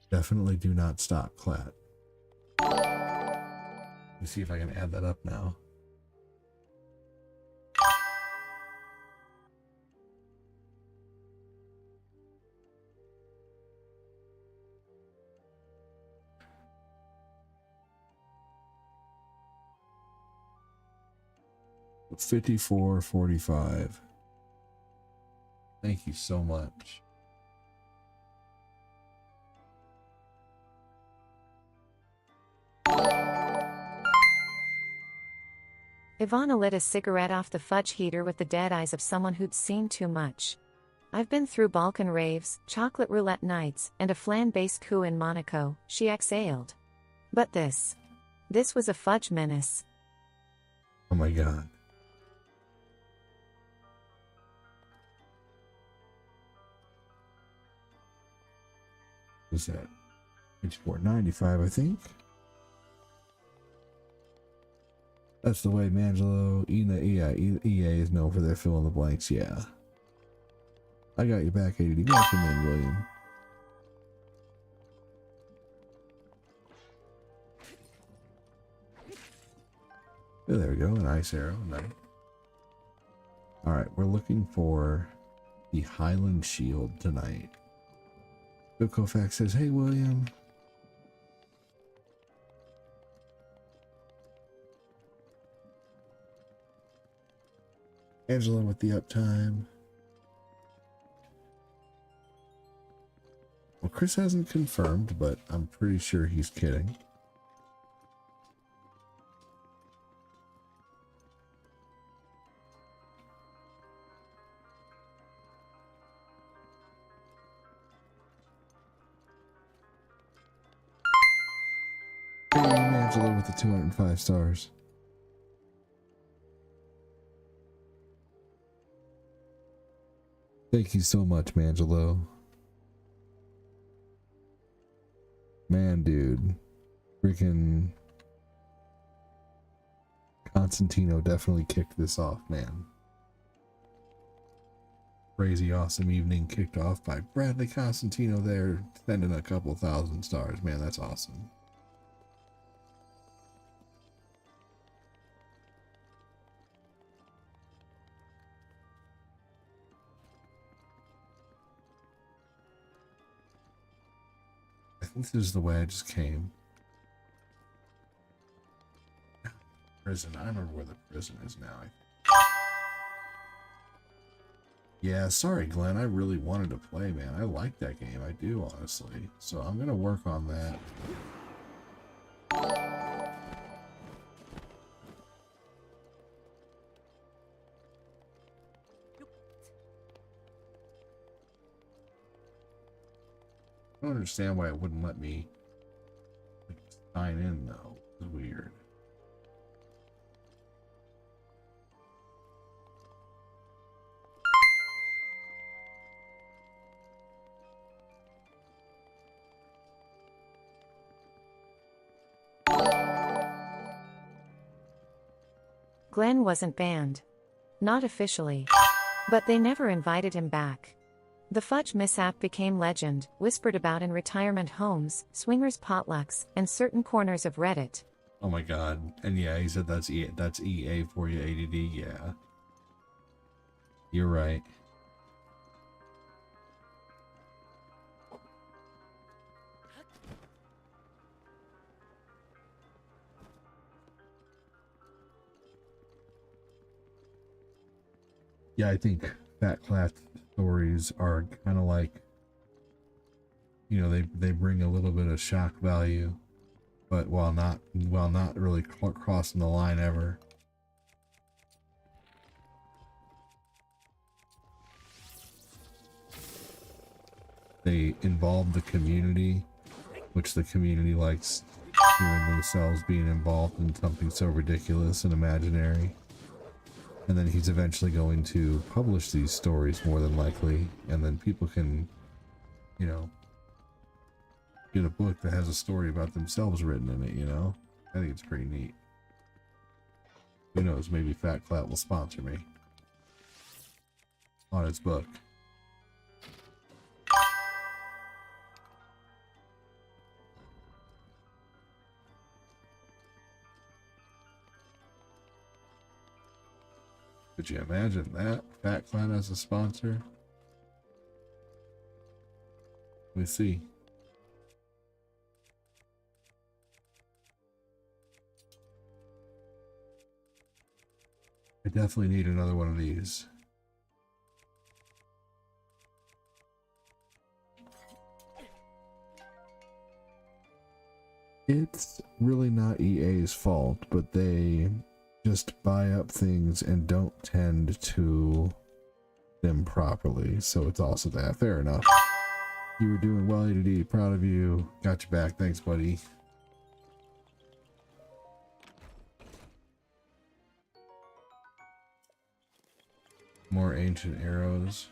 Definitely do not stop, Clat. Let me see if I can add that up now. $54.45. Thank you so much. Ivana lit a cigarette off the fudge heater with the dead eyes of someone who'd seen too much. I've been through Balkan raves, chocolate roulette nights, and a flan-based coup in Monaco, she exhaled. But this was a fudge menace. Oh my god. What's that? $54.95, I think. That's the way Mangelo, EA is known for their fill in the blanks, yeah. I got your back, ADD. Welcome in, William. Oh, there we go, an ice arrow. Nice. Alright, we're looking for the Highland Shield tonight. Bill Koufax says, hey, William. Angela with the uptime. Well, Chris hasn't confirmed, but I'm pretty sure he's kidding. Hey, Angela with the 205 stars. Thank you so much, Mangelo. Man, dude. Freaking Constantino definitely kicked this off, man. Crazy awesome evening kicked off by Bradley Constantino there, sending a couple thousand stars. Man, that's awesome. I think this is the way I just came. Prison. I remember where the prison is now. Yeah, sorry, Glenn. I really wanted to play, man. I like that game. I do, honestly. So I'm gonna work on that. I don't understand why it wouldn't let me sign in, though. It's weird. Glenn wasn't banned. Not officially. But they never invited him back. The fudge mishap became legend, whispered about in retirement homes, swingers potlucks, and certain corners of Reddit. Oh my god. And yeah, he said that's EA for you, ADD. Yeah. You're right. Yeah, I think Fat Clat stories are kind of like, you know, they bring a little bit of shock value, but while not really crossing the line ever. They involve the community, which the community likes hearing themselves being involved in something so ridiculous and imaginary. And then he's eventually going to publish these stories more than likely, and then people can, you know, get a book that has a story about themselves written in it, you know? I think it's pretty neat. Who knows, maybe Fat Clat will sponsor me on his book. Could you imagine that? Fat Clan as a sponsor? We see. I definitely need another one of these. It's really not EA's fault, but they just buy up things and don't tend to them properly, so it's also that. Fair enough. You were doing well, ADD. Proud of you. Got your back. Thanks, buddy. More ancient arrows.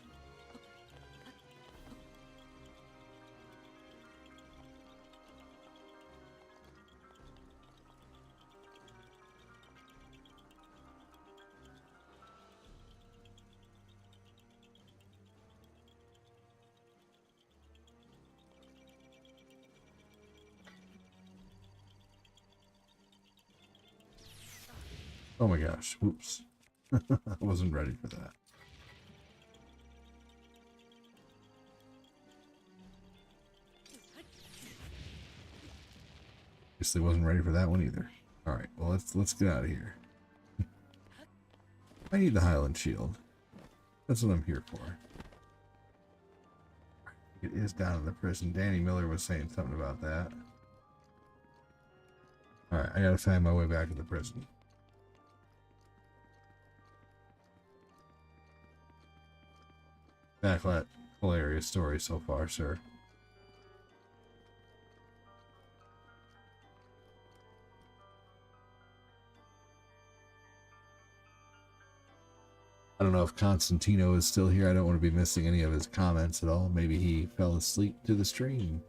Oh my gosh, oops. I wasn't ready for that. Obviously wasn't ready for that one either. Alright, well let's get out of here. I need the Highland Shield. That's what I'm here for. It is down in the prison. Danny Miller was saying something about that. Alright, I gotta find my way back to the prison. Backlat, hilarious story so far, sir. I don't know if Constantino is still here. I don't want to be missing any of his comments at all. Maybe he fell asleep to the stream.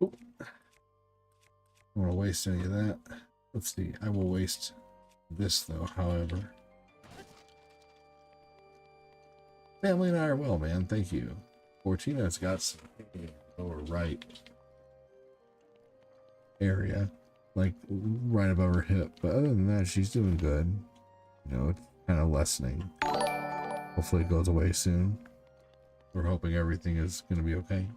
Oop. I don't want to waste any of that. Let's see. I will waste this though, however. Family and I are well, man. Thank you. Fortina's got some lower right area, like right above her hip. But other than that, she's doing good. You know, it's kind of lessening. Hopefully it goes away soon. We're hoping everything is going to be okay.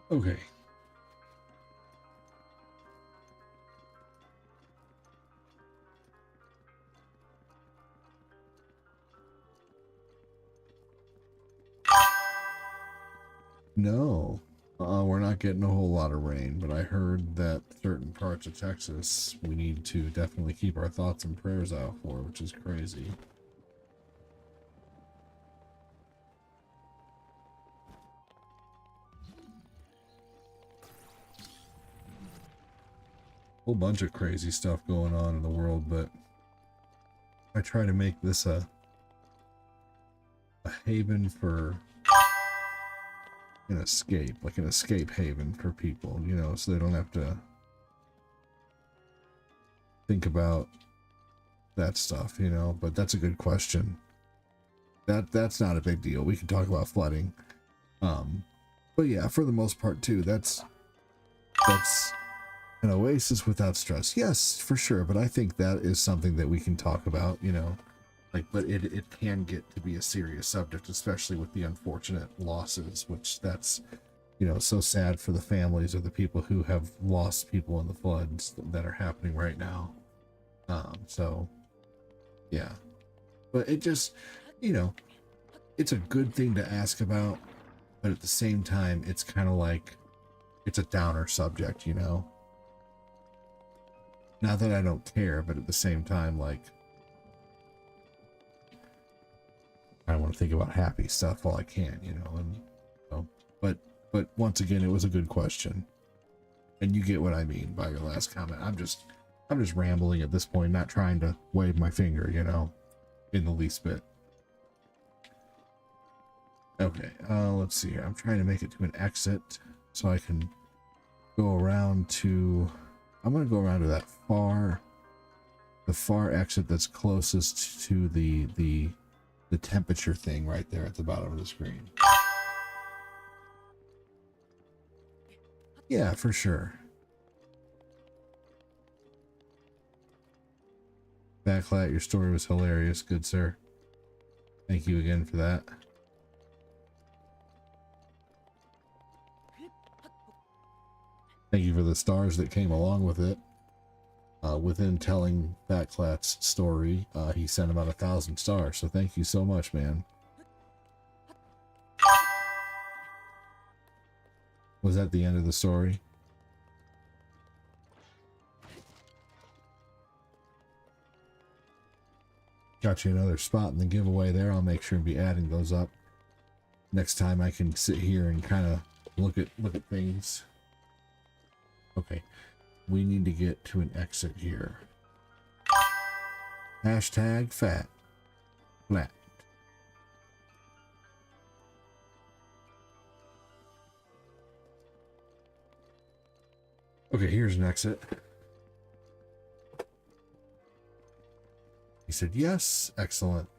Okay. No, we're not getting a whole lot of rain, but I heard that certain parts of Texas we need to definitely keep our thoughts and prayers out for, which is crazy. Whole bunch of crazy stuff going on in the world, but I try to make this a haven for an escape, like an escape haven for people, you know, so they don't have to think about that stuff, you know. But that's a good question. That's not a big deal. We can talk about flooding. But yeah, for the most part too, that's an oasis without stress. Yes, for sure. But I think that is something that we can talk about, you know. Like, but it can get to be a serious subject, especially with the unfortunate losses, which that's, you know, so sad for the families of the people who have lost people in the floods that are happening right now. So yeah, but it just, you know, it's a good thing to ask about, but at the same time, it's kind of like, it's a downer subject, you know. Not that I don't care, but at the same time, like, I want to think about happy stuff while I can, you know. And you know, but once again, it was a good question, and you get what I mean by your last comment. I'm just rambling at this point, not trying to wave my finger, you know, in the least bit. Okay, let's see here. I'm trying to make it to an exit so I can go around to, I'm going to go around to that the far exit that's closest to the temperature thing right there at the bottom of the screen. Yeah, for sure. Backlight, your story was hilarious, good sir. Thank you again for that. Thank you for the stars that came along with it. Within telling Backlat's story, he sent about 1,000 stars, so thank you so much, man. Was that the end of the story? Got you another spot in the giveaway there. I'll make sure and be adding those up next time. I can sit here and kind of look at things. Okay, we need to get to an exit here. Hashtag fat flat. Okay, here's an exit. He said yes. Excellent.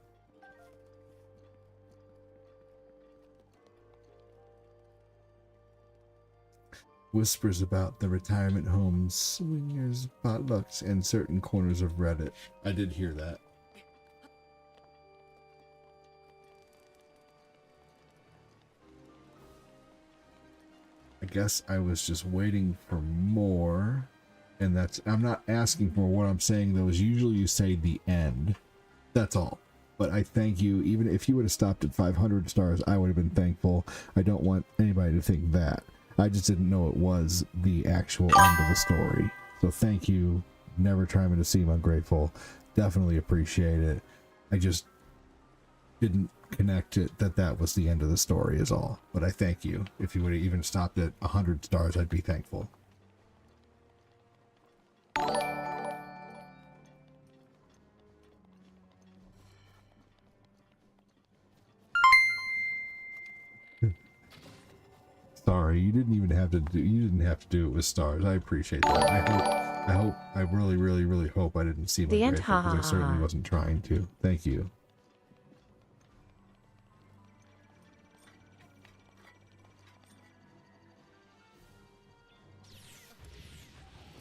Whispers about the retirement homes, swingers, potlucks, and certain corners of Reddit. I did hear that. I guess I was just waiting for more, and that's, I'm not asking for what I'm saying though is usually you say the end. That's all. But I thank you. Even if you would have stopped at 500 stars, I would have been thankful. I don't want anybody to think that. I just didn't know it was the actual end of the story. So thank you. Never try me to seem ungrateful. Definitely appreciate it. I just didn't connect it that was the end of the story is all. But I thank you. If you would have even stopped at 100 stars, I'd be thankful. Sorry, you didn't even have to do, you didn't have to do it with stars. I appreciate that. I really hope I didn't seem ungrateful, because I certainly wasn't trying to. Thank you.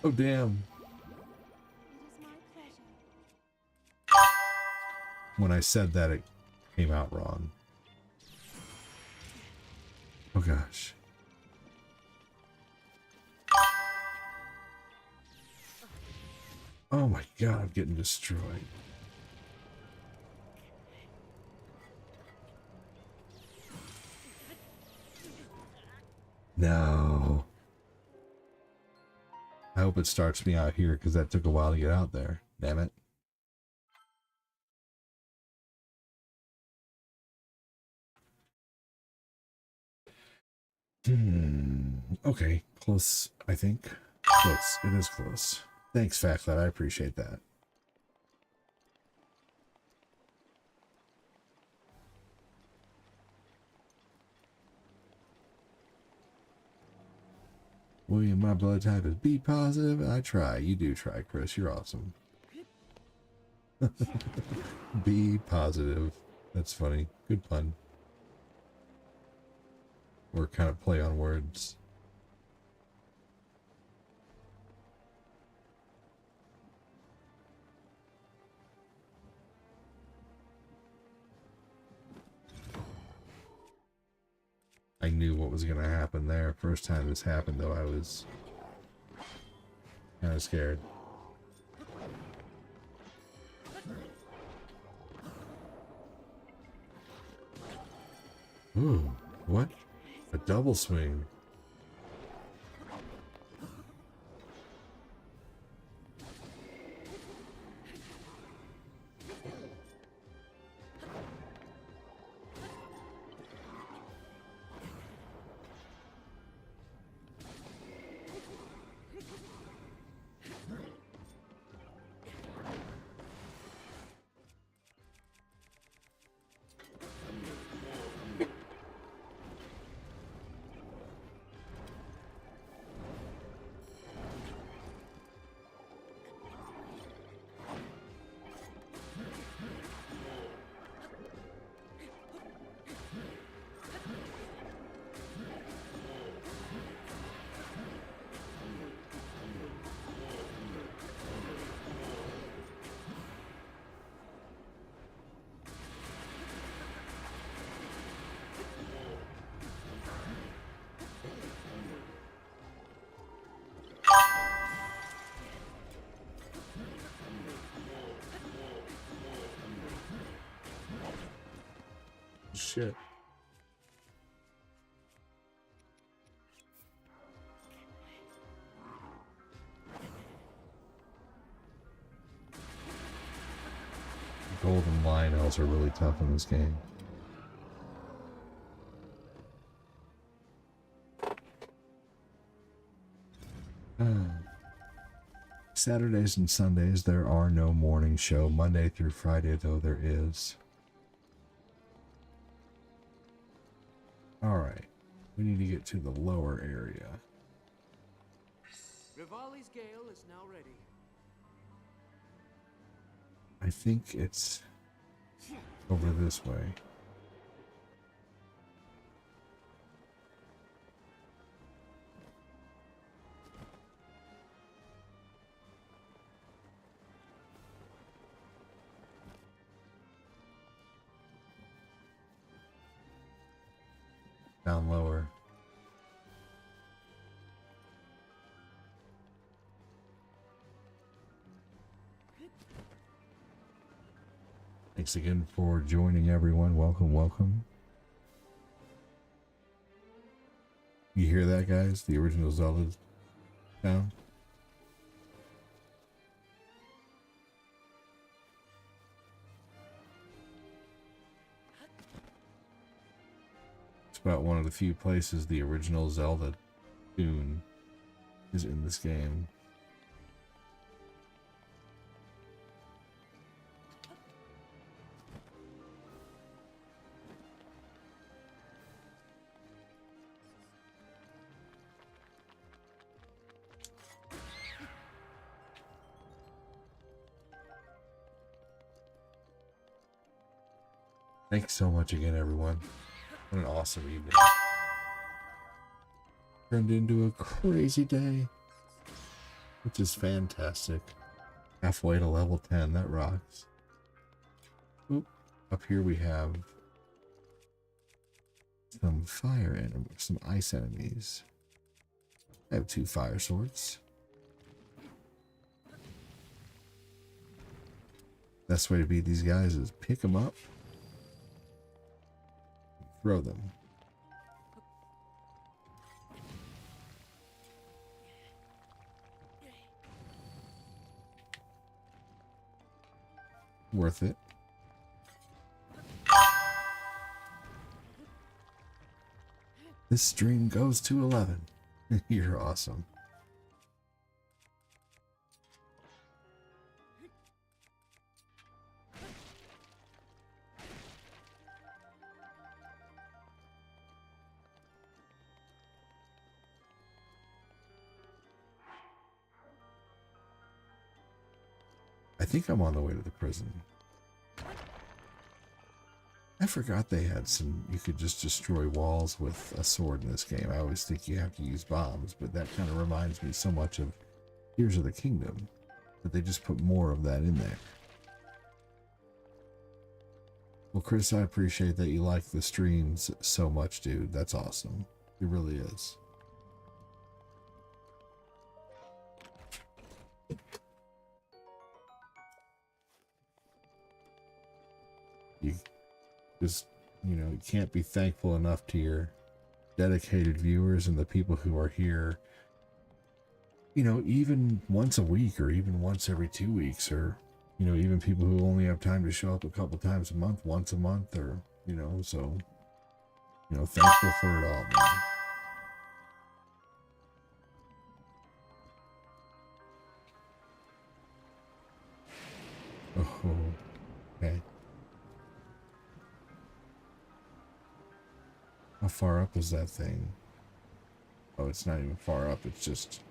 Oh damn. When I said that, it came out wrong. Oh gosh. Oh my god, I'm getting destroyed. No. I hope it starts me out here because that took a while to get out there. Damn it. Okay, close, I think. Close. It is close. Thanks, Factlet. I appreciate that. William, my blood type is B positive. I try. You do try, Chris. You're awesome. B positive. That's funny. Good pun. Or kind of play on words. I knew what was going to happen there. First time this happened, though, I was kind of scared. Ooh, what? A double swing. Shit. Golden Lionels are really tough in this game. Saturdays and Sundays there are no morning show. Monday through Friday though there is. Alright. We need to get to the lower area. Rivali's Gale is now ready. I think it's over this way. Down lower. Thanks again for joining, everyone. Welcome, welcome. You hear that, guys? The original Zelda sound? It's about one of the few places the original Zelda tune is in this game. Thanks so much again, everyone. What an awesome evening. Turned into a crazy day, which is fantastic. Halfway to level 10, that rocks. Oop. Up here we have some fire enemies, some ice enemies. I have 2 fire swords. Best way to beat these guys is pick them up, throw them. Worth it. This stream goes to 11. You're awesome. I think I'm on the way to the prison. I forgot they had some, you could just destroy walls with a sword in this game. I always think you have to use bombs, but that kind of reminds me so much of Tears of the Kingdom. But they just put more of that in there. Well, Chris, I appreciate that you like the streams so much, dude. That's awesome. It really is. You just, you know, you can't be thankful enough to your dedicated viewers and the people who are here, you know, even once a week or even once every 2 weeks, or, you know, even people who only have time to show up a couple times a month, once a month, or, you know, so, you know, thankful for it all, man. Oh, okay. How far up is that thing? Oh, it's not even far up. It's just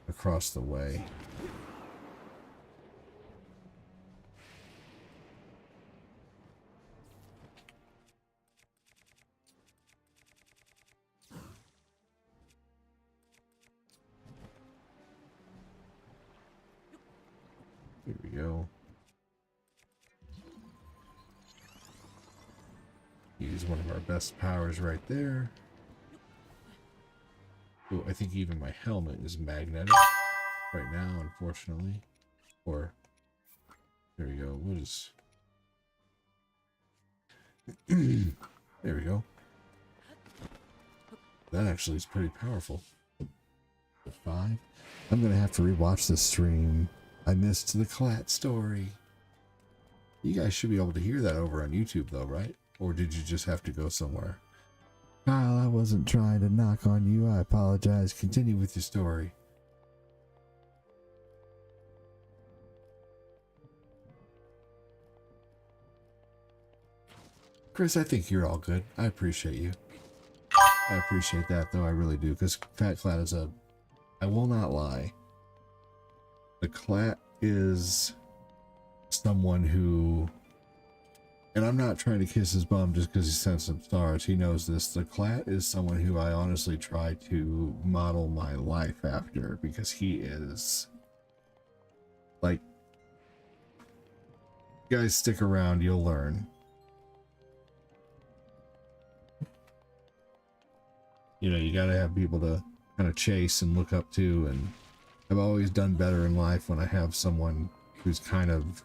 across the way. Here we go. Use one of our best powers right there. Oh, I think even my helmet is magnetic right now, unfortunately. Or, there we go. What is... there we go. That actually is pretty powerful. 5. I'm gonna have to rewatch this stream. I missed the Clat story. You guys should be able to hear that over on YouTube though, right? Or did you just have to go somewhere? Kyle, I wasn't trying to knock on you. I apologize. Continue with your story. Chris, I think you're all good. I appreciate you. I appreciate that, though. I really do. Because Fat Clat is a... I will not lie. The Clat is someone who... And I'm not trying to kiss his bum just because he sent some stars. He knows this. The Clat is someone who I honestly try to model my life after, because he is... Like... You guys stick around, you'll learn. You know, you gotta have people to kind of chase and look up to, and I've always done better in life when I have someone who's kind of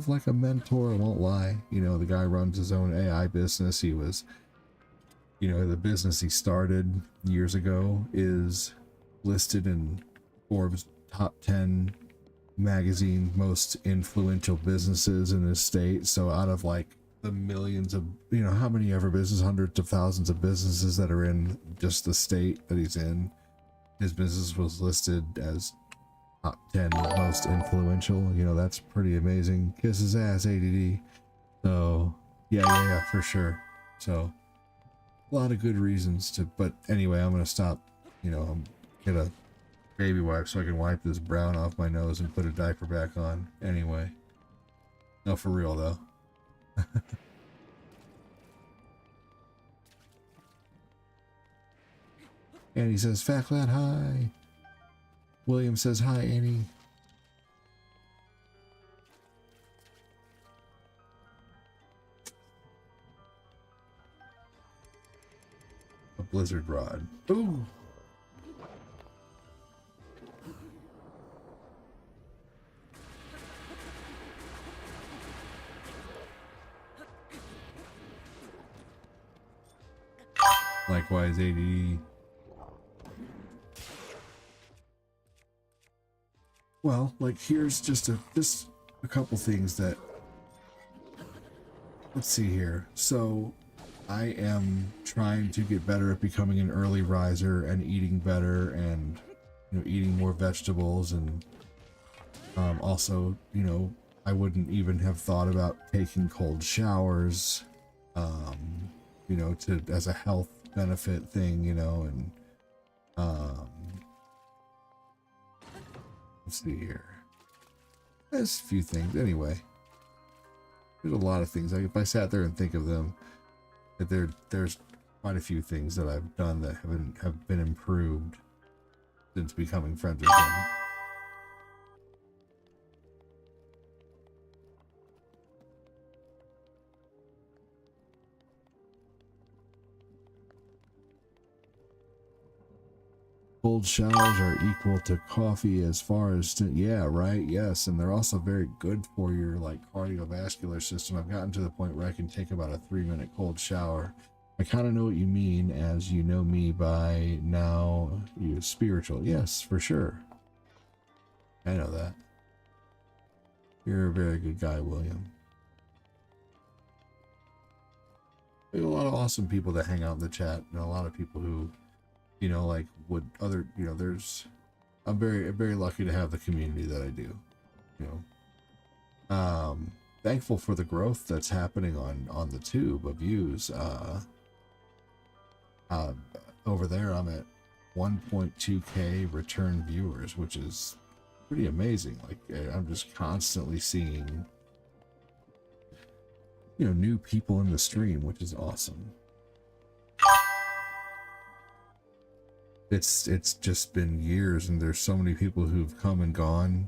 like a mentor. I won't lie. You know, the guy runs his own AI business. He was, you know, the business he started years ago is listed in Forbes top 10 magazine most influential businesses in his state. So out of like the millions of, you know, how many ever business, hundreds of thousands of businesses that are in just the state that he's in, his business was listed as top 10 most influential. You know, that's pretty amazing. Kiss his ass, ADD. So yeah, for sure. So a lot of good reasons to, but anyway, I'm gonna stop. You know, I'm get a baby wipe so I can wipe this brown off my nose and put a diaper back on. Anyway, no, for real though. Annie says, Fat Clat, hi. William says, hi, Annie. A blizzard rod. Ooh. Likewise, AD. Well, like here's just a couple things that, let's see here. So I am trying to get better at becoming an early riser and eating better, and eating more vegetables, and also I wouldn't even have thought about taking cold showers, to as a health benefit thing, and let's see here. There's a few things anyway. There's a lot of things. Like if I sat there and think of them, that there's quite a few things that I've done that have been improved since becoming friends with him. Cold showers are equal to coffee as far as yeah, right, yes, and they're also very good for your like cardiovascular system. I've gotten to the point where I can take about a 3-minute cold shower. I kind of know what you mean, as you know me by now. You spiritual, yes, for sure. I know that. You're a very good guy, William. There's a lot of awesome people that hang out in the chat, and a lot of people who like would other, I'm very lucky to have the community that I do, thankful for the growth that's happening on the tube of views. Over there, I'm at 1.2k return viewers, which is pretty amazing. Like I'm just constantly seeing, new people in the stream, which is awesome. It's just been years, and there's so many people who've come and gone,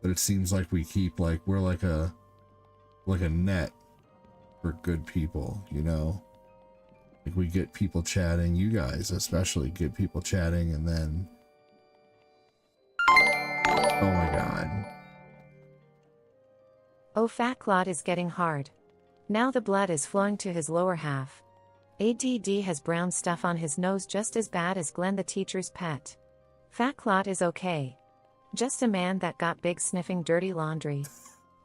but it seems like we keep we're like a net for good people, like we get people chatting, you guys especially get people chatting, and then oh my god. Oh, Fat Claude is getting hard. Now the blood is flowing to his lower half. ADD has brown stuff on his nose just as bad as Glenn the teacher's pet. Fat Claude is okay. Just a man that got big sniffing dirty laundry.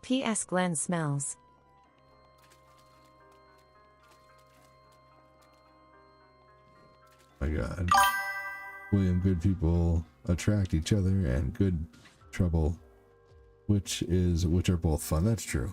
P.S. Glenn smells. My god. William, good people attract each other, and good trouble, which are both fun. That's true.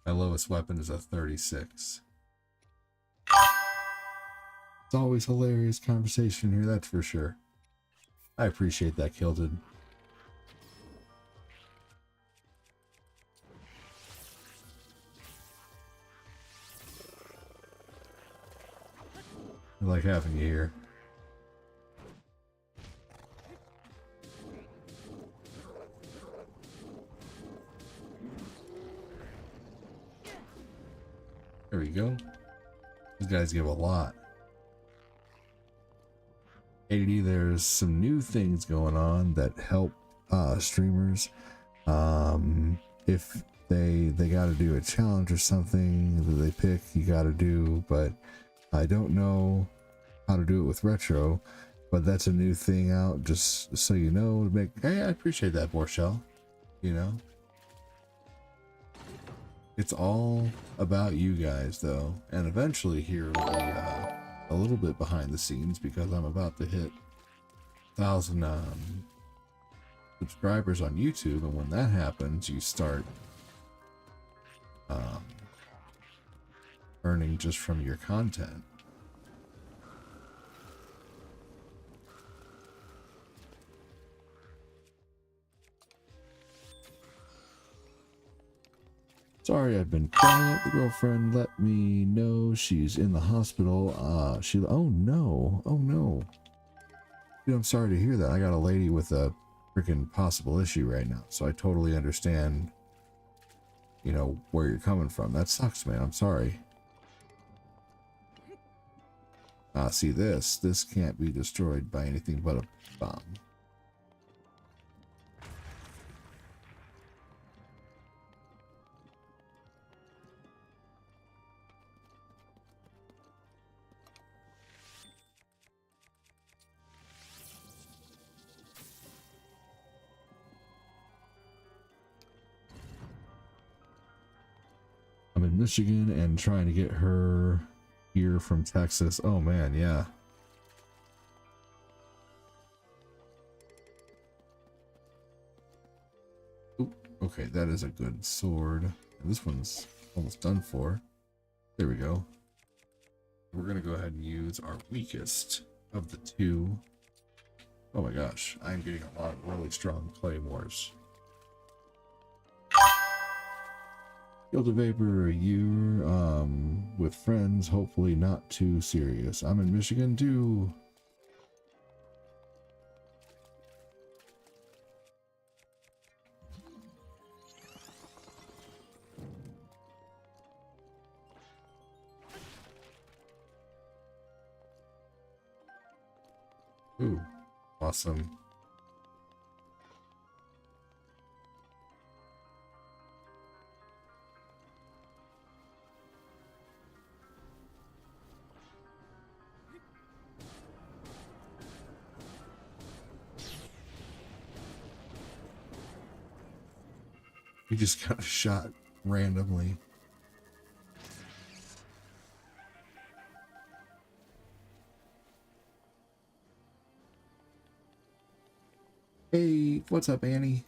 My lowest weapon is a 36. It's always hilarious conversation here, that's for sure. I appreciate that, Kilted. I like having you here. There we go. These guys give a lot. AD, there's some new things going on that help streamers. If they got to do a challenge or something that they pick, you got to do. But I don't know how to do it with retro. But that's a new thing out, just so you know. To make, hey, I appreciate that, Borshell. It's all about you guys, though, and eventually here will be a little bit behind the scenes, because I'm about to hit 1,000 subscribers on YouTube, and when that happens, you start earning just from your content. Sorry, I've been quiet. The girlfriend let me know she's in the hospital. Oh no. Oh no. Dude, I'm sorry to hear that. I got a lady with a freaking possible issue right now. So I totally understand, you know, where you're coming from. That sucks, man. I'm sorry. See this. This can't be destroyed by anything but a bomb. I'm in Michigan and trying to get her here from Texas. Oh man, yeah. Oop, okay, that is a good sword. This one's almost done for. There we go. We're gonna go ahead and use our weakest of the two. Oh my gosh, I'm getting a lot of really strong claymores. Killed a vapor a year, with friends, hopefully not too serious. I'm in Michigan too. Ooh, awesome. We just got shot randomly. Hey, what's up, Annie?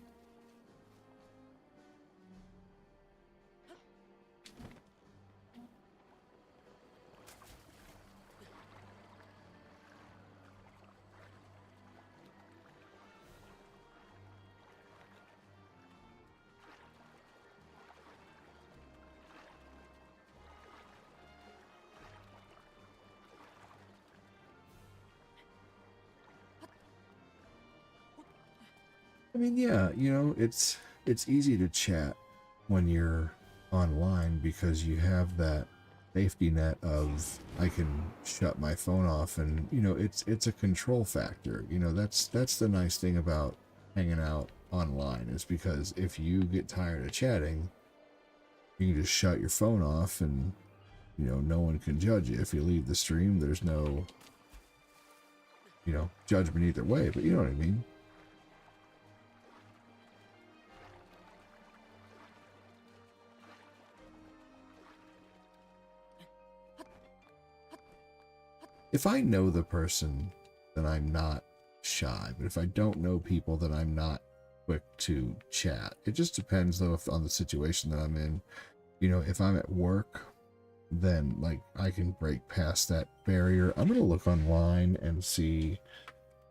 I mean, yeah, you know, it's easy to chat when you're online because you have that safety net of I can shut my phone off, and you know, it's a control factor. You know, that's the nice thing about hanging out online, is because if you get tired of chatting, you can just shut your phone off and, you know, no one can judge you. If you leave the stream, there's no, you know, judgment either way, but you know what I mean. If I know the person, then I'm not shy. But if I don't know people, then I'm not quick to chat. It just depends, though, on the situation that I'm in. You know, if I'm at work, then, like, I can break past that barrier. I'm going to look online and see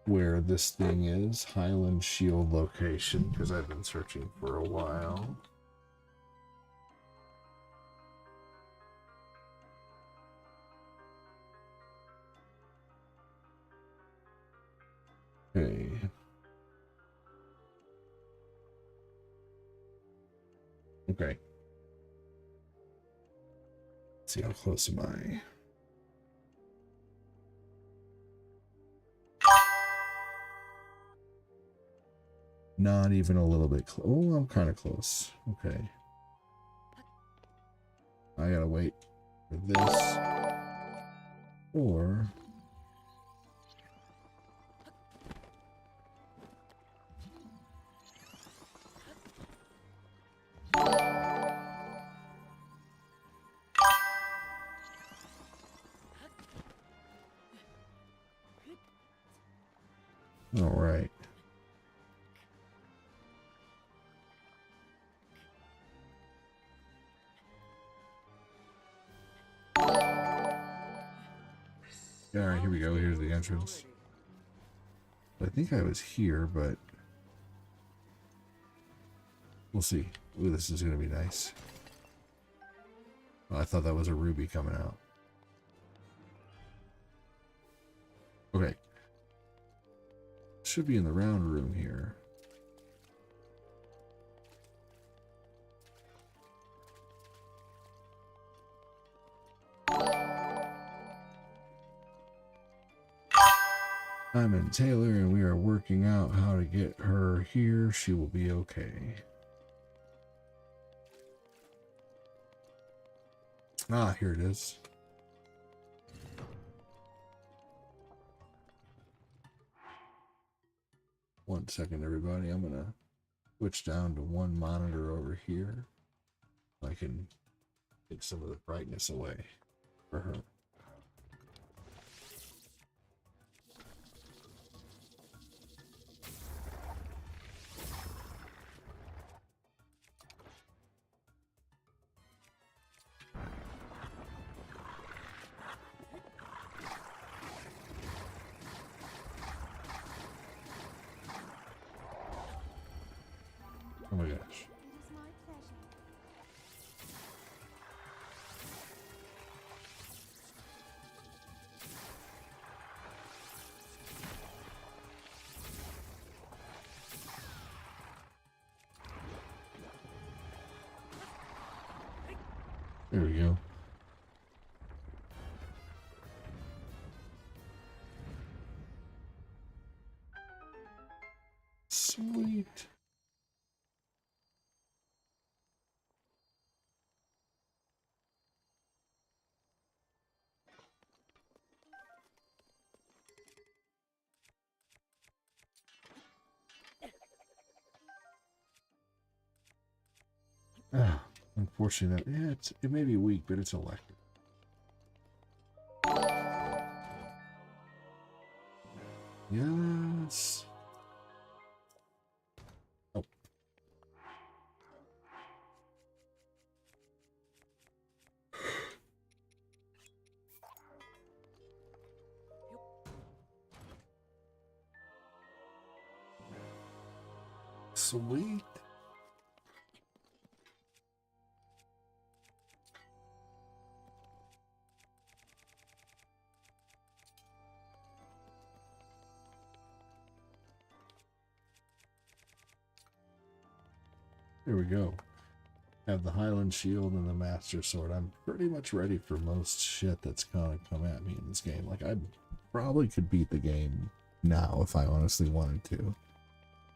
where this thing is. Highland Shield location, because I've been searching for a while. Okay. Okay. Let's see how close am I? Not even a little bit close. Oh, I'm kind of close. Okay. I gotta wait for this. Or... all right. All right, here we go. Here's the entrance. I think I was here, but we'll see. Ooh, this is gonna be nice. Oh, I thought that was a ruby coming out. Okay. Should be in the round room here. I'm in Taylor and we are working out how to get her here. She will be okay. Ah, here it is. One second, everybody. I'm gonna switch down to one monitor over here. I can get some of the brightness away for her. Oh my gosh. There we go. Sweet. Ah, unfortunately, yeah, it may be weak, but it's electric. Yes. Oh. Sweet. There we go. Have the Highland Shield and the Master Sword. I'm pretty much ready for most shit that's gonna come at me in this game. Like, I probably could beat the game now if I honestly wanted to.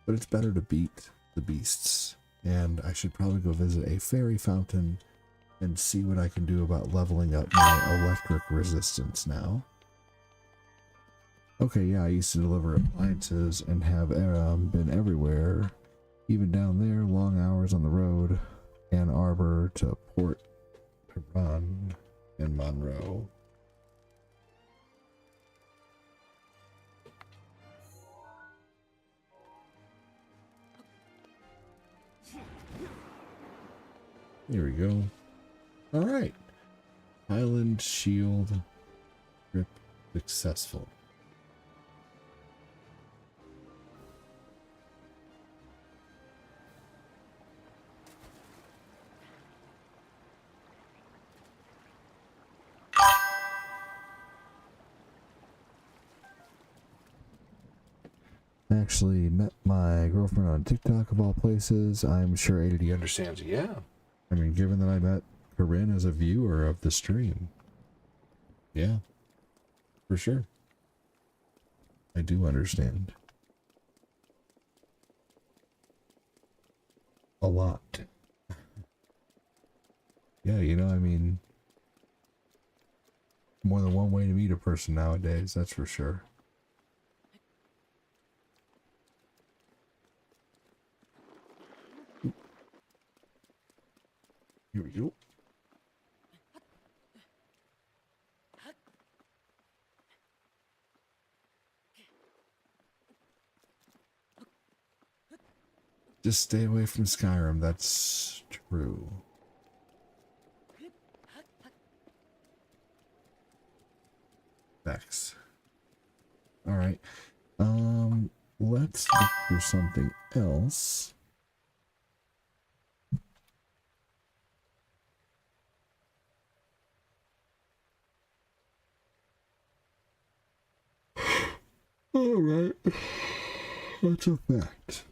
But it's better to beat the beasts. And I should probably go visit a fairy fountain and see what I can do about leveling up my electric resistance now. Okay, yeah, I used to deliver appliances and have been everywhere. Even down there, long hours on the road, Ann Arbor to Port Huron and Monroe. Here we go. All right. Highland Shield trip successful. Actually met my girlfriend on TikTok of all places. I'm sure ADD understands. Yeah. I mean, given that I met Corinne as a viewer of the stream. Yeah. For sure. I do understand. A lot. Yeah, you know, I mean, more than one way to meet a person nowadays, that's for sure. Here we go. Just stay away from Skyrim, that's true. Vex. Alright. Let's look for something else. Alright. That's a fact.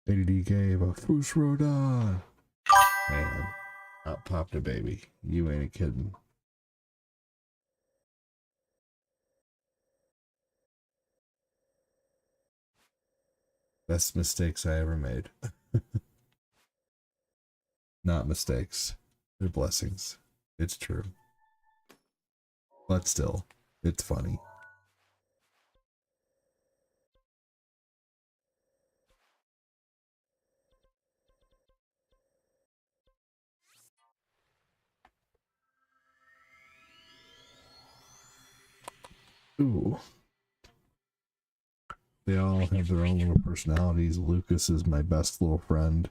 ADD gave a Fusrodan. Man, out popped a baby. You ain't kidding. Best mistakes I ever made. Not mistakes. They're blessings. It's true. But still, it's funny. Ooh. They all have their own little personalities. Lucas is my best little friend.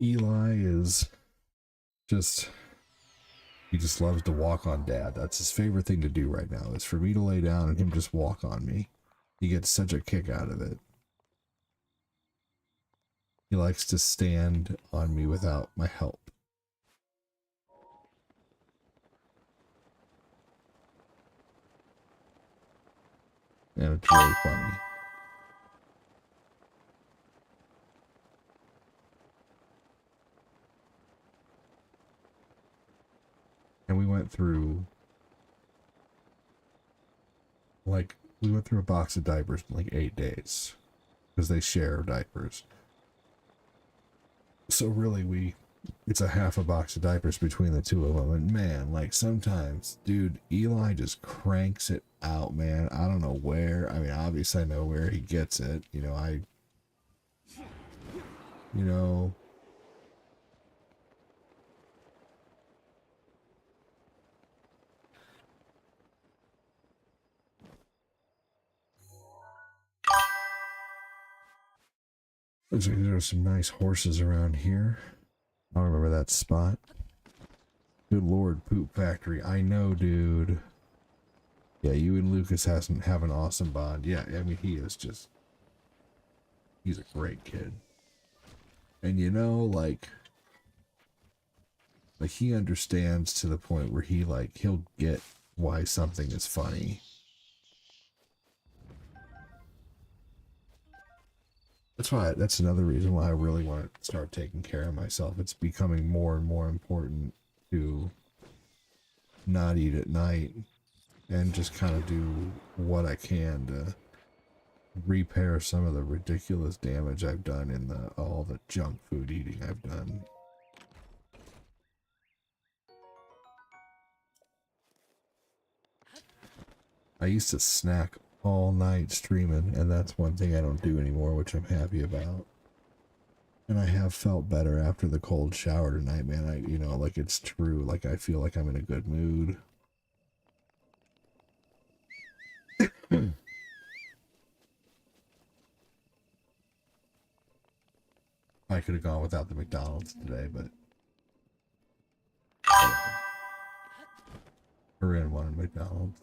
Eli is just, he just loves to walk on Dad. That's his favorite thing to do right now, is for me to lay down and him just walk on me. He gets such a kick out of it. He likes to stand on me without my help. And it's really funny. And we went through a box of diapers in like 8 days. Because they share diapers. So really it's a half a box of diapers between the two of them. And man, like sometimes, dude, Eli just cranks it out, man. I don't know where. I mean, obviously I know where he gets it. Looks like there are some nice horses around here. I don't remember that spot. Good Lord, Poop Factory. I know, dude. Yeah, you and Lucas have an awesome bond. Yeah, I mean, he's a great kid. And like he understands to the point where he'll get why something is funny. That's another reason why I really want to start taking care of myself. It's becoming more and more important to not eat at night and just kind of do what I can to repair some of the ridiculous damage I've done in all the junk food eating I've done. I used to snack all night streaming, and that's one thing I don't do anymore, which I'm happy about. And I have felt better after the cold shower tonight, man. Like it's true. Like I feel like I'm in a good mood. I could have gone without the McDonald's today, but Corinne wanted McDonald's.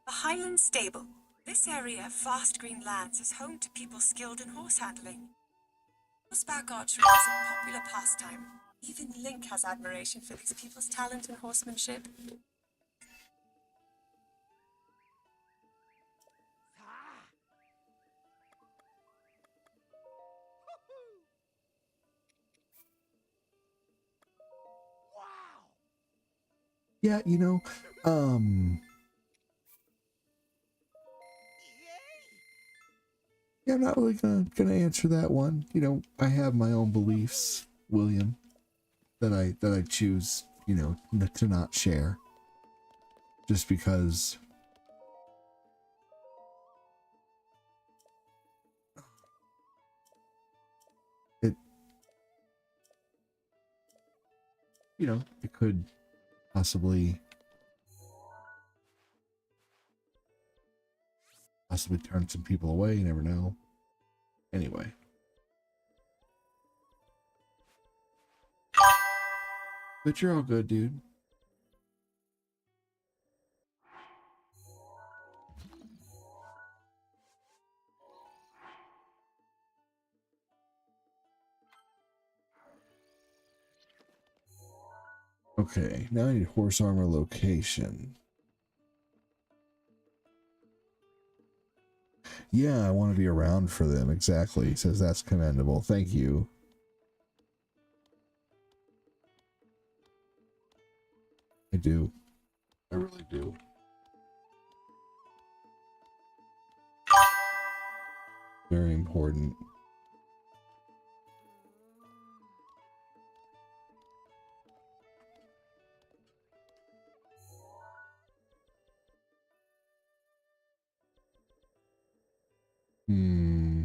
The Highland Stable. This area of vast green lands is home to people skilled in horse handling. Horseback archery is a popular pastime. Even Link has admiration for these people's talent in horsemanship. Yeah, Yeah, I'm not really gonna answer that one. You know, I have my own beliefs, William, that I choose, you know, to not share, just because it, you know, it could possibly turn some people away. You never know. Anyway. But you're all good, dude. Okay, now I need horse armor location. Yeah, I want to be around for them. Exactly. He says that's commendable. Thank you. I do. I really do. Very important. Hmm.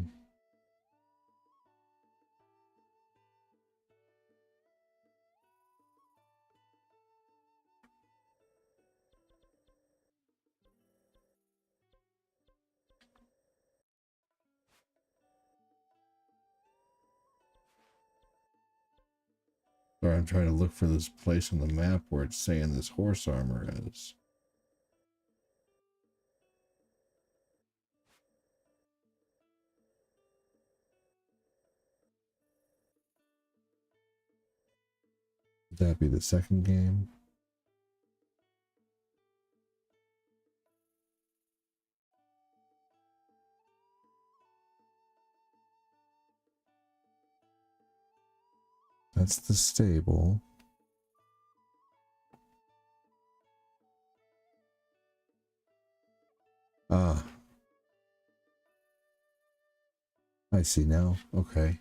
Sorry, I'm trying to look for this place on the map where it's saying this horse armor is. Would that be the second game? That's the stable. Ah. I see now. Okay.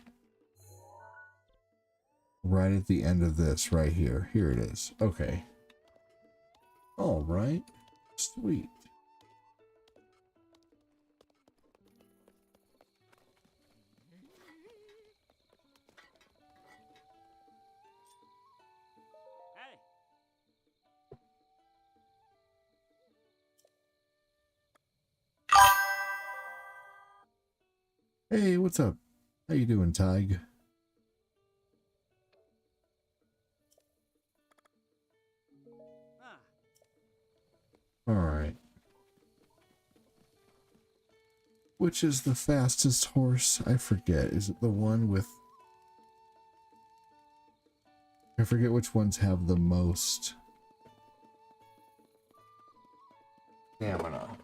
Right at the end of this, right here. Here it is. Okay. All right. Sweet. Hey, what's up? How you doing, Tig? All right. Which is the fastest horse? I forget. Is it the one with... I forget which ones have the most stamina.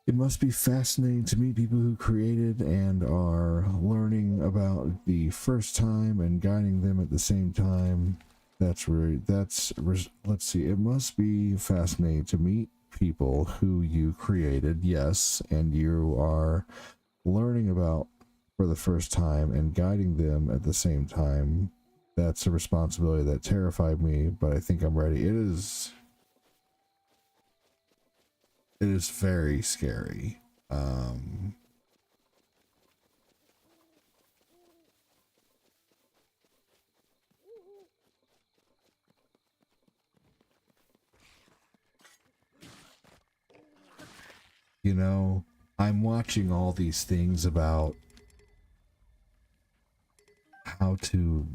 It must be fascinating to meet people who created and are learning about the first time and guiding them at the same time. Let's see. It must be fascinating to meet people who you created, yes, and you are learning about for the first time and guiding them at the same time. That's a responsibility that terrified me, but I think I'm ready. It is very scary. You know, I'm watching all these things about how to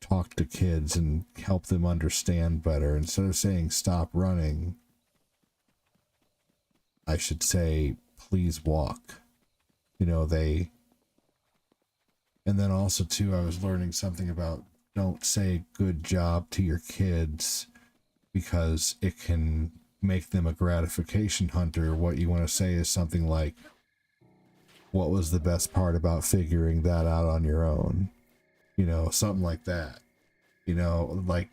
talk to kids and help them understand better. Instead of saying stop running, I should say please walk. You know, and then also too, I was learning something about don't say good job to your kids because it can make them a gratification hunter. What you want to say is something like, what was the best part about figuring that out on your own? You know, something like that. You know, like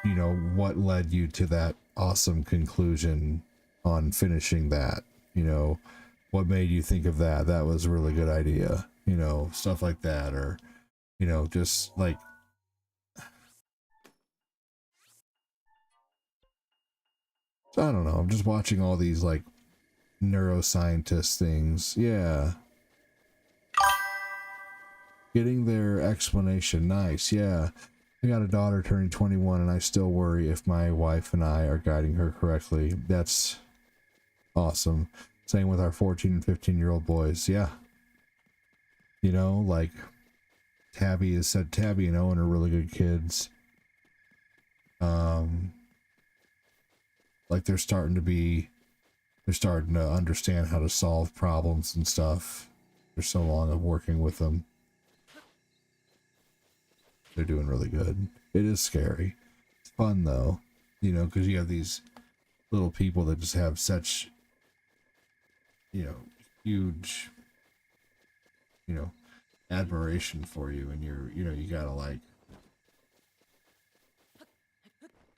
you know, what led you to that awesome conclusion on finishing that? you know, what made you think of that? That was a really good idea, you know, stuff like that. Or, you know, just like, I don't know, I'm just watching all these like neuroscientist things. Yeah. Getting their explanation. Nice. Yeah. I got a daughter turning 21 and I still worry if my wife and I are guiding her correctly. That's awesome. Same with our 14 and 15-year-old boys. Yeah. You know, like Tabby has said, Tabby and Owen are really good kids. Like they're starting to understand how to solve problems and stuff. For so long of working with them. They're doing really good. It is scary. It's fun though, you know, because you have these little people that just have such, you know, huge, you know, admiration for you, and you're, you know, you gotta like,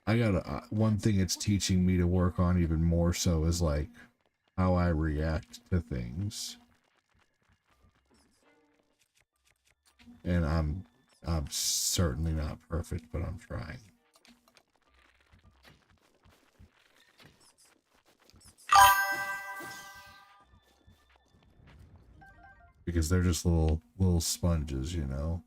I gotta, one thing it's teaching me to work on even more so is like how I react to things. And I'm certainly not perfect, but I'm trying. Because they're just little sponges, you know.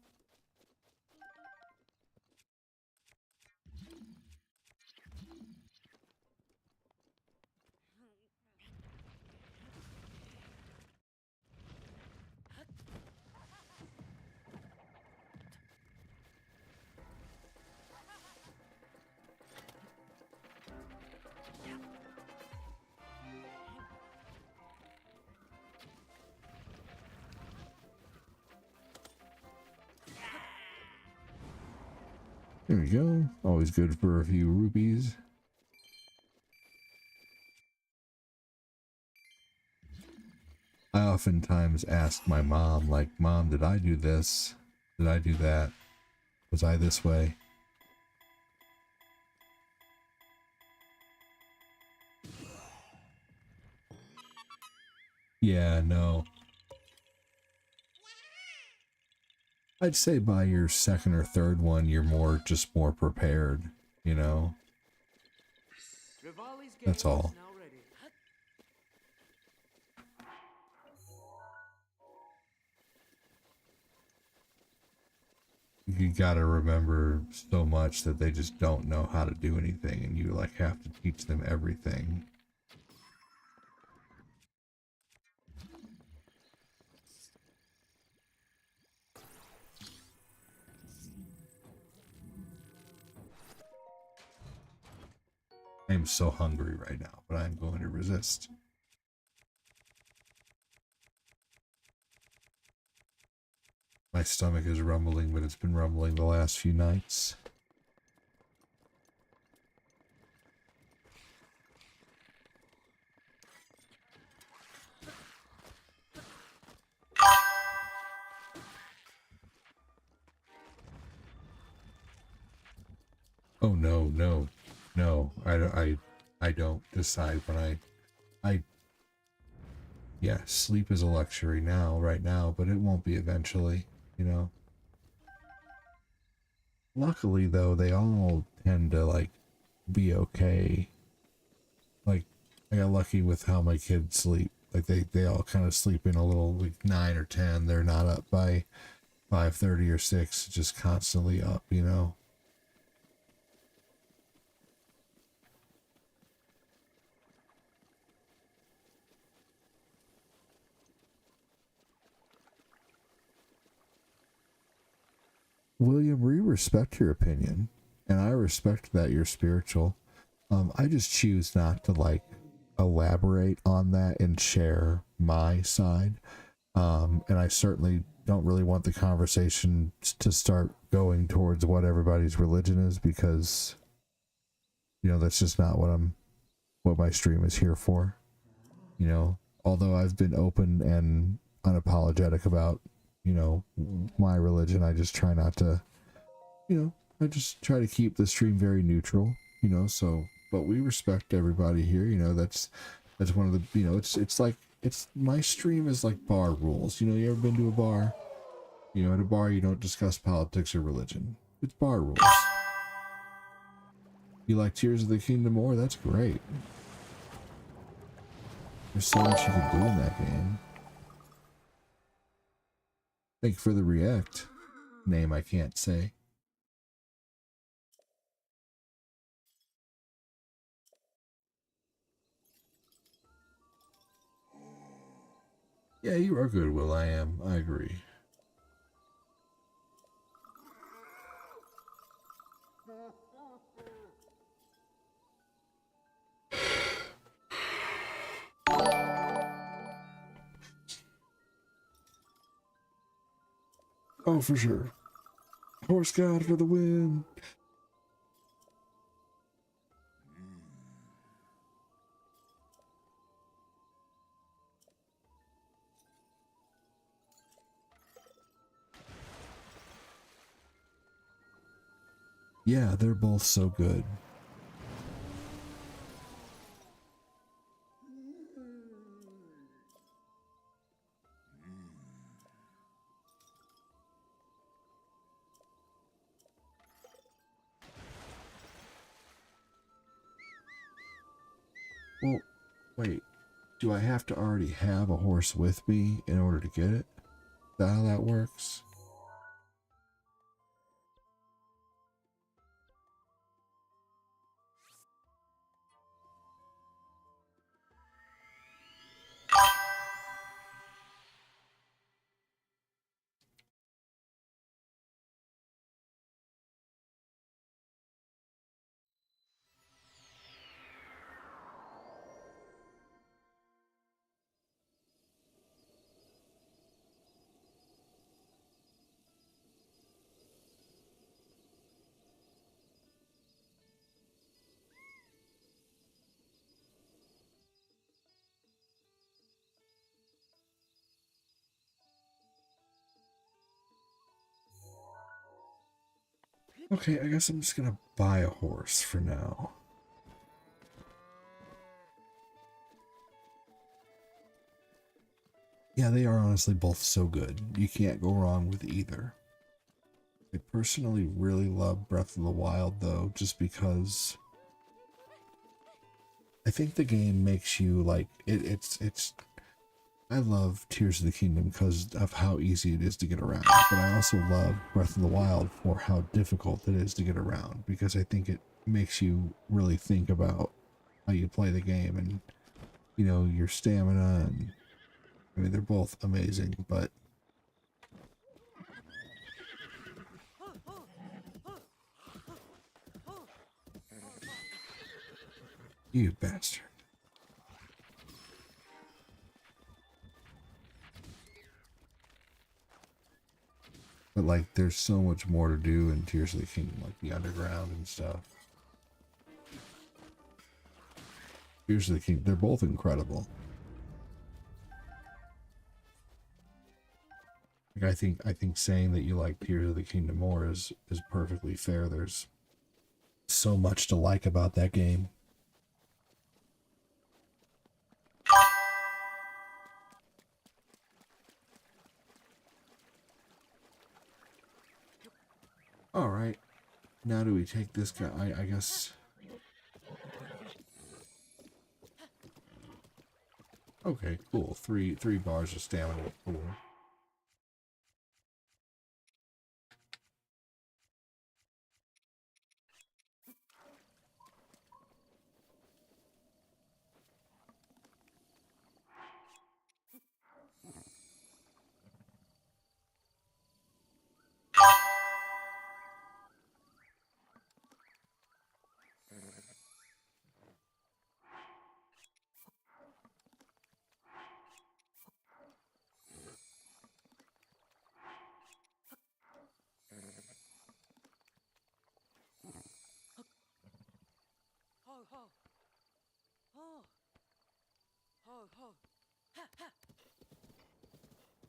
There we go. Always good for a few rupees. I oftentimes ask my mom, like, Mom, did I do this? Did I do that? Was I this way? Yeah, no. I'd say by your second or third one, you're just more prepared, you know? That's all. You gotta remember so much that they just don't know how to do anything, and you like have to teach them everything. I am so hungry right now, but I'm going to resist. My stomach is rumbling, but it's been rumbling the last few nights. Oh no, no, no! I don't decide when yeah, sleep is a luxury now, right now, but it won't be eventually, you know. Luckily, though, they all tend to like be okay. Like, I got lucky with how my kids sleep. Like they all kind of sleep in a little like 9 or 10. They're not up by 5:30 or 6, just constantly up, you know. William, we respect your opinion, and I respect that you're spiritual. I just choose not to like elaborate on that and share my side. And I certainly don't really want the conversation to start going towards what everybody's religion is, because, you know, that's just not what my stream is here for. You know, although I've been open and unapologetic about, you know, my religion, I just try not to, you know, I just try to keep the stream very neutral, you know, so, but we respect everybody here, you know, that's That's one of the, you know, it's like, it's, my stream is like bar rules. You know, you ever been to a bar? You know, at a bar you don't discuss politics or religion. It's bar rules. You like Tears of the Kingdom more? That's great. There's so much you can do in that game. Thank you for the react. Name I can't say. Yeah, you are good, Will. I am. I agree. Oh, for sure. Horse God for the win. Yeah, they're both so good. Well, wait. Do I have to already have a horse with me in order to get it? Is that how that works? Okay, I guess I'm just gonna buy a horse for now. Yeah, they are honestly both so good. You can't go wrong with either. I personally really love Breath of the Wild though, just because I think the game makes you like it's I love Tears of the Kingdom because of how easy it is to get around, but I also love Breath of the Wild for how difficult it is to get around, because I think it makes you really think about how you play the game and, you know, your stamina. And I mean, they're both amazing, but you bastard. But like, there's so much more to do in Tears of the Kingdom, like the underground and stuff. Tears of the Kingdom, they're both incredible. Like, I think saying that you like Tears of the Kingdom more is perfectly fair. There's so much to like about that game. All right, now do we take this guy? I guess. Okay, cool. Three bars of stamina. Cool.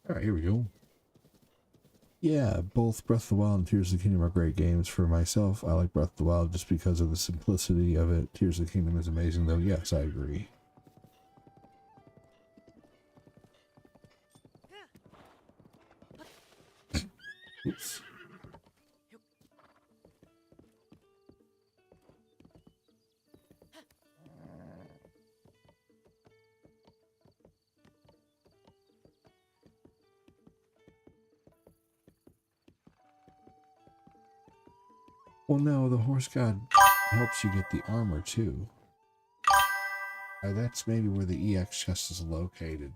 All right, here we go. Yeah, both Breath of the Wild and Tears of the Kingdom are great games. For myself, I like Breath of the Wild just because of the simplicity of it. Tears of the Kingdom is amazing, though. Yes, I agree. Oops. Well, no, the horse god helps you get the armor too. That's maybe where the EX chest is located.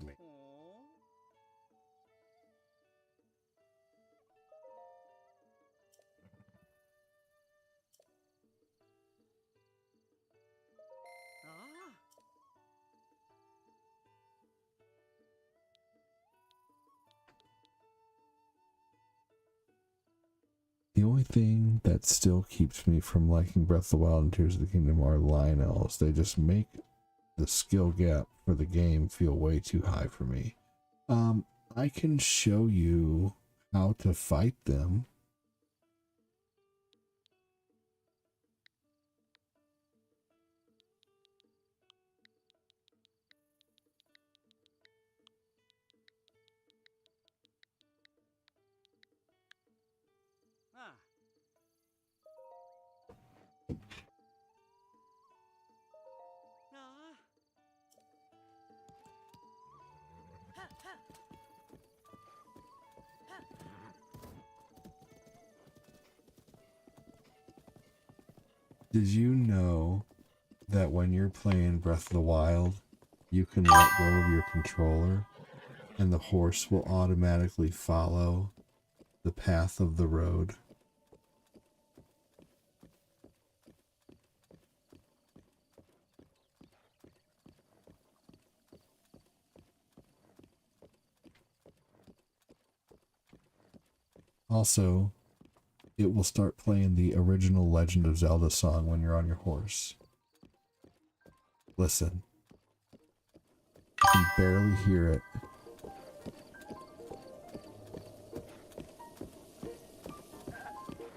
The only thing that still keeps me from liking Breath of the Wild and Tears of the Kingdom are Lion Elves. They just make the skill gap for the game feel way too high for me. I can show you how to fight them. Did you know that when you're playing Breath of the Wild, you can let go of your controller and the horse will automatically follow the path of the road? Also, it will start playing the original Legend of Zelda song when you're on your horse. Listen. You can barely hear it.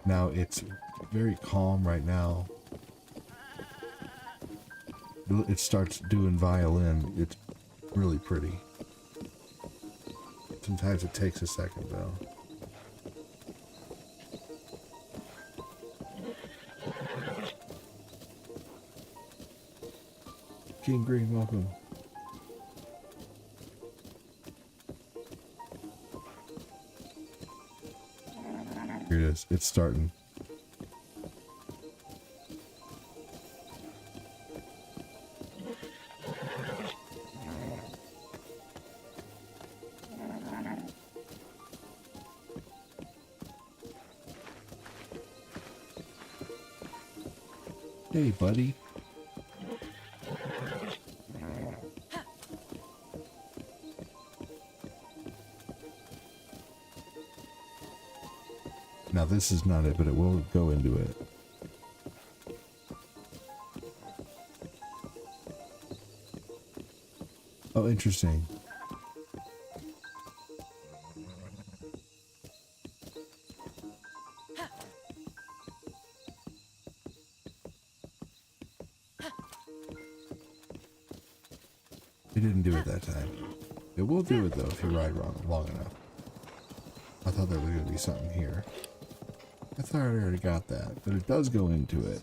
Now, it's very calm right now. It starts doing violin. It's really pretty. Sometimes it takes a second, though. King Green, welcome. Here it is. It's starting. Hey, buddy. Now this is not it, but it will go into it. Oh, interesting. It didn't do it that time. It will do it though if you ride long enough. I thought there was going to be something here. I thought I already got that, but it does go into it.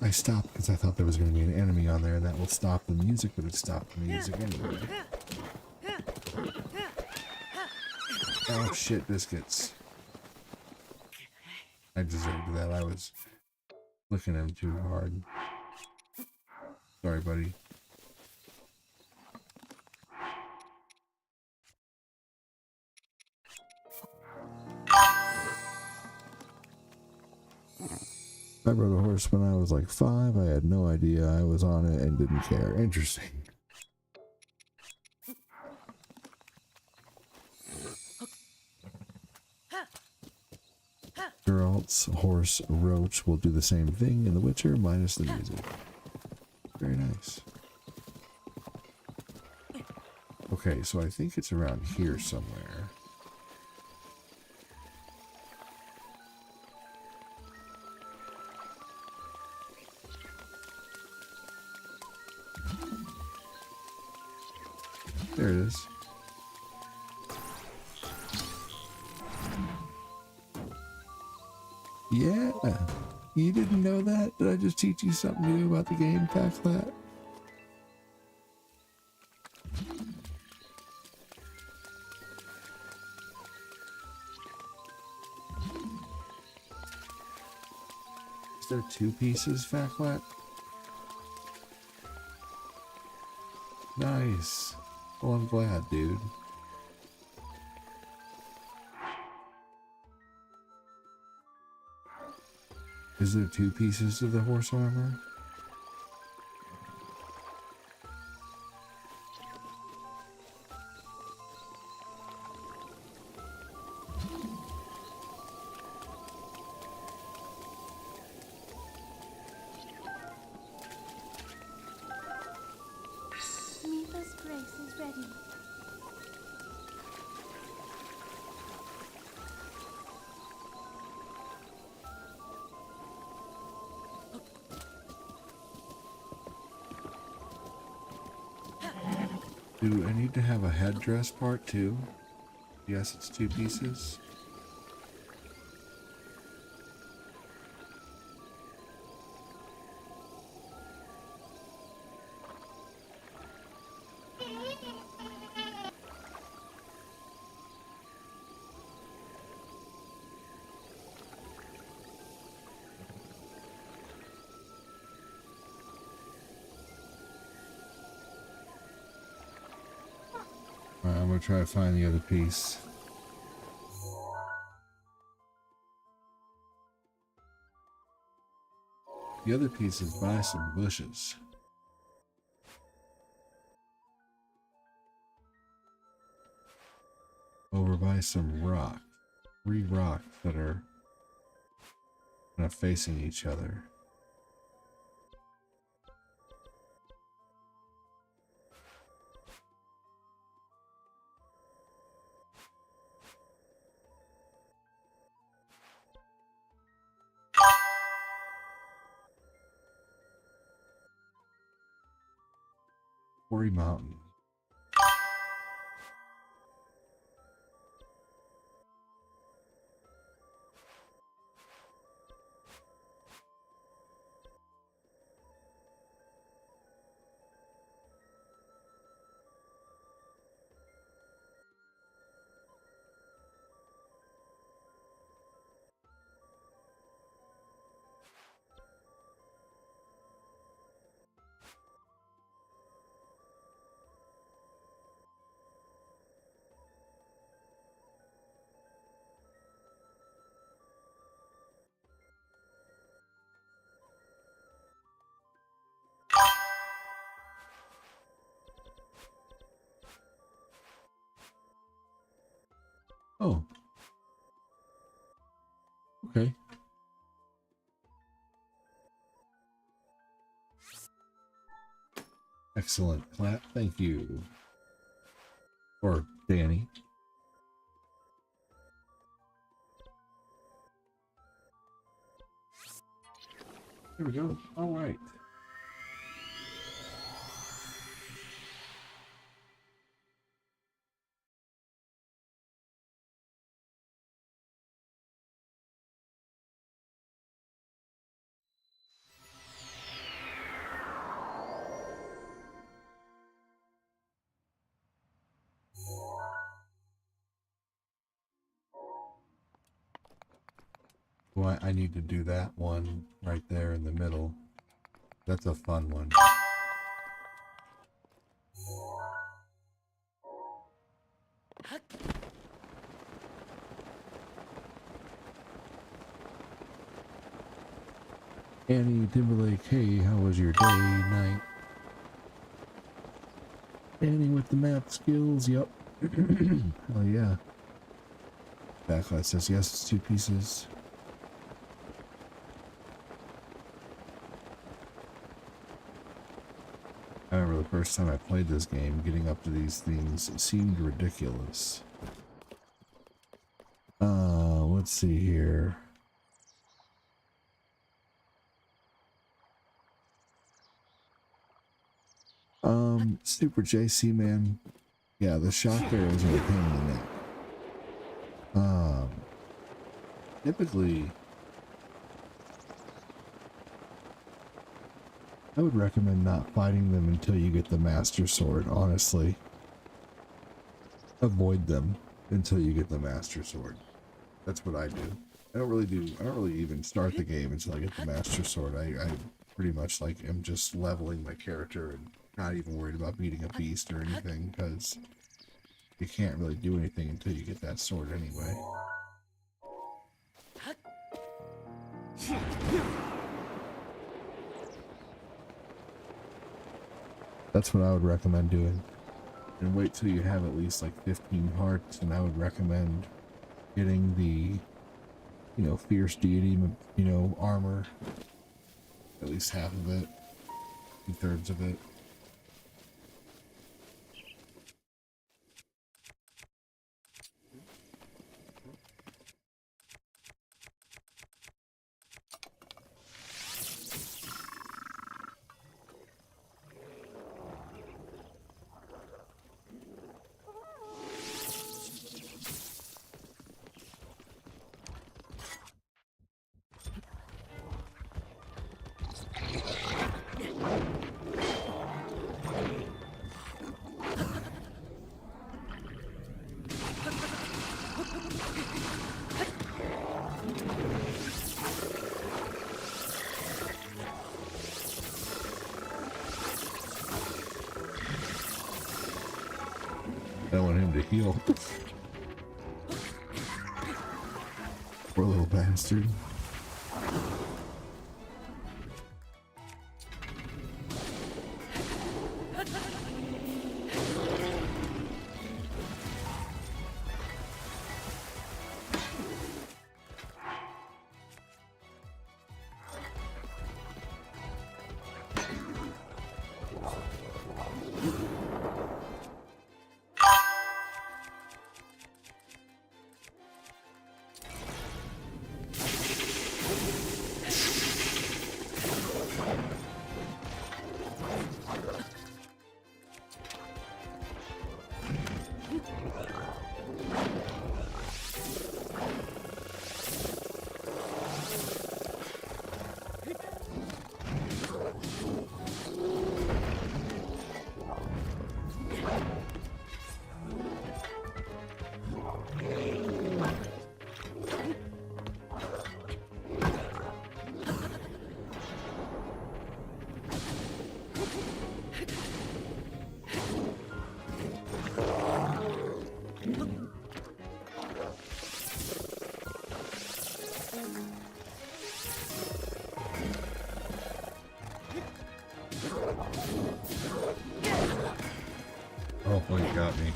I stopped because I thought there was going to be an enemy on there and that will stop the music, but it stopped the music anyway. Oh shit, biscuits. I deserved that. I was looking at him too hard. Sorry, buddy. I rode a horse when I was like 5. I had no idea I was on it and didn't care. Interesting. Geralt's horse Roach will do the same thing in The Witcher minus the music. Very nice. Okay, so I think it's around here somewhere. There it is. Yeah. You didn't know that? Did I just teach you something new about the game, Packlet? Is there 2 pieces, Packlet? Nice. Well, I'm glad, dude. Is there 2 pieces to the horse armor? Mifa's grace is ready. Do I need to have a headdress part too? Yes, it's 2 pieces. Alright, I'm gonna try to find the other piece. The other piece is by some bushes. Over by some rock. 3 rocks that are kind of facing each other. Quarry Mountain. Oh. Okay. Excellent, Platt. Thank you. Or Danny. There we go. All right. Well, I need to do that one right there in the middle. That's a fun one. Annie Timberlake, hey, how was your day, night? Annie with the map skills, yep. Oh yeah. Backlight says yes, it's 2 pieces. I remember the first time I played this game, getting up to these things seemed ridiculous. Let's see here. Super JC man. Yeah, the shock arrows are a pain in the neck. Typically, I would recommend not fighting them until you get the Master Sword, honestly. Avoid them until you get the Master Sword. That's what I do. I don't really even start the game until I get the Master Sword. I pretty much like am just leveling my character and not even worried about beating a beast or anything, because you can't really do anything until you get that sword anyway. That's what I would recommend doing. And wait till you have at least like 15 hearts, and I would recommend getting the, you know, fierce deity, you know, armor. At least half of it, 2/3 of it. I want him to heal. Poor little bastard. Oh, well, you got me.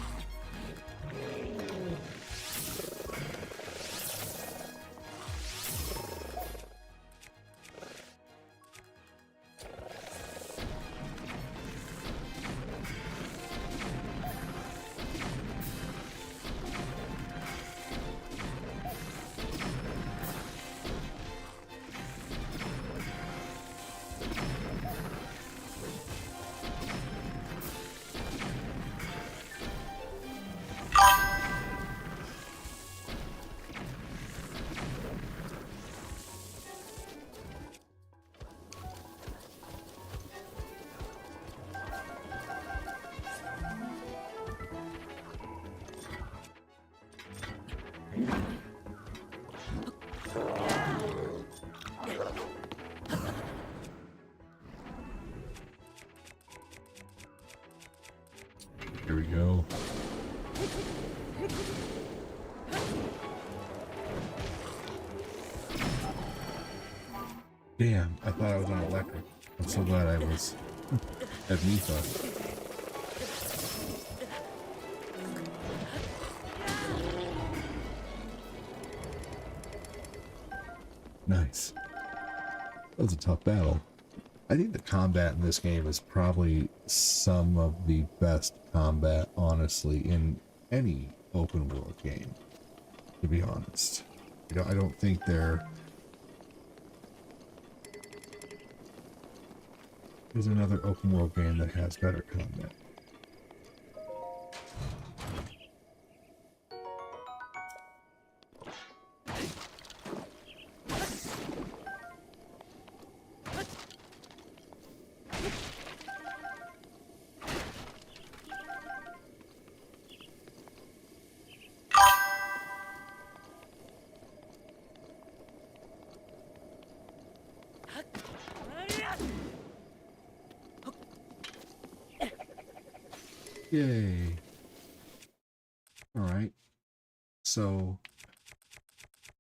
Here we go. Damn, I thought I was on electric. I'm so glad I was at Mifa. Nice. That was a tough battle. I think the combat in this game is probably some of the best combat, honestly, in any open world game, to be honest. I don't think there's another open world game that has better combat. Yay. Alright. So,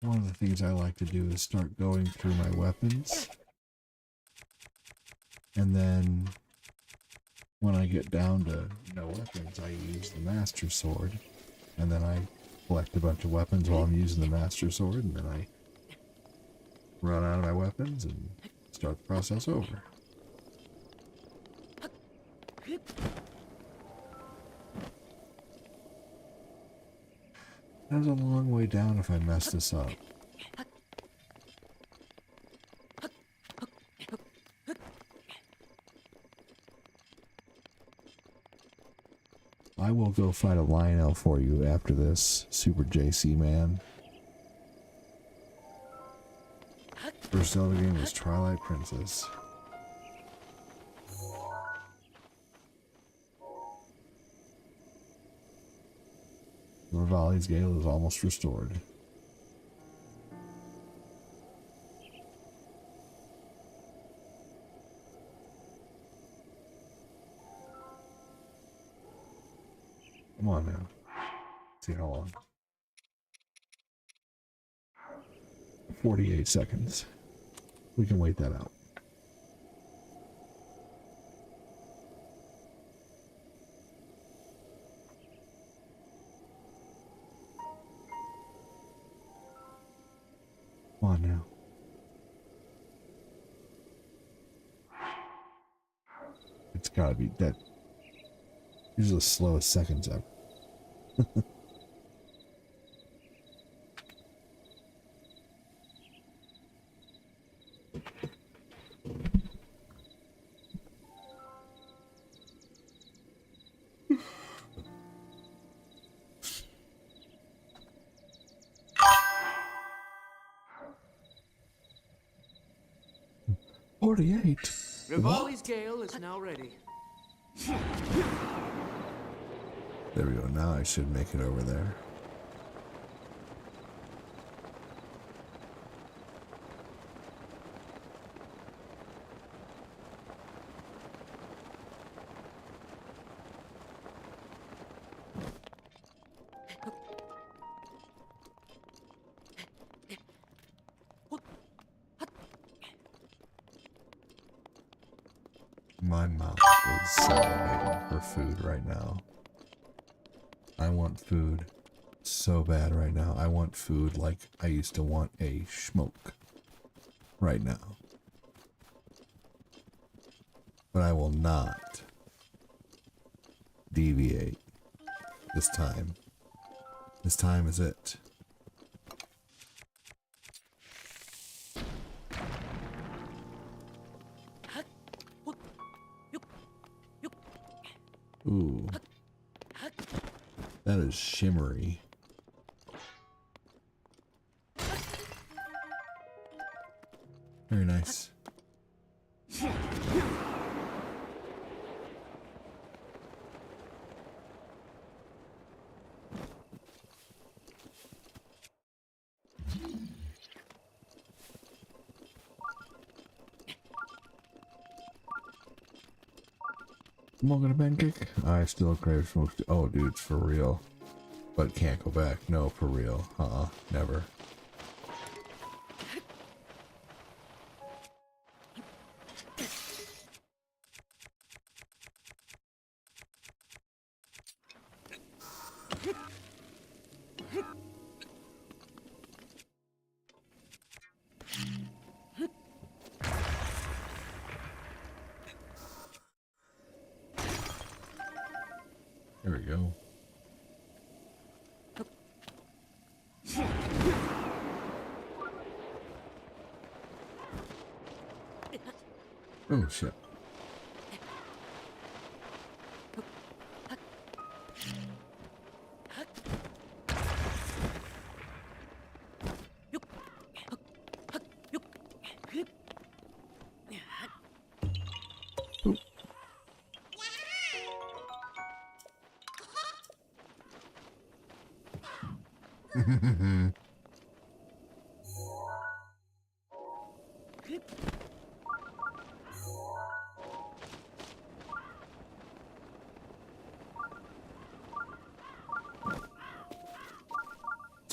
one of the things I like to do is start going through my weapons. And then, when I get down to no weapons, I use the Master Sword. And then I collect a bunch of weapons while I'm using the Master Sword, and then I run out of my weapons and start the process over. That's a long way down if I mess this up. I will go fight a Lionel for you after this, Super JC man. First Zelda game was Twilight Princess. Rivali's Gale is almost restored. Come on now. Let's see how long. 48 seconds. We can wait that out. Come on now. It's gotta be dead. These are the slowest seconds ever. Rivali's Gale is now ready. There we go. Now I should make it over there. My mouth is salivating for food right now. I want food so bad right now. I want food like I used to want a smoke right now. But I will not deviate this time. This time is it. Ooh. That is shimmery. Very nice. Smoking a pancake? I still crave smoked. Oh, dude, it's for real. But can't go back. No, for real. Never. There we go. Oh, shit.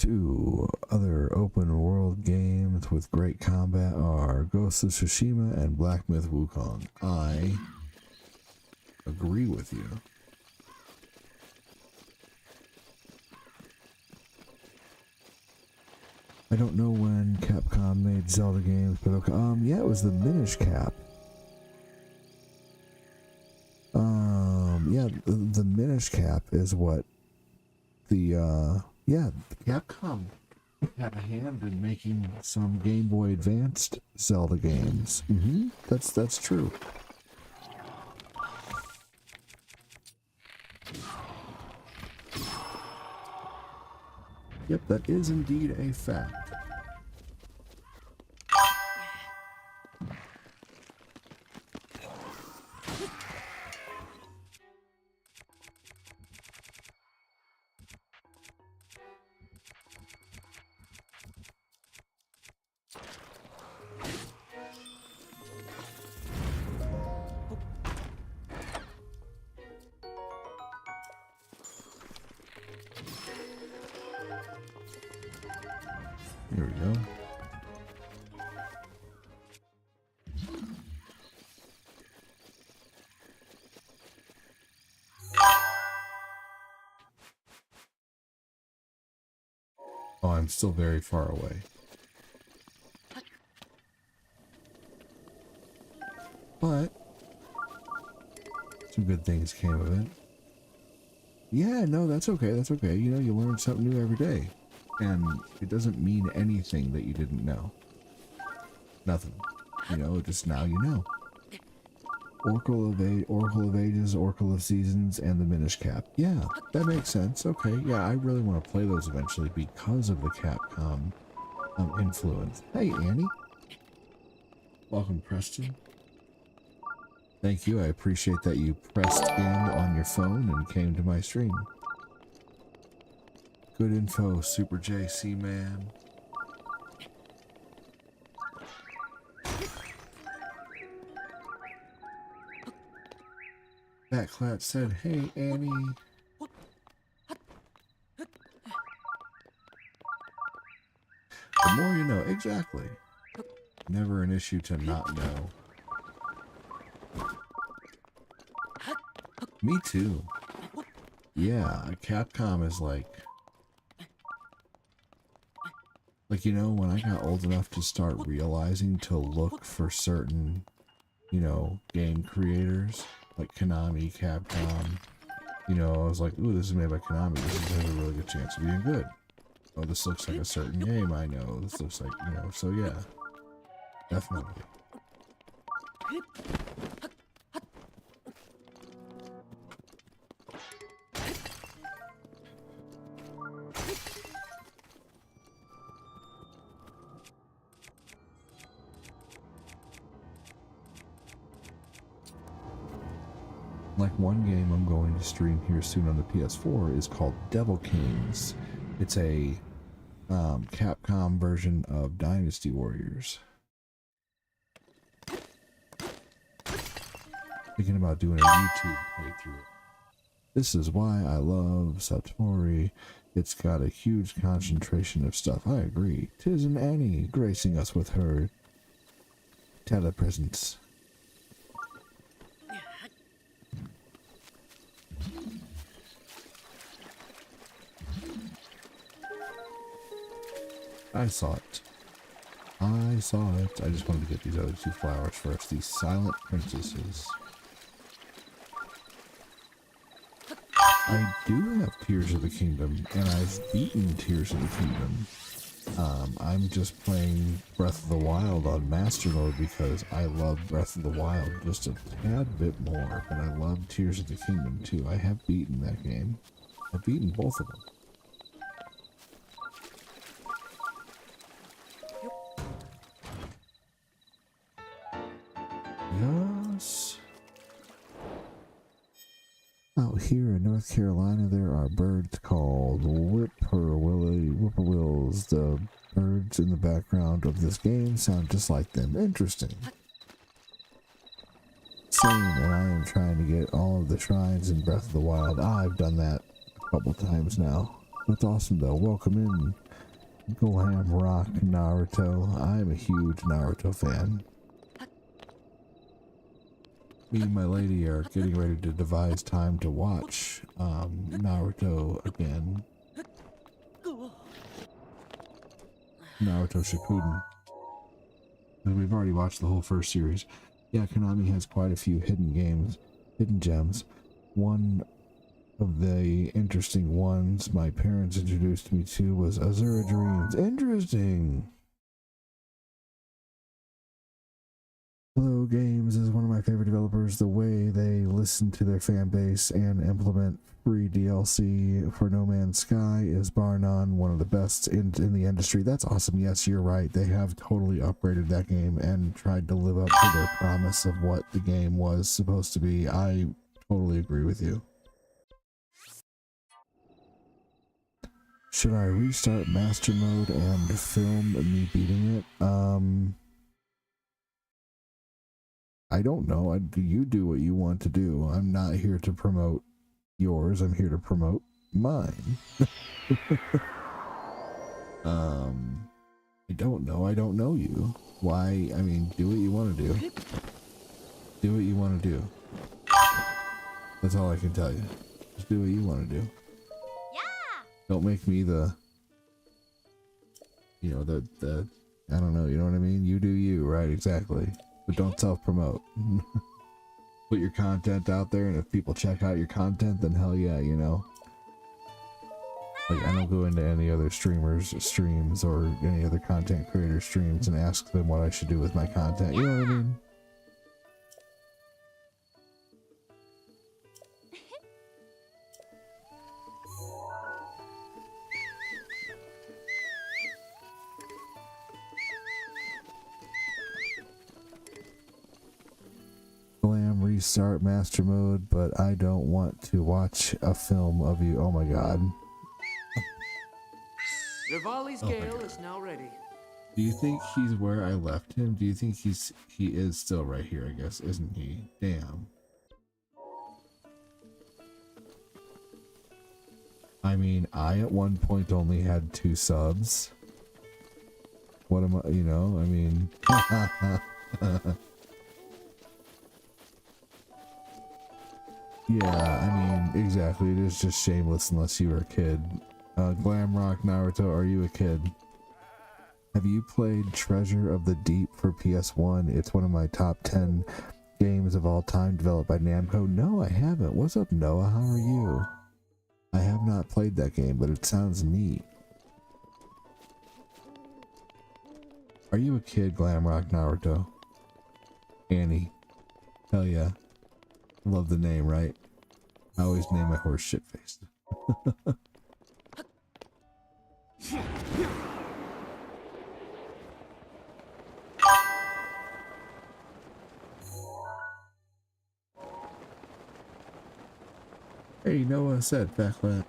2 other open world games with great combat are Ghost of Tsushima and Black Myth Wukong. I agree with you. I don't know when Capcom made Zelda games, but okay. Yeah, it was the Minish Cap. Yeah, the Minish Cap is what the, yeah, Capcom had a hand in making some Game Boy Advanced Zelda games. That's true. Yep, that is indeed a fact. Here we go. Oh, I'm still very far away. But some good things came of it. Yeah, no, that's okay. That's okay. You know, you learn something new every day. And it doesn't mean anything that you didn't know. Nothing. You know, just now you know. Oracle of Ages, Oracle of Seasons, and the Minish Cap. Yeah, that makes sense. Okay, yeah, I really want to play those eventually because of the Capcom influence. Hey, Annie. Welcome, Preston. Thank you. I appreciate that you pressed in on your phone and came to my stream. Good info, Super JC man. That Clat said, hey, Annie. The more you know. Exactly. Never an issue to not know. Me too. Yeah, Capcom is like, you know, when I got old enough to start realizing to look for certain, you know, game creators, like Konami, Capcom, you know, I was like, ooh, this is made by Konami, this has a really good chance of being good. Oh, this looks like a certain game I know, this looks like, you know, so yeah, definitely. Like one game I'm going to stream here soon on the PS4 is called Devil Kings. It's a Capcom version of Dynasty Warriors. Thinking about doing a YouTube playthrough. This is why I love Satori. It's got a huge concentration of stuff. I agree. 'Tis an Annie gracing us with her telepresence. I saw it. I saw it. I just wanted to get these other two flowers first. These silent princesses. I do have Tears of the Kingdom, and I've beaten Tears of the Kingdom. I'm just playing Breath of the Wild on Master Mode because I love Breath of the Wild just a tad bit more, but I love Tears of the Kingdom too. I have beaten that game. I've beaten both of them. Yes. Out here in North Carolina, there are birds called whippoorwills. The birds in the background of this game sound just like them. Interesting. Same, and I am trying to get all of the shrines in Breath of the Wild. I've done that a couple times now. That's awesome, though. Welcome in, Glam Rock Naruto. I'm a huge Naruto fan. Me and my lady are getting ready to devise time to watch Naruto again. Naruto Shippuden. And we've already watched the whole first series. Yeah, Konami has quite a few hidden gems. One of the interesting ones my parents introduced me to was Azura Dreams. Interesting! Hello Games is one of my favorite developers. The way they listen to their fan base and implement free DLC for No Man's Sky is bar none one of the best in the industry. That's awesome. Yes, you're right. They have totally upgraded that game and tried to live up to their promise of what the game was supposed to be. I totally agree with you. Should I restart Master Mode and film me beating it? I don't know. You do what you want to do. I'm not here to promote yours. I'm here to promote mine. I don't know. I don't know you. Why? I mean, do what you want to do. Do what you want to do. That's all I can tell you. Just do what you want to do. Don't make me the, you know, the, I don't know, you know what I mean? You do you, right? Exactly. But don't self-promote. Put your content out there, and if people check out your content, then hell yeah, you know? Like, I don't go into any other streamers' streams or any other content creator streams and ask them what I should do with my content, you know what I mean? Glam restart master mode, but I don't want to watch a film of you. Oh my god. Rivali's Gale is now ready. Do you think he's where I left him? Do you think he is still right here, I guess, isn't he? Damn. I mean, I at one point only had 2 subs. What am I, you know, I mean... Yeah, I mean, exactly. It is just shameless unless you were a kid. Glamrock Naruto, are you a kid? Have you played Treasure of the Deep for PS1? It's one of my top 10 games of all time developed by Namco. No, I haven't. What's up, Noah? How are you? I have not played that game, but it sounds neat. Are you a kid, Glamrock Naruto? Annie. Hell yeah. Love the name, right? I always name my horse Shitface. Hey, Noah said backlash.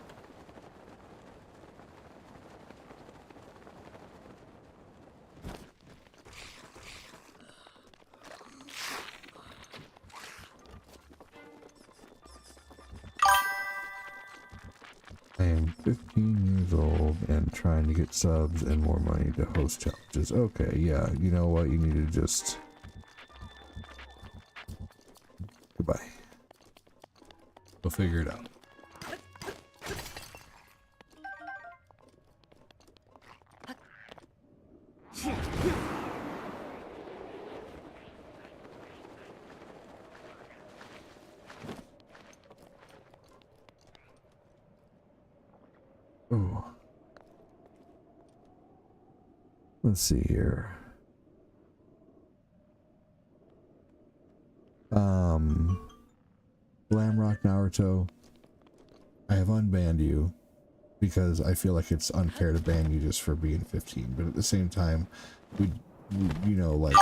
I am 15 years old and trying to get subs and more money to host challenges. Okay, yeah, you know what? You need to just... Goodbye. We'll figure it out. Oh. Let's see here. Glamrock Naruto, I have unbanned you because I feel like it's unfair to ban you just for being 15, but at the same time, we you know, like,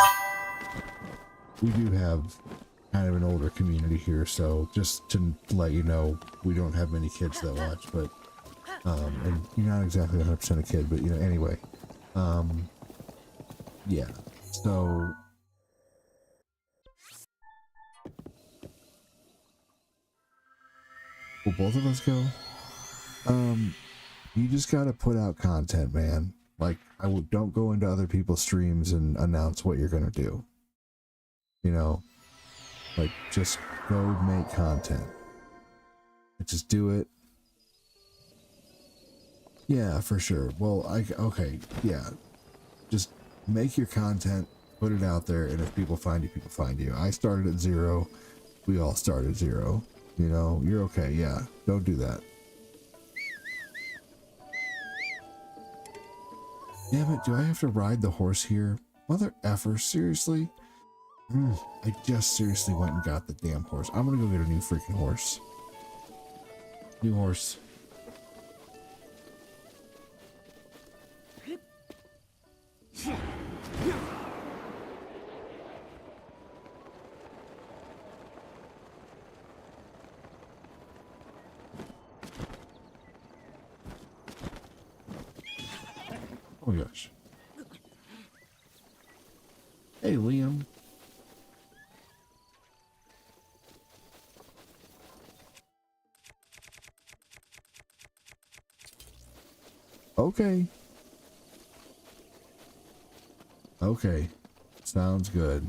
we do have kind of an older community here, so just to let you know, we don't have many kids that watch, but and you're not exactly 100% a kid, but you know, anyway, yeah, so will both of us go? You just gotta put out content, man. Like, don't go into other people's streams and announce what you're gonna do. You know, like, just go make content. Just do it. Yeah, for sure. Well, okay, yeah. Just make your content, put it out there, and if people find you, people find you. I started at 0. We all start at 0. You know, you're okay. Yeah, don't do that. Damn it, do I have to ride the horse here? Mother effer, seriously? I just seriously went and got the damn horse. I'm gonna go get a new freaking horse. New horse. Oh my gosh. Hey, Liam. Okay. Okay. Sounds good.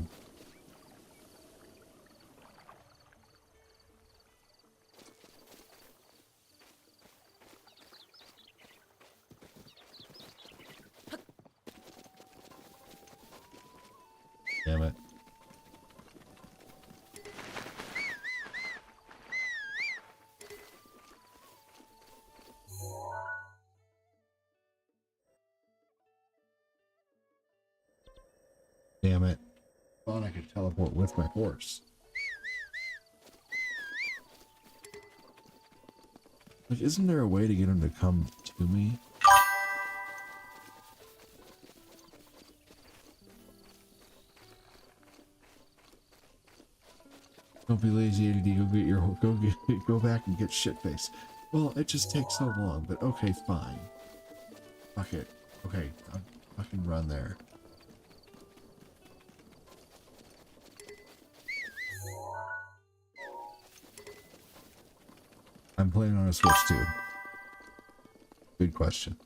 Damn it. Damn it. Thought I could teleport with my horse. Like, isn't there a way to get him to come to me? Don't be lazy, ADD. Go back and get shit faced. Well, it just takes so long, but okay, fine. Fuck it. Okay, I'll fucking run there. I'm planning on a Switch too. Good question.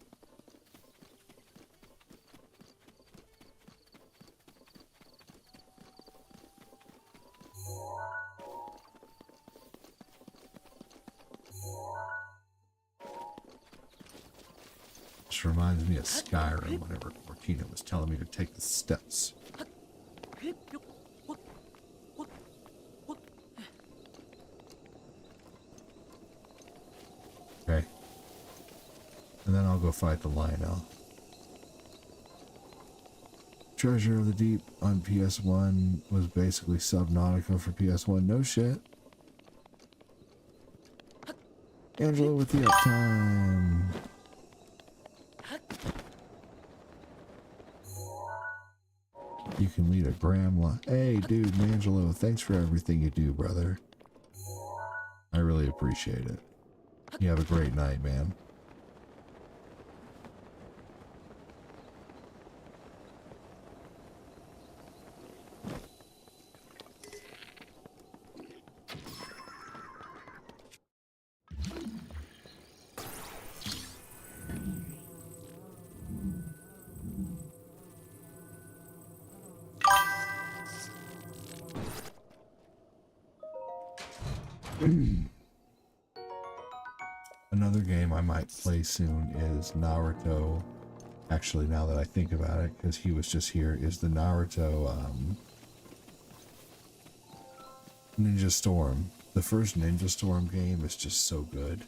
This reminds me of Skyrim whenever Cortina was telling me to take the steps. Okay. And then I'll go fight the Lionel. Treasure of the Deep on PS1 was basically Subnautica for PS1. No shit. Angelo with the uptime. You can lead a gram line. Hey, dude, Angelo, thanks for everything you do, brother. I really appreciate it. You have a great night, man. Another game I might play soon is Naruto. Actually, now that I think about it, because he was just here, is the Naruto Ninja Storm. The first Ninja Storm game is just so good.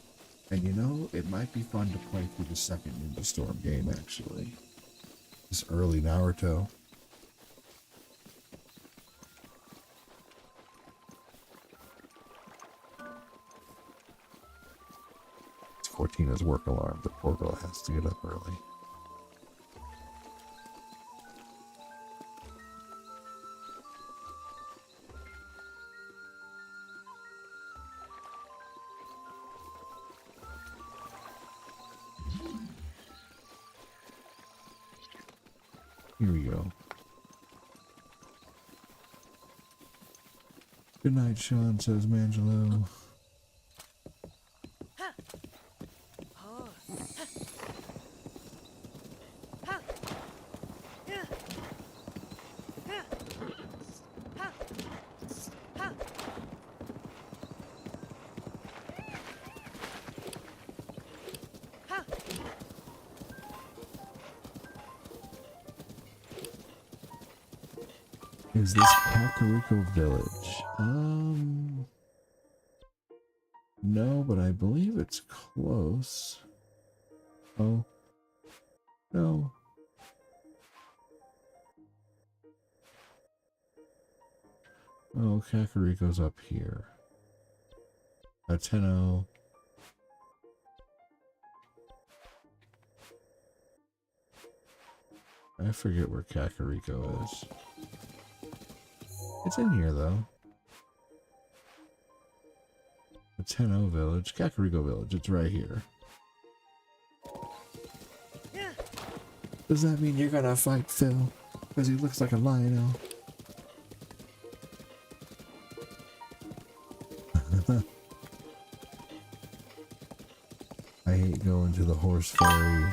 And you know, it might be fun to play through the second Ninja Storm game, actually. This early Naruto. It's Cortina's work alarm. The poor girl has to get up early. Here we go. Good night, Sean, says Mangelo. Is this Kakariko Village? No, but I believe it's close. Oh. No. Oh, Kakariko's up here. A Tenno. I forget where Kakariko is. It's in here, though. The Tenno Village. Kakariko Village. It's right here. Does that mean you're gonna fight Phil? Because he looks like a lion. I hate going to the horse ferry.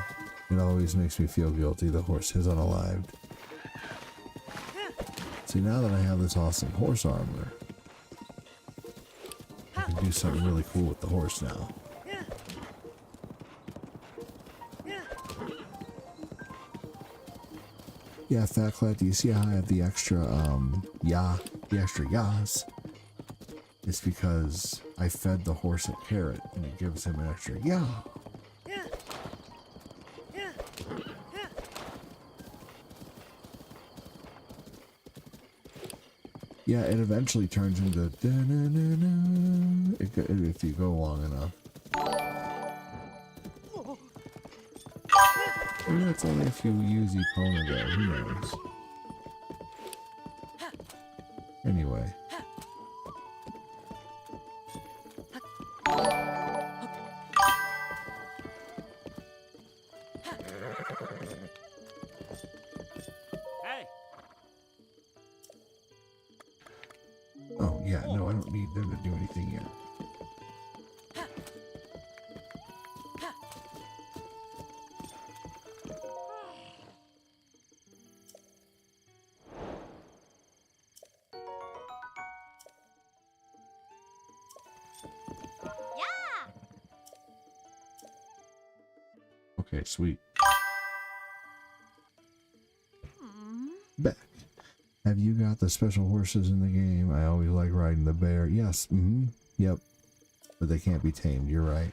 It always makes me feel guilty. The horse is unalived. See, now that I have this awesome horse armor, I can do something really cool with the horse now. Yeah, Fat Clat, do you see how I have the extra, the extra yas? It's because I fed the horse a carrot, and it gives him an extra ya. Yeah, it eventually turns into da-na-na-na, if you go long enough. Maybe that's only if you use Epona though, who knows? Anyway. Hey! Oh yeah, no, I don't need them to do anything yet. Okay, sweet. Beck, have you got the special horses in the game? I always like riding the bear. Yes, yep. But they can't be tamed, you're right.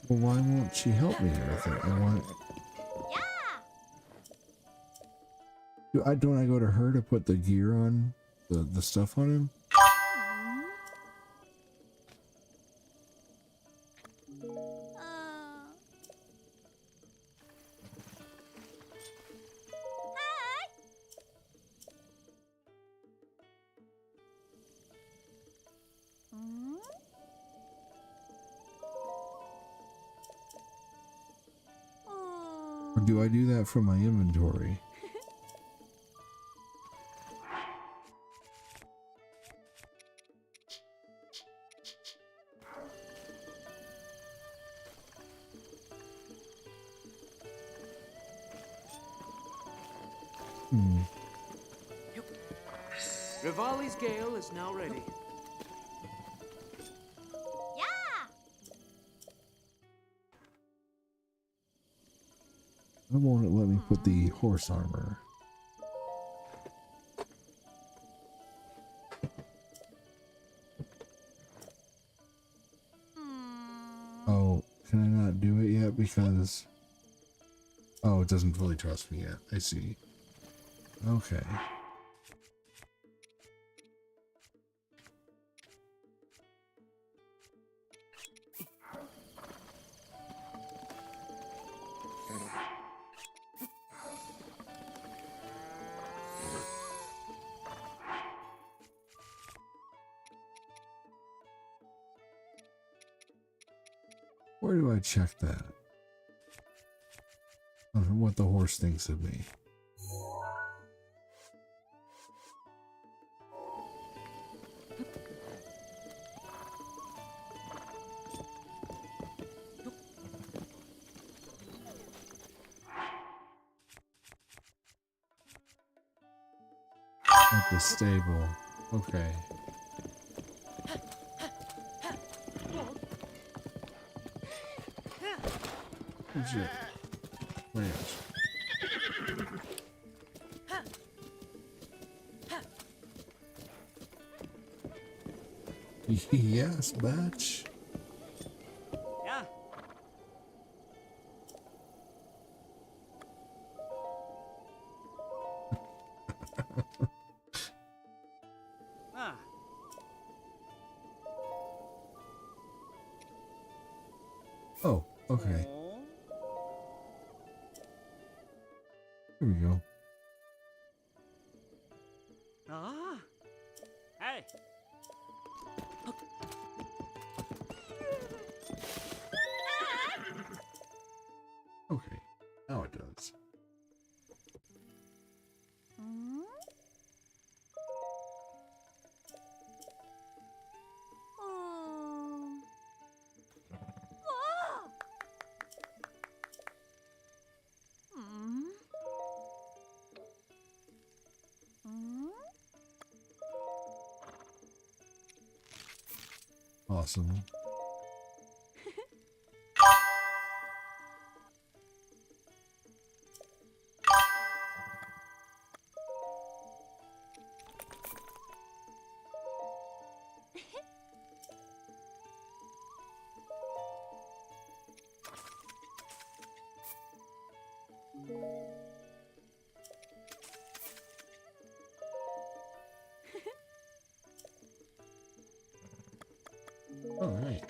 Well, why won't she help me with it? I want. Don't I go to her to put the gear on the stuff on him? Or do I do that from my inventory? Rivali's Gale is now ready. Why won't it let me put the horse armor? Oh, can I not do it yet because... Oh, it doesn't fully trust me yet. I see. Okay. Where do I check that? I don't know what the horse thinks of me. At the stable. Okay. Legit. Ranch. Yes, batch. Yeah. Ah. Oh, okay. Here we go. Ah. Hey. Okay. Now it does. Awesome. All right.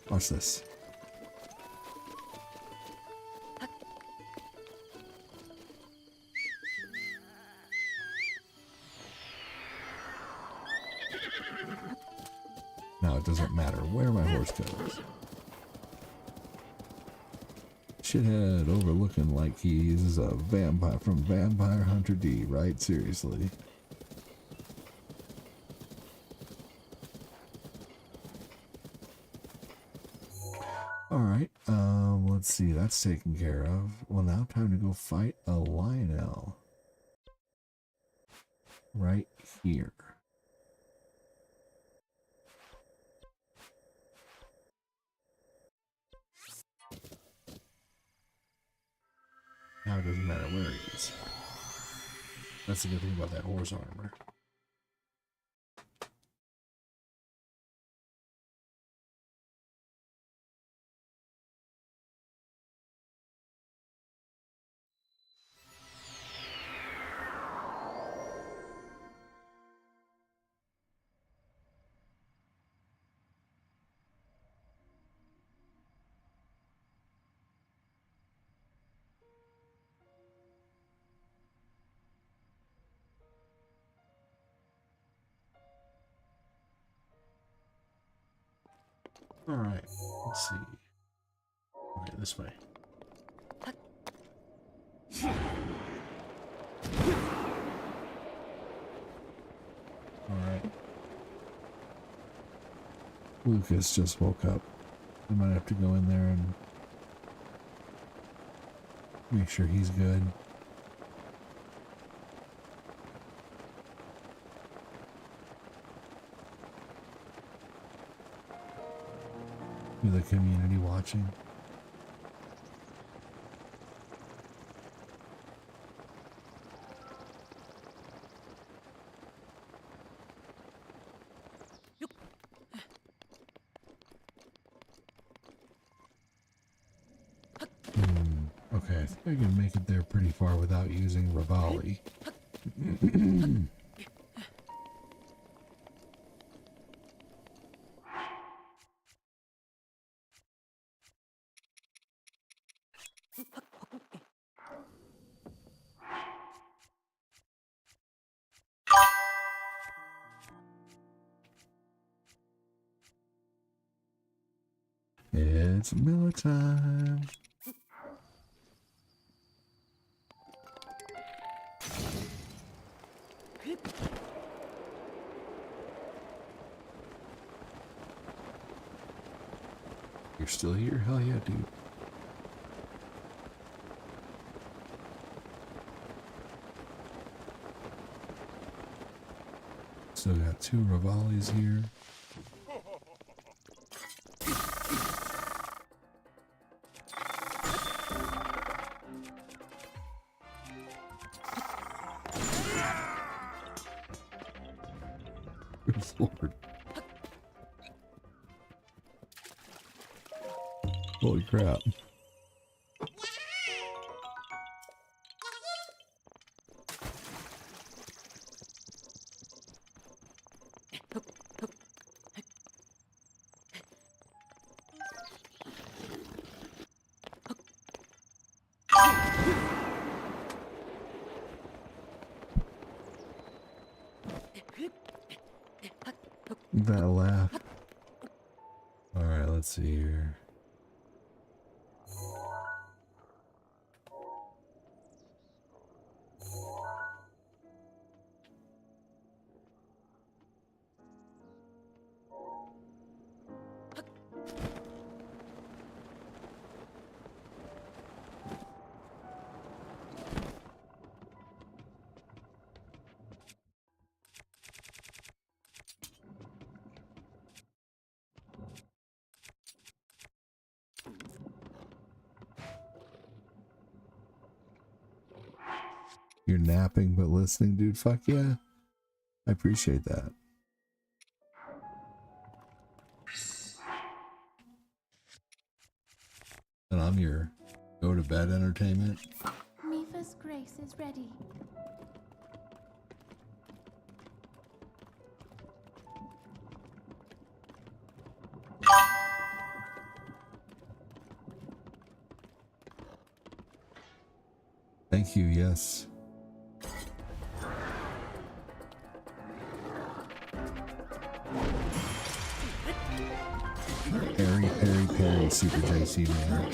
Watch this. Now it doesn't matter where my horse goes. Shithead overlooking like he's a vampire from Vampire Hunter D, right? Seriously. Alright, let's see, that's taken care of. Well, now time to go fight a Lionel. Right here. Now it doesn't matter where he is. That's the good thing about that horse armor. Alright, let's see. Okay, this way. Alright. Lucas just woke up. I might have to go in there and make sure he's good. Do the community watching. Okay, I think I can make it there pretty far without using Rivali. It's Miller time. You're still here? Hell yeah, dude. Still got 2 Rivalis here. Good lord. Holy crap. That laugh. Alright, let's see here. You're napping but listening, dude. Fuck yeah. I appreciate that. And I'm your go to bed entertainment. Mifa's grace is ready. Thank you, yes. Parry, Super JC, man.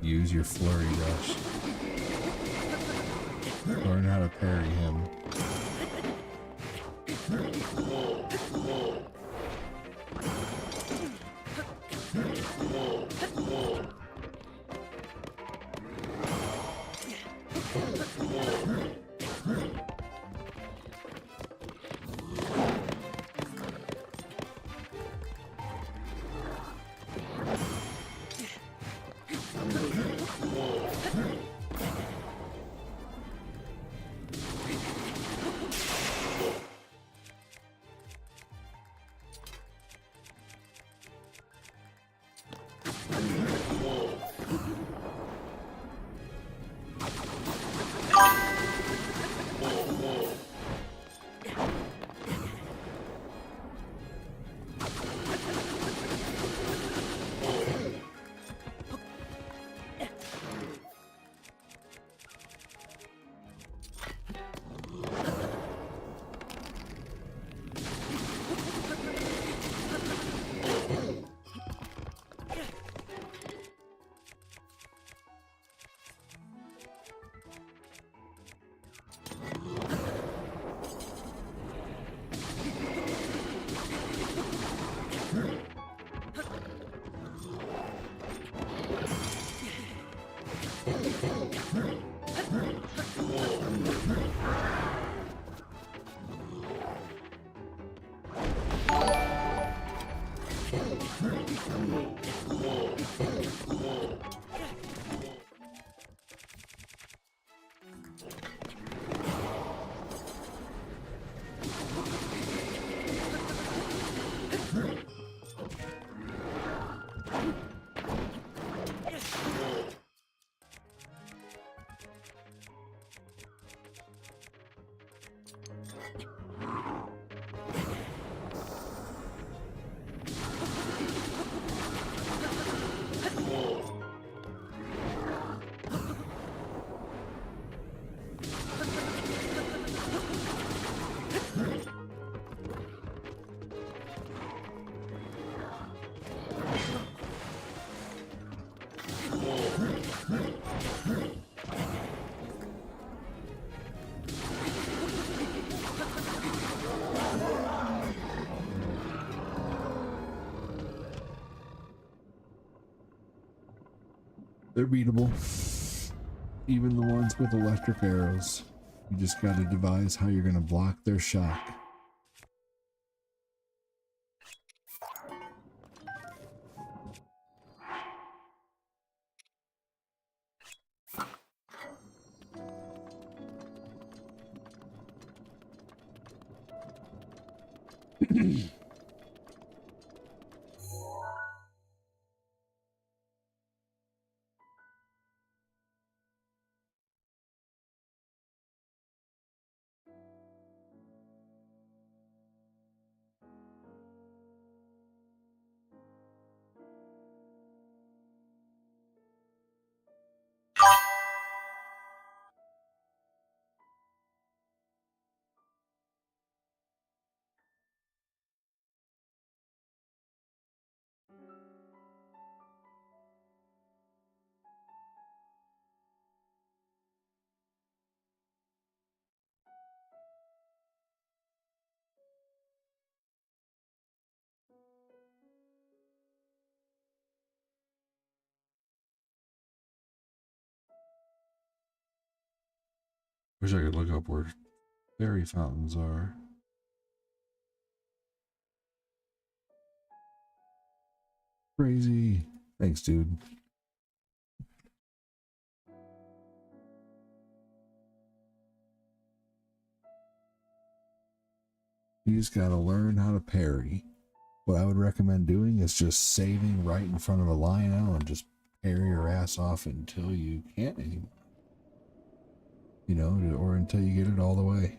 Use your flurry rush. Learn how to parry him. They're beatable. Even the ones with electric arrows. You just gotta devise how you're gonna block their shock. Wish I could look up where fairy fountains are. Crazy. Thanks, dude. You just gotta learn how to parry. What I would recommend doing is just saving right in front of a Lionel and just parry your ass off until you can't anymore. You know, or until you get it all the way.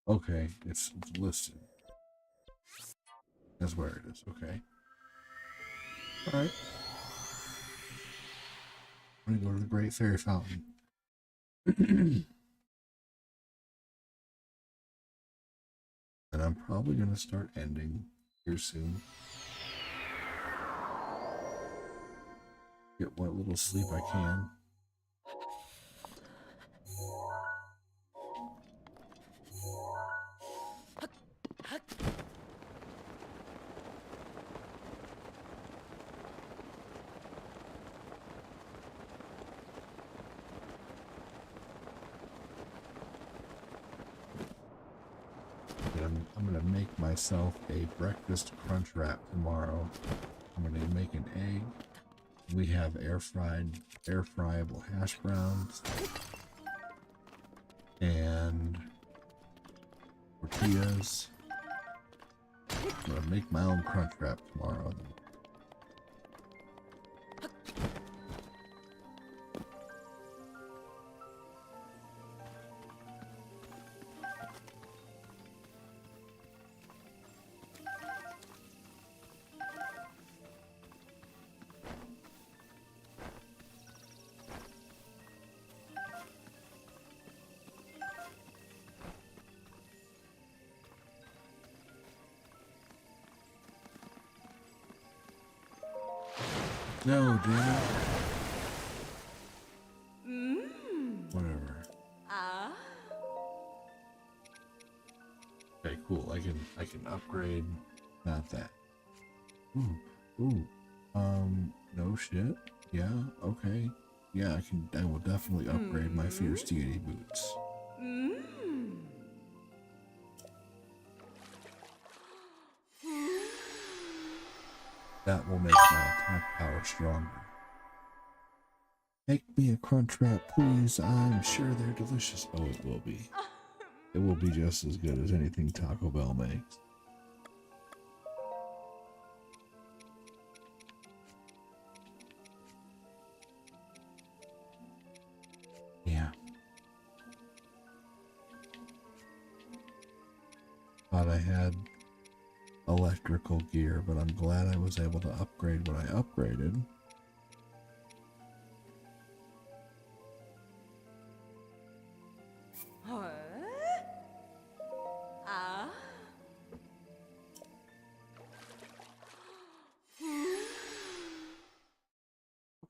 Okay, it's listed. That's where it is, okay. Alright. I'm gonna go to the Great Fairy Fountain. And I'm probably gonna start ending here soon. Get what little sleep I can. I'm gonna make myself a breakfast crunch wrap tomorrow. I'm gonna make an egg. We have air fryable hash browns and tortillas. I'm gonna make my own crunch wrap tomorrow. No, damn it. Whatever. Okay, cool. I can upgrade. Not that. Ooh. No shit. Yeah, okay. Yeah, I will definitely upgrade my Fierce Deity boots. That will make my attack power stronger. Make me a crunch wrap, please. I'm sure they're delicious. Oh, it will be. It will be just as good as anything Taco Bell makes. Yeah. Thought I had electrical gear, but I'm glad I was able to upgrade what I upgraded.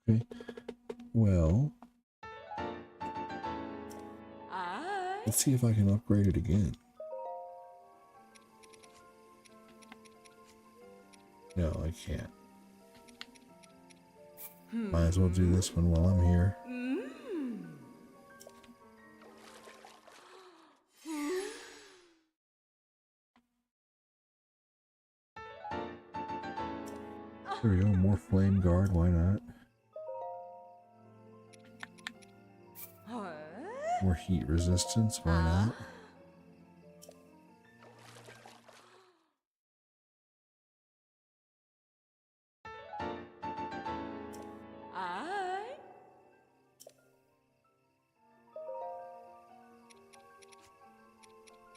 Okay, well, let's see if I can upgrade it again. No, I can't. Might as well do this one while I'm here. There we go, more flame guard, why not? More heat resistance, why not?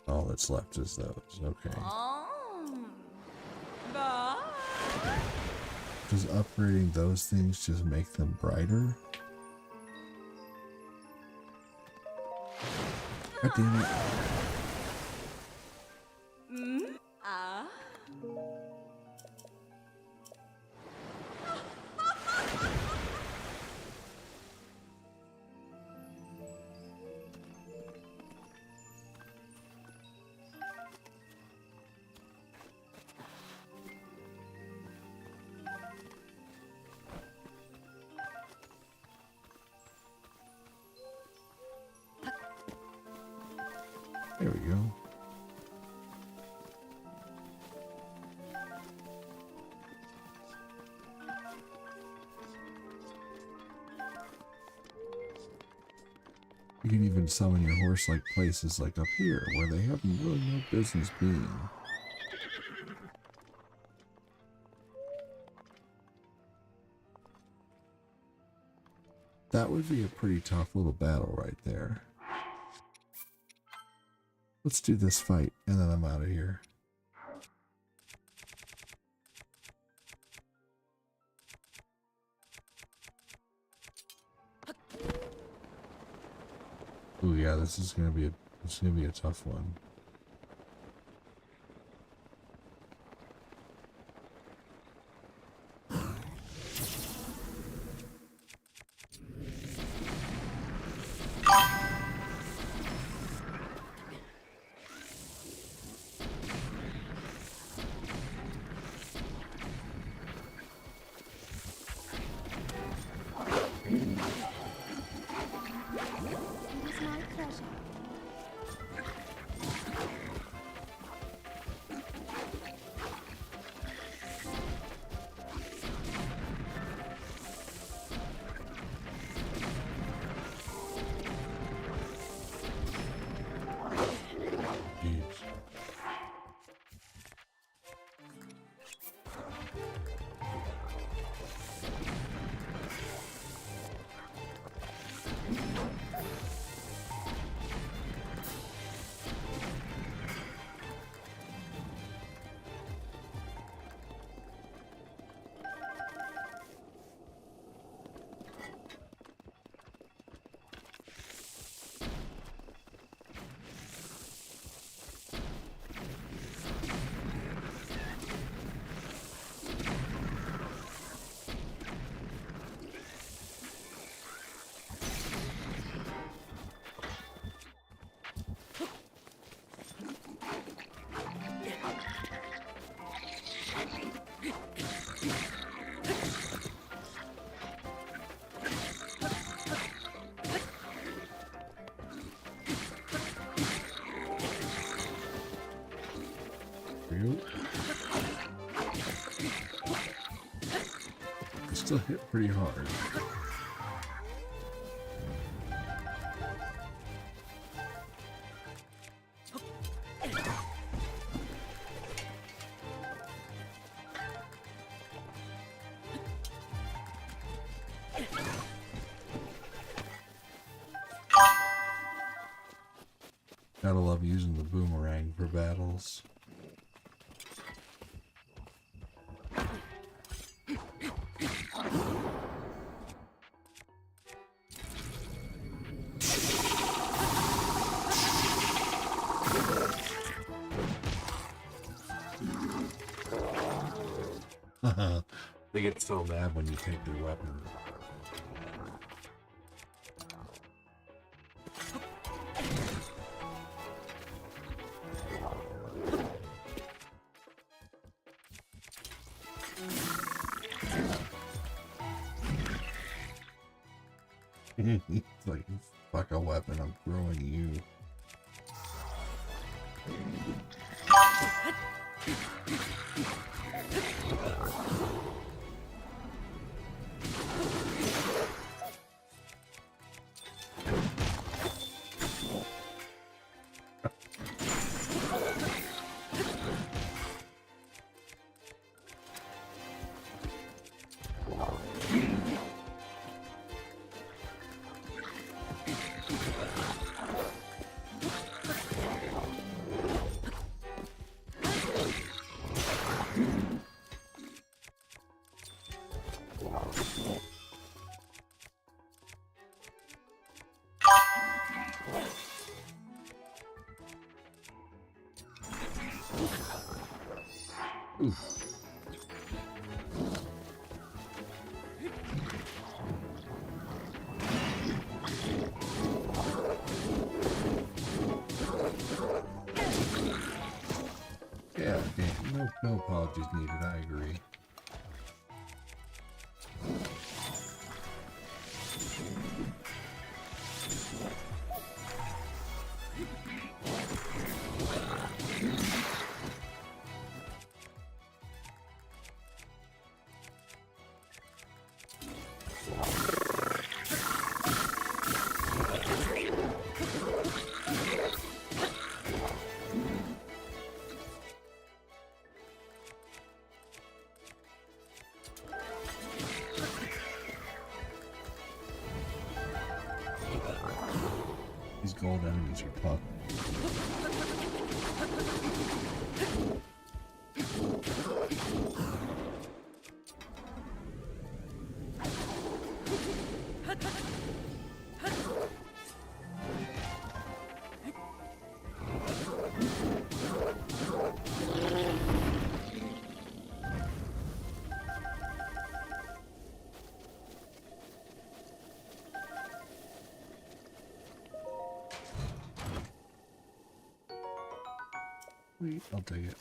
All that's left is those, okay. Does upgrading those things just make them brighter? God damn it. There we go. You can even summon your horse like places like up here where they have really no business being. That would be a pretty tough little battle right there. Let's do this fight, and then I'm out of here. Ooh, yeah, this is gonna be a tough one. Still hit pretty hard. Gotta love using the boomerang for battles. They get so mad when you take their weapon. It's like, fuck a weapon, I'm throwing you. Yeah, no apologies needed, I agree. These gold enemies are tough. Sweet, I'll take it.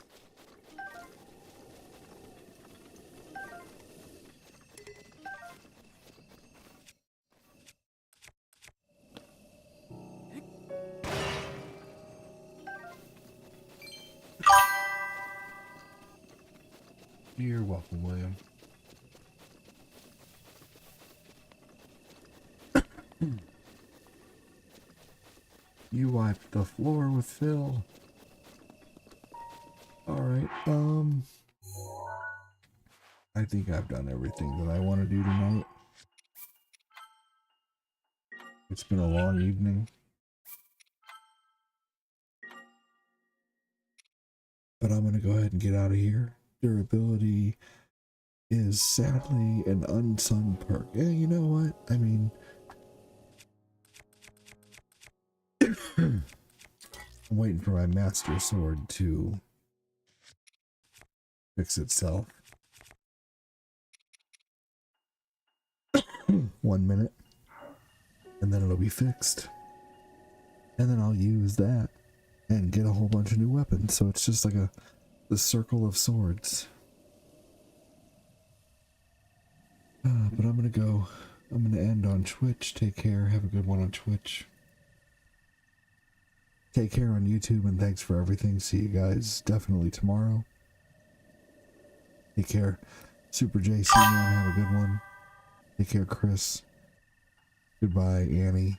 You're welcome, William. You wiped the floor with Phil. Alright, I think I've done everything that I want to do tonight. It's been a long evening. But I'm going to go ahead and get out of here. Durability is sadly an unsung perk. Yeah, you know what? I mean, I'm waiting for my master sword to fix itself. 1 minute. And then it'll be fixed. And then I'll use that and get a whole bunch of new weapons. So it's just like the circle of swords. But I'm gonna end on Twitch. Take care. Have a good one on Twitch. Take care on YouTube, and thanks for everything. See you guys definitely tomorrow. Take care. Super JC, man, have a good one. Take care, Chris. Goodbye, Annie.